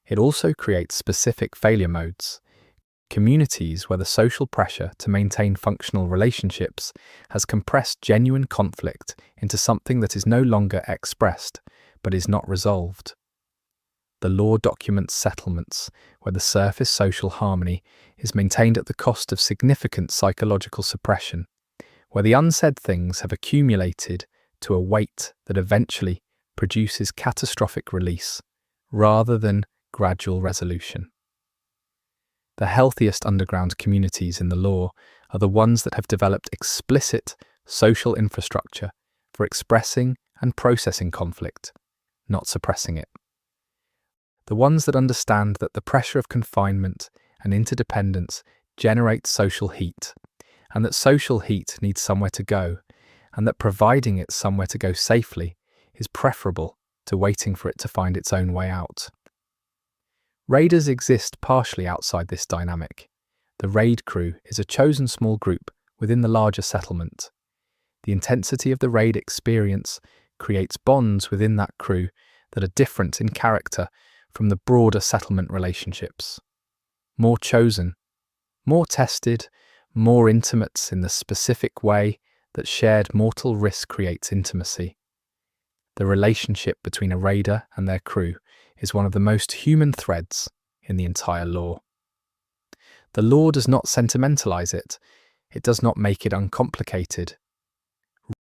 Speaker 1: It also creates specific failure modes. Communities where the social pressure to maintain functional relationships has compressed genuine conflict into something that is no longer expressed, but is not resolved. The law documents settlements where the surface social harmony is maintained at the cost of significant psychological suppression, where the unsaid things have accumulated to a weight that eventually produces catastrophic release, rather than gradual resolution. The healthiest underground communities in the law are the ones that have developed explicit social infrastructure for expressing and processing conflict, not suppressing it. The ones that understand that the pressure of confinement and interdependence generates social heat, and that social heat needs somewhere to go, and that providing it somewhere to go safely is preferable to waiting for it to find its own way out. Raiders exist partially outside this dynamic. The raid crew is a chosen small group within the larger settlement. The intensity of the raid experience creates bonds within that crew that are different in character from the broader settlement relationships. More chosen, more tested, more intimate in the specific way that shared mortal risk creates intimacy. The relationship between a raider and their crew is one of the most human threads in the entire law. The law does not sentimentalize it. It does not make it uncomplicated.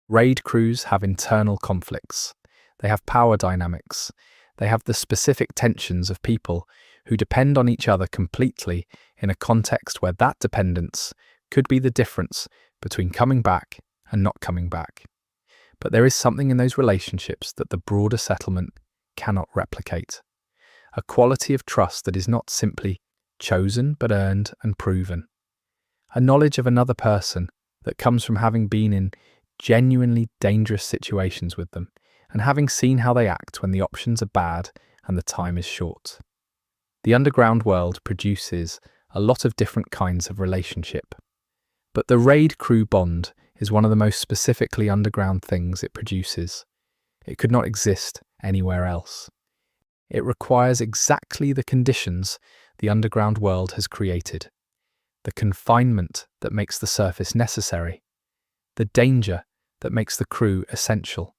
Speaker 1: Raid crews have internal conflicts. They have power dynamics. They have the specific tensions of people who depend on each other completely in a context where that dependence could be the difference between coming back and not coming back. But there is something in those relationships that the broader settlement cannot replicate. A quality of trust that is not simply chosen but earned and proven. A knowledge of another person that comes from having been in genuinely dangerous situations with them and having seen how they act when the options are bad and the time is short. The underground world produces a lot of different kinds of relationship, but the raid crew bond is one of the most specifically underground things it produces. It could not exist anywhere else. It requires exactly the conditions the underground world has created. The confinement that makes the surface necessary. The danger that makes the crew essential.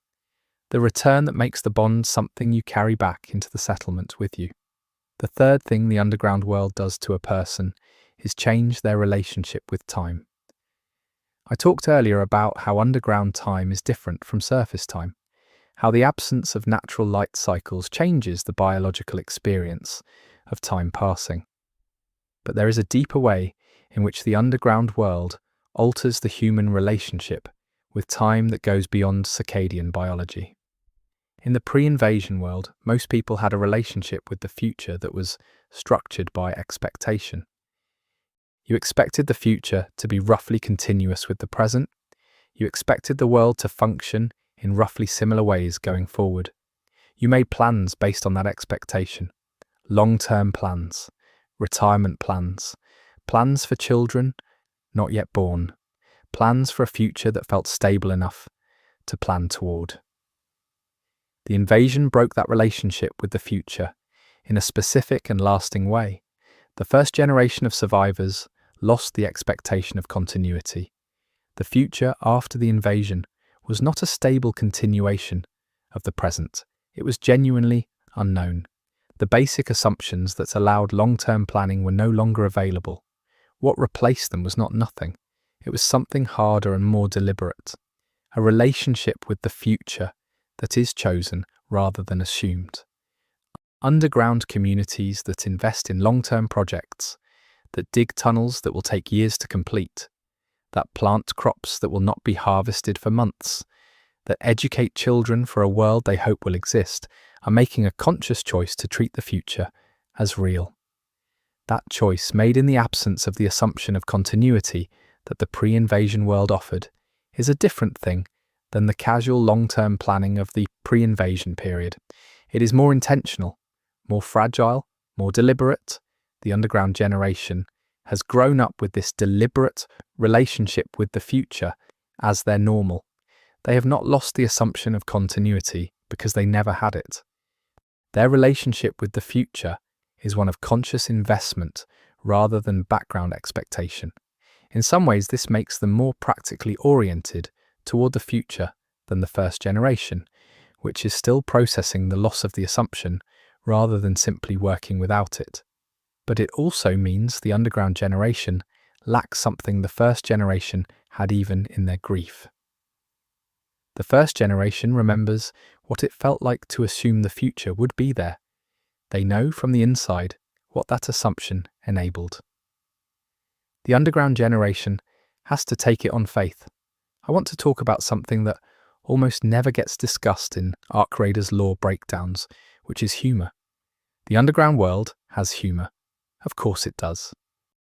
Speaker 1: The return that makes the bond something you carry back into the settlement with you. The third thing the underground world does to a person is change their relationship with time. I talked earlier about how underground time is different from surface time, how the absence of natural light cycles changes the biological experience of time passing. But there is a deeper way in which the underground world alters the human relationship with time that goes beyond circadian biology. In the pre-invasion world, most people had a relationship with the future that was structured by expectation. You expected the future to be roughly continuous with the present. You expected the world to function in roughly similar ways going forward. You made plans based on that expectation. Long-term plans, retirement plans, plans for children not yet born, plans for a future that felt stable enough to plan toward. The invasion broke that relationship with the future in a specific and lasting way. The first generation of survivors lost the expectation of continuity. The future after the invasion was not a stable continuation of the present. It was genuinely unknown. The basic assumptions that allowed long-term planning were no longer available. What replaced them was not nothing. It was something harder and more deliberate. A relationship with the future that is chosen rather than assumed. Underground communities that invest in long-term projects, that dig tunnels that will take years to complete, that plant crops that will not be harvested for months, that educate children for a world they hope will exist, are making a conscious choice to treat the future as real. That choice, made in the absence of the assumption of continuity that the pre-invasion world offered, is a different thing than the casual long-term planning of the pre-invasion period. It is more intentional, more fragile, more deliberate. The underground generation has grown up with this deliberate relationship with the future as their normal. They have not lost the assumption of continuity because they never had it. Their relationship with the future is one of conscious investment rather than background expectation. In some ways, this makes them more practically oriented toward the future than the first generation, which is still processing the loss of the assumption rather than simply working without it. But it also means the underground generation lacks something the first generation had even in their grief. The first generation remembers what it felt like to assume the future would be there. They know from the inside what that assumption enabled. The underground generation has to take it on faith. I want to talk about something that almost never gets discussed in Ark Raiders lore breakdowns, which is humour. The underground world has humour. Of course it does.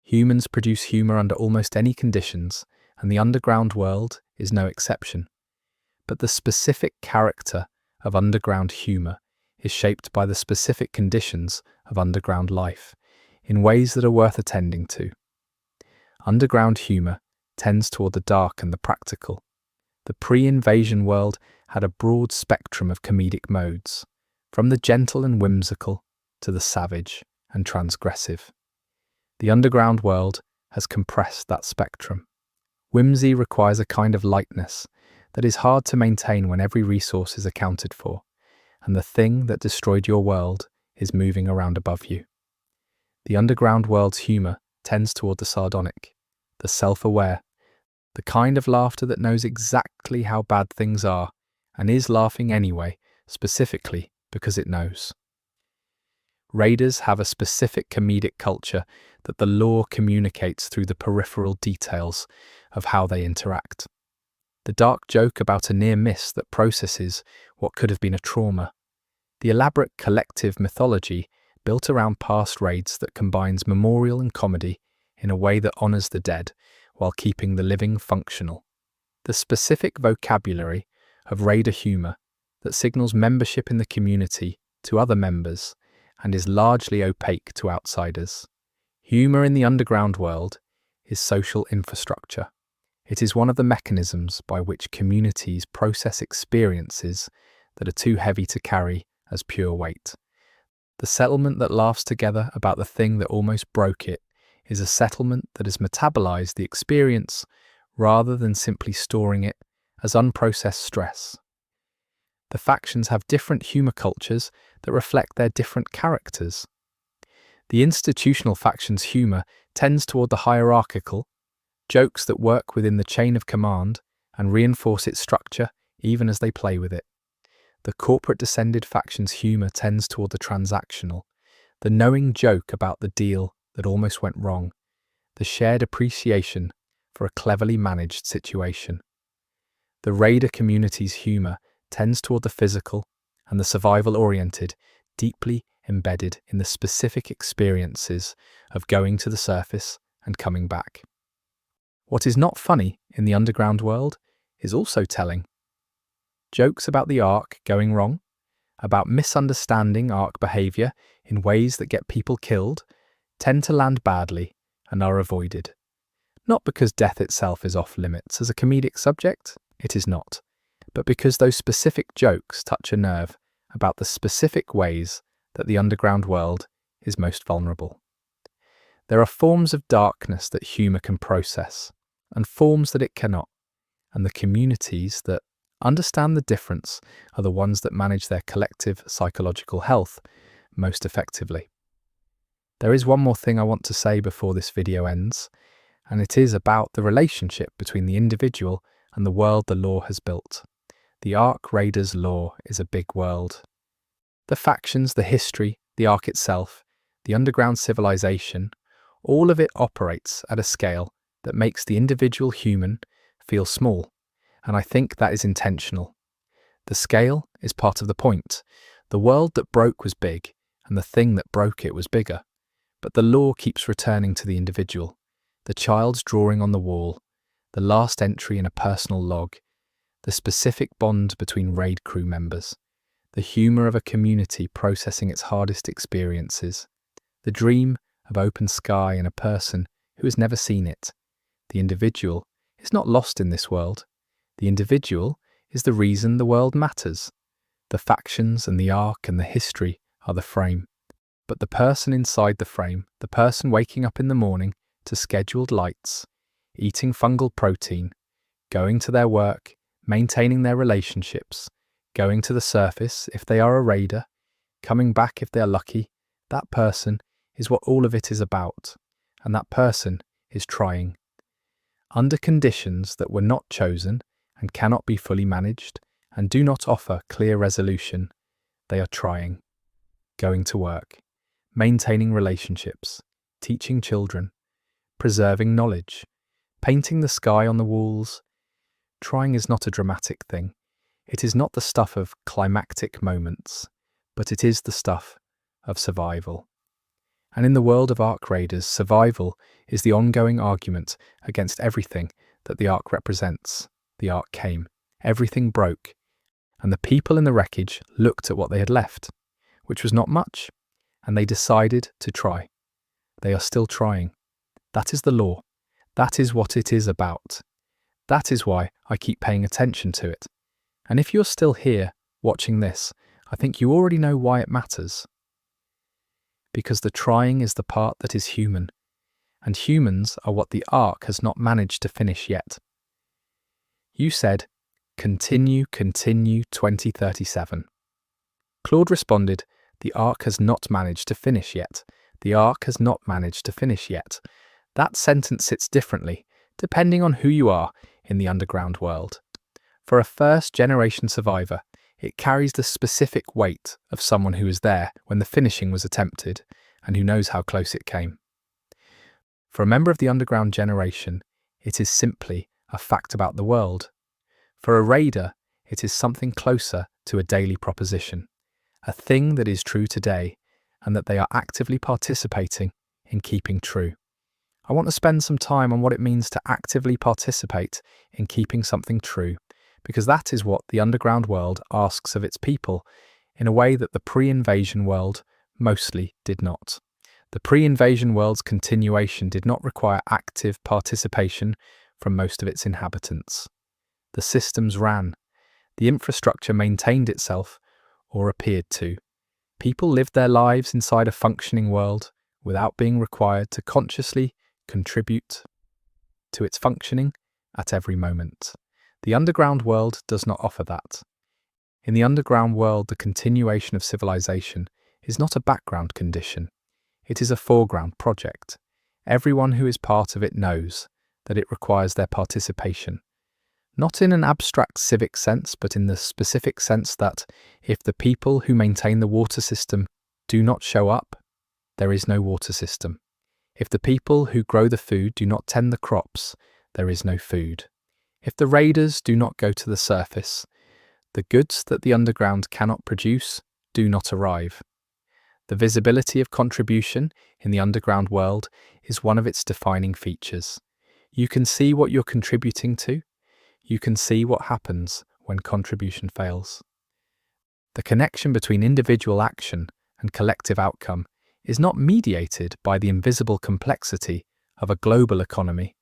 Speaker 1: Humans produce humour under almost any conditions, and the underground world is no exception. But the specific character of underground humour is shaped by the specific conditions of underground life, in ways that are worth attending to. Underground humour tends toward the dark and the practical. The pre-invasion world had a broad spectrum of comedic modes, from the gentle and whimsical to the savage and transgressive. The underground world has compressed that spectrum. Whimsy requires a kind of lightness that is hard to maintain when every resource is accounted for, and the thing that destroyed your world is moving around above you. The underground world's humour tends toward the sardonic, the self-aware, the kind of laughter that knows exactly how bad things are and is laughing anyway, specifically because it knows. Raiders have a specific comedic culture that the lore communicates through the peripheral details of how they interact. The dark joke about a near miss that processes what could have been a trauma. The elaborate collective mythology built around past raids that combines memorial and comedy in a way that honors the dead while keeping the living functional. The specific vocabulary of raider humor that signals membership in the community to other members and is largely opaque to outsiders. Humor in the underground world is social infrastructure. It is one of the mechanisms by which communities process experiences that are too heavy to carry as pure weight. The settlement that laughs together about the thing that almost broke it is a settlement that has metabolized the experience rather than simply storing it as unprocessed stress. The factions have different humor cultures that reflect their different characters. The institutional faction's humor tends toward the hierarchical, jokes that work within the chain of command and reinforce its structure even as they play with it. The corporate-descended faction's humor tends toward the transactional, the knowing joke about the deal that almost went wrong, the shared appreciation for a cleverly managed situation. The raider community's humor tends toward the physical and the survival-oriented, deeply embedded in the specific experiences of going to the surface and coming back. What is not funny in the underground world is also telling. Jokes about the Ark going wrong, about misunderstanding Ark behavior in ways that get people killed, tend to land badly and are avoided. Not because death itself is off limits as a comedic subject, it is not, but because those specific jokes touch a nerve about the specific ways that the underground world is most vulnerable. There are forms of darkness that humour can process, and forms that it cannot, and the communities that understand the difference are the ones that manage their collective psychological health most effectively. There is one more thing I want to say before this video ends, and it is about the relationship between the individual and the world the lore has built. The Ark Raiders lore is a big world. The factions, the history, the Ark itself, the underground civilization, all of it operates at a scale that makes the individual human feel small, and I think that is intentional. The scale is part of the point. The world that broke was big, and the thing that broke it was bigger. But the lore keeps returning to the individual, the child's drawing on the wall, the last entry in a personal log, the specific bond between raid crew members, the humour of a community processing its hardest experiences, the dream of open sky in a person who has never seen it. The individual is not lost in this world. The individual is the reason the world matters. The factions and the Ark and the history are the frame. But the person inside the frame, the person waking up in the morning to scheduled lights, eating fungal protein, going to their work, maintaining their relationships, going to the surface if they are a raider, coming back if they are lucky, that person is what all of it is about, and that person is trying. Under conditions that were not chosen and cannot be fully managed and do not offer clear resolution, they are trying. Going to work, maintaining relationships, teaching children, preserving knowledge, painting the sky on the walls. Trying is not a dramatic thing. It is not the stuff of climactic moments, but it is the stuff of survival. And in the world of Ark Raiders, survival is the ongoing argument against everything that the Ark represents. The Ark came, everything broke, and the people in the wreckage looked at what they had left, which was not much, and they decided to try. They are still trying. That is the lore. That is what it is about. That is why I keep paying attention to it. And if you're still here watching this, I think you already know why it matters. Because the trying is the part that is human, and humans are what the Ark has not managed to finish yet. You said, continue 2037. Claude responded, the Ark has not managed to finish yet. The Ark has not managed to finish yet. That sentence sits differently, depending on who you are in the underground world. For a first-generation survivor, It carries the specific weight of someone who was there when the finishing was attempted and who knows how close it came. For a member of the underground generation, it is simply a fact about the world. For a raider, it is something closer to a daily proposition, a thing that is true today and that they are actively participating in keeping true. I want to spend some time on what it means to actively participate in keeping something true, because that is what the underground world asks of its people in a way that the pre-invasion world mostly did not. The pre-invasion world's continuation did not require active participation from most of its inhabitants. The systems ran. The infrastructure maintained itself, or appeared to. People lived their lives inside a functioning world without being required to consciously contribute to its functioning at every moment. The underground world does not offer that. In the underground world, the continuation of civilization is not a background condition. It is a foreground project. Everyone who is part of it knows that it requires their participation. Not in an abstract civic sense, but in the specific sense that if the people who maintain the water system do not show up, there is no water system. If the people who grow the food do not tend the crops, there is no food. If the raiders do not go to the surface, the goods that the underground cannot produce do not arrive. The visibility of contribution in the underground world is one of its defining features. You can see what you're contributing to. You can see what happens when contribution fails. The connection between individual action and collective outcome is not mediated by the invisible complexity of a global economy.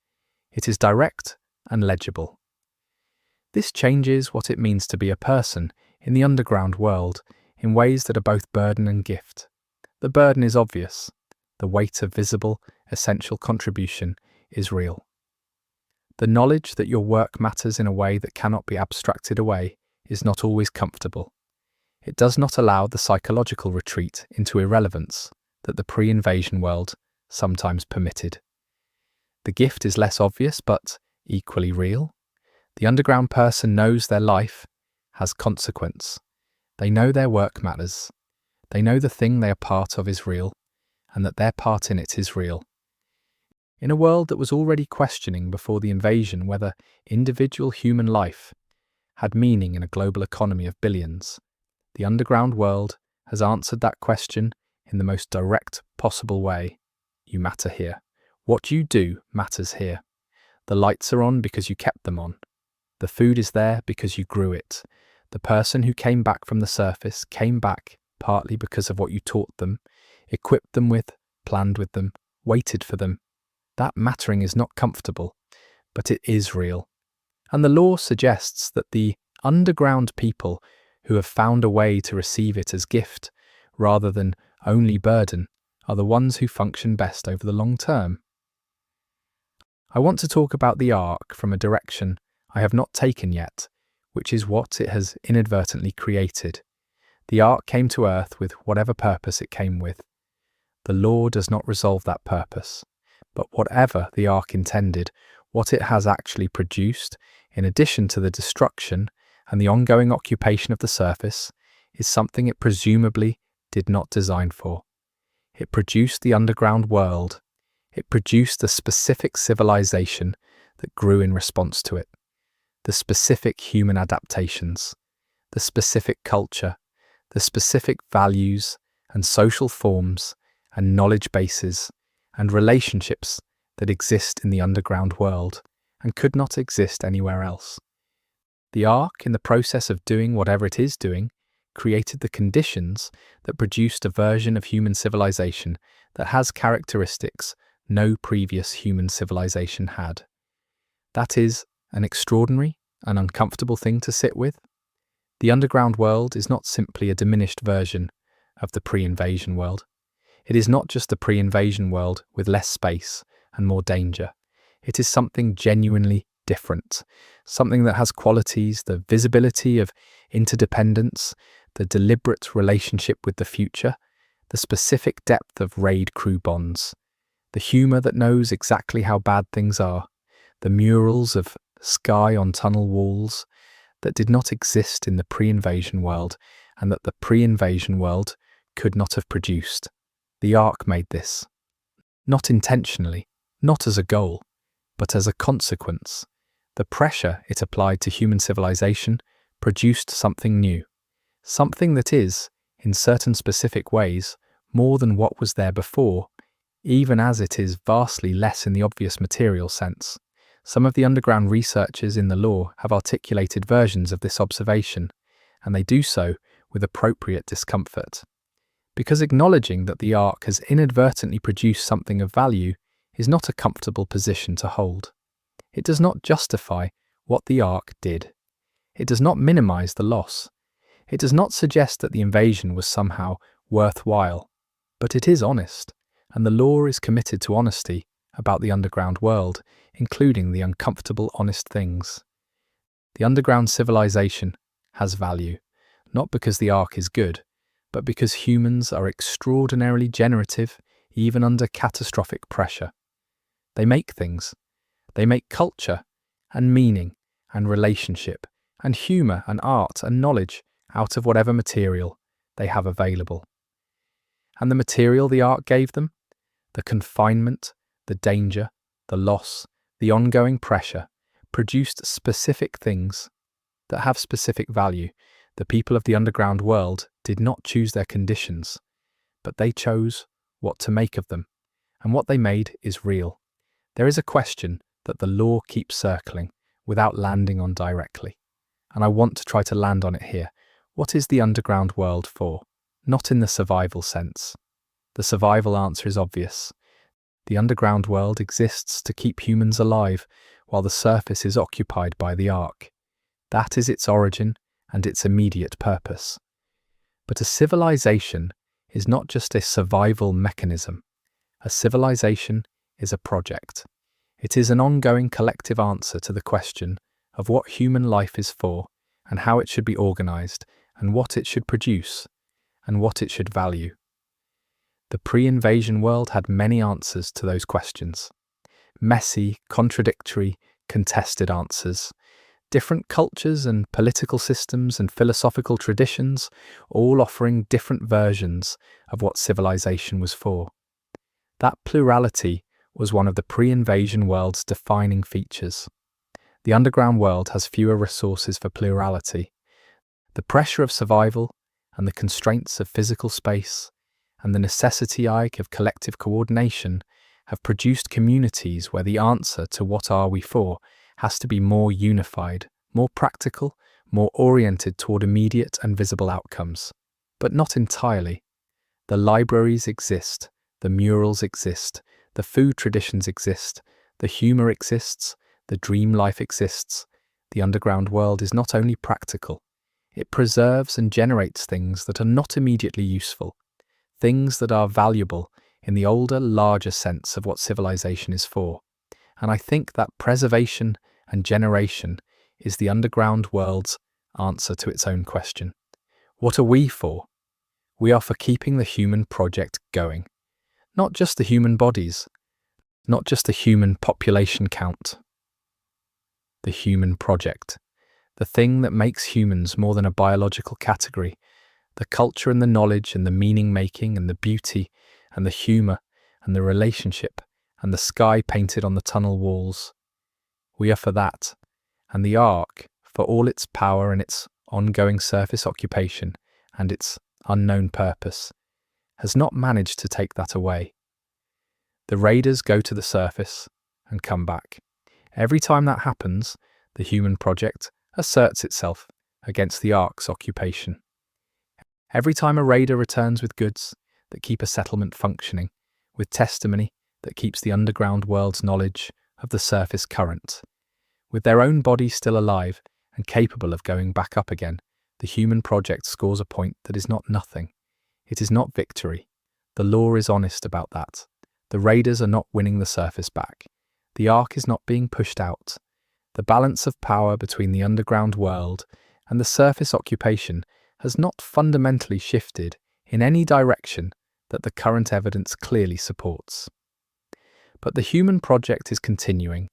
Speaker 1: It is direct and legible. This changes what it means to be a person in the underground world in ways that are both burden and gift. The burden is obvious. The weight of visible, essential contribution is real. The knowledge that your work matters in a way that cannot be abstracted away is not always comfortable. It does not allow the psychological retreat into irrelevance that the pre-invasion world sometimes permitted. The gift is less obvious but equally real. The underground person knows their life has consequence. They know their work matters. They know the thing they are part of is real, and that their part in it is real. In a world that was already questioning before the invasion whether individual human life had meaning in a global economy of billions, the underground world has answered that question in the most direct possible way. You matter here. What you do matters here. The lights are on because you kept them on. The food is there because you grew it. The person who came back from the surface came back partly because of what you taught them, equipped them with, planned with them, waited for them. That mattering is not comfortable, but it is real. And the law suggests that the underground people who have found a way to receive it as gift, rather than only burden, are the ones who function best over the long term. I want to talk about the Ark from a direction I have not taken yet, which is what it has inadvertently created. The Ark came to Earth with whatever purpose it came with. The law does not resolve that purpose, but whatever the Ark intended, what it has actually produced, in addition to the destruction and the ongoing occupation of the surface, is something it presumably did not design for. It produced the underground world. It produced the specific civilization that grew in response to it, the specific human adaptations, the specific culture, the specific values and social forms and knowledge bases and relationships that exist in the underground world and could not exist anywhere else. The Ark, in the process of doing whatever it is doing, created the conditions that produced a version of human civilization that has characteristics no previous human civilization had. That is an extraordinary and uncomfortable thing to sit with. The underground world is not simply a diminished version of the pre-invasion world. It is not just the pre-invasion world with less space and more danger. It is something genuinely different, something that has qualities, the visibility of interdependence, the deliberate relationship with the future, the specific depth of raid crew bonds, the humour that knows exactly how bad things are, the murals of sky on tunnel walls, that did not exist in the pre-invasion world and that the pre-invasion world could not have produced. The Ark made this. Not intentionally, not as a goal, but as a consequence. The pressure it applied to human civilization produced something new. Something that is, in certain specific ways, more than what was there before, even as it is vastly less in the obvious material sense. Some of the underground researchers in the lore have articulated versions of this observation, and they do so with appropriate discomfort. Because acknowledging that the Ark has inadvertently produced something of value is not a comfortable position to hold. It does not justify what the Ark did. It does not minimize the loss. It does not suggest that the invasion was somehow worthwhile. But it is honest, and the lore is committed to honesty about the underground world, including the uncomfortable honest things. The underground civilization has value, not because the Ark is good, but because humans are extraordinarily generative even under catastrophic pressure. They make things. They make culture and meaning and relationship and humour and art and knowledge out of whatever material they have available. And the material the Ark gave them? The confinement, the danger, the loss, the ongoing pressure, produced specific things that have specific value. The people of the underground world did not choose their conditions, but they chose what to make of them, and what they made is real. There is a question that the lore keeps circling without landing on directly, and I want to try to land on it here. What is the underground world for? Not in the survival sense. The survival answer is obvious. The underground world exists to keep humans alive while the surface is occupied by the Ark. That is its origin and its immediate purpose. But a civilization is not just a survival mechanism. A civilization is a project. It is an ongoing collective answer to the question of what human life is for and how it should be organized and what it should produce and what it should value. The pre-invasion world had many answers to those questions. Messy, contradictory, contested answers. Different cultures and political systems and philosophical traditions, all offering different versions of what civilization was for. That plurality was one of the pre-invasion world's defining features. The underground world has fewer resources for plurality. The pressure of survival and the constraints of physical space and the necessity of collective coordination have produced communities where the answer to what are we for has to be more unified, more practical, more oriented toward immediate and visible outcomes. But not entirely. The libraries exist, the murals exist, the food traditions exist, the humour exists, the dream life exists. The underground world is not only practical, it preserves and generates things that are not immediately useful, things that are valuable in the older, larger sense of what civilization is for. And I think that preservation and generation is the underground world's answer to its own question. What are we for? We are for keeping the human project going. Not just the human bodies, not just the human population count. The human project. The thing that makes humans more than a biological category. The culture and the knowledge and the meaning-making and the beauty and the humour and the relationship and the sky painted on the tunnel walls. We are for that. And the Ark, for all its power and its ongoing surface occupation and its unknown purpose, has not managed to take that away. The raiders go to the surface and come back. Every time that happens, the human project asserts itself against the Ark's occupation. Every time a raider returns with goods that keep a settlement functioning, with testimony that keeps the underground world's knowledge of the surface current, with their own body still alive and capable of going back up again, the human project scores a point that is not nothing. It is not victory. The lore is honest about that. The raiders are not winning the surface back. The Ark is not being pushed out. The balance of power between the underground world and the surface occupation has not fundamentally shifted in any direction that the current evidence clearly supports. But the human project is continuing.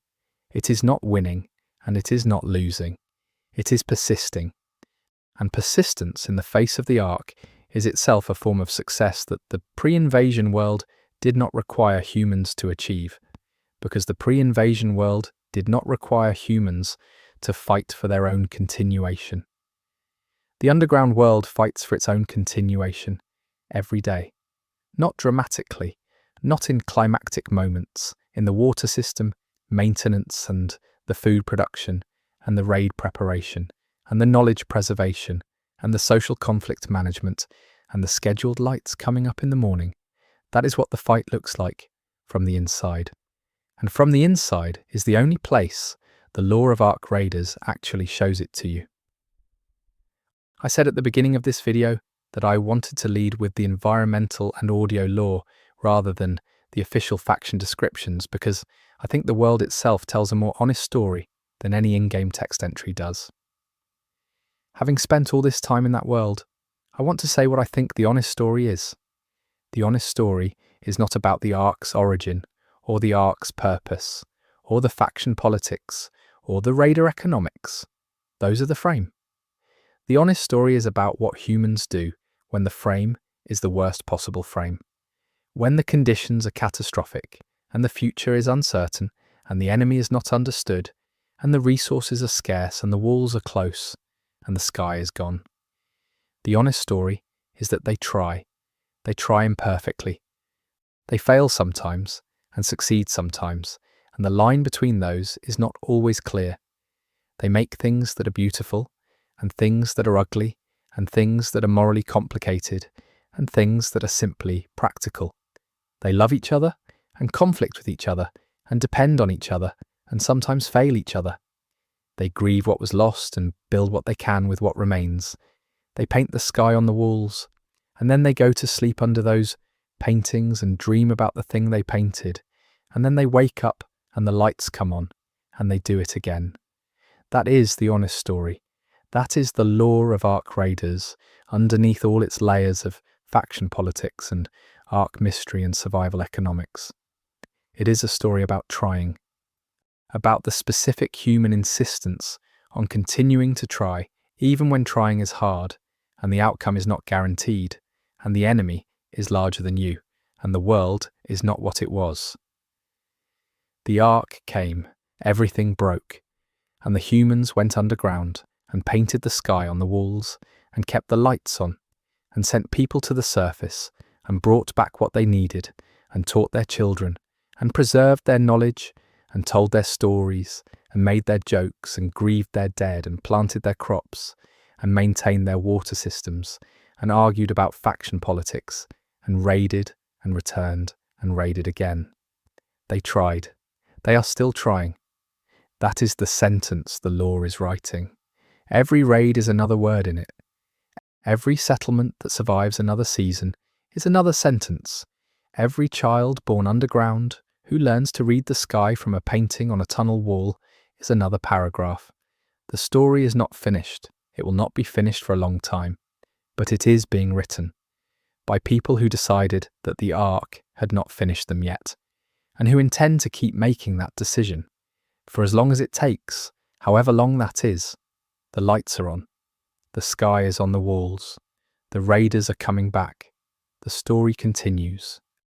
Speaker 1: It is not winning, and it is not losing. It is persisting. And persistence in the face of the Ark is itself a form of success that the pre-invasion world did not require humans to achieve, because the pre-invasion world did not require humans to fight for their own continuation. The underground world fights for its own continuation every day. Not dramatically, not in climactic moments, in the water system, maintenance and the food production, and the raid preparation, and the knowledge preservation, and the social conflict management, and the scheduled lights coming up in the morning. That is what the fight looks like from the inside. And from the inside is the only place the lore of Ark Raiders actually shows it to you. I said at the beginning of this video that I wanted to lead with the environmental and audio lore rather than the official faction descriptions, because I think the world itself tells a more honest story than any in-game text entry does. Having spent all this time in that world, I want to say what I think the honest story is. The honest story is not about the Ark's origin, or the Ark's purpose, or the faction politics, or the raider economics. Those are the frame. The honest story is about what humans do when the frame is the worst possible frame. When the conditions are catastrophic, and the future is uncertain, and the enemy is not understood, and the resources are scarce, and the walls are close, and the sky is gone. The honest story is that they try. They try imperfectly. They fail sometimes, and succeed sometimes, and the line between those is not always clear. They make things that are beautiful, and things that are ugly, and things that are morally complicated, and things that are simply practical. They love each other, and conflict with each other, and depend on each other, and sometimes fail each other. They grieve what was lost and build what they can with what remains. They paint the sky on the walls, and then they go to sleep under those paintings and dream about the thing they painted, and then they wake up and the lights come on, and they do it again. That is the honest story. That is the lore of Ark Raiders, underneath all its layers of faction politics and Ark mystery and survival economics. It is a story about trying, about the specific human insistence on continuing to try, even when trying is hard, and the outcome is not guaranteed, and the enemy is larger than you, and the world is not what it was. The Ark came, everything broke, and the humans went underground, and painted the sky on the walls, and kept the lights on, and sent people to the surface, and brought back what they needed, and taught their children, and preserved their knowledge, and told their stories, and made their jokes, and grieved their dead, and planted their crops, and maintained their water systems, and argued about faction politics, and raided, and returned, and raided again. They tried. They are still trying. That is the sentence the lore is writing. Every raid is another word in it. Every settlement that survives another season is another sentence. Every child born underground who learns to read the sky from a painting on a tunnel wall is another paragraph. The story is not finished. It will not be finished for a long time. But it is being written by people who decided that the Ark had not finished them yet, and who intend to keep making that decision. For as long as it takes, however long that is, the lights are on. The sky is on the walls. The raiders are coming back. The story continues.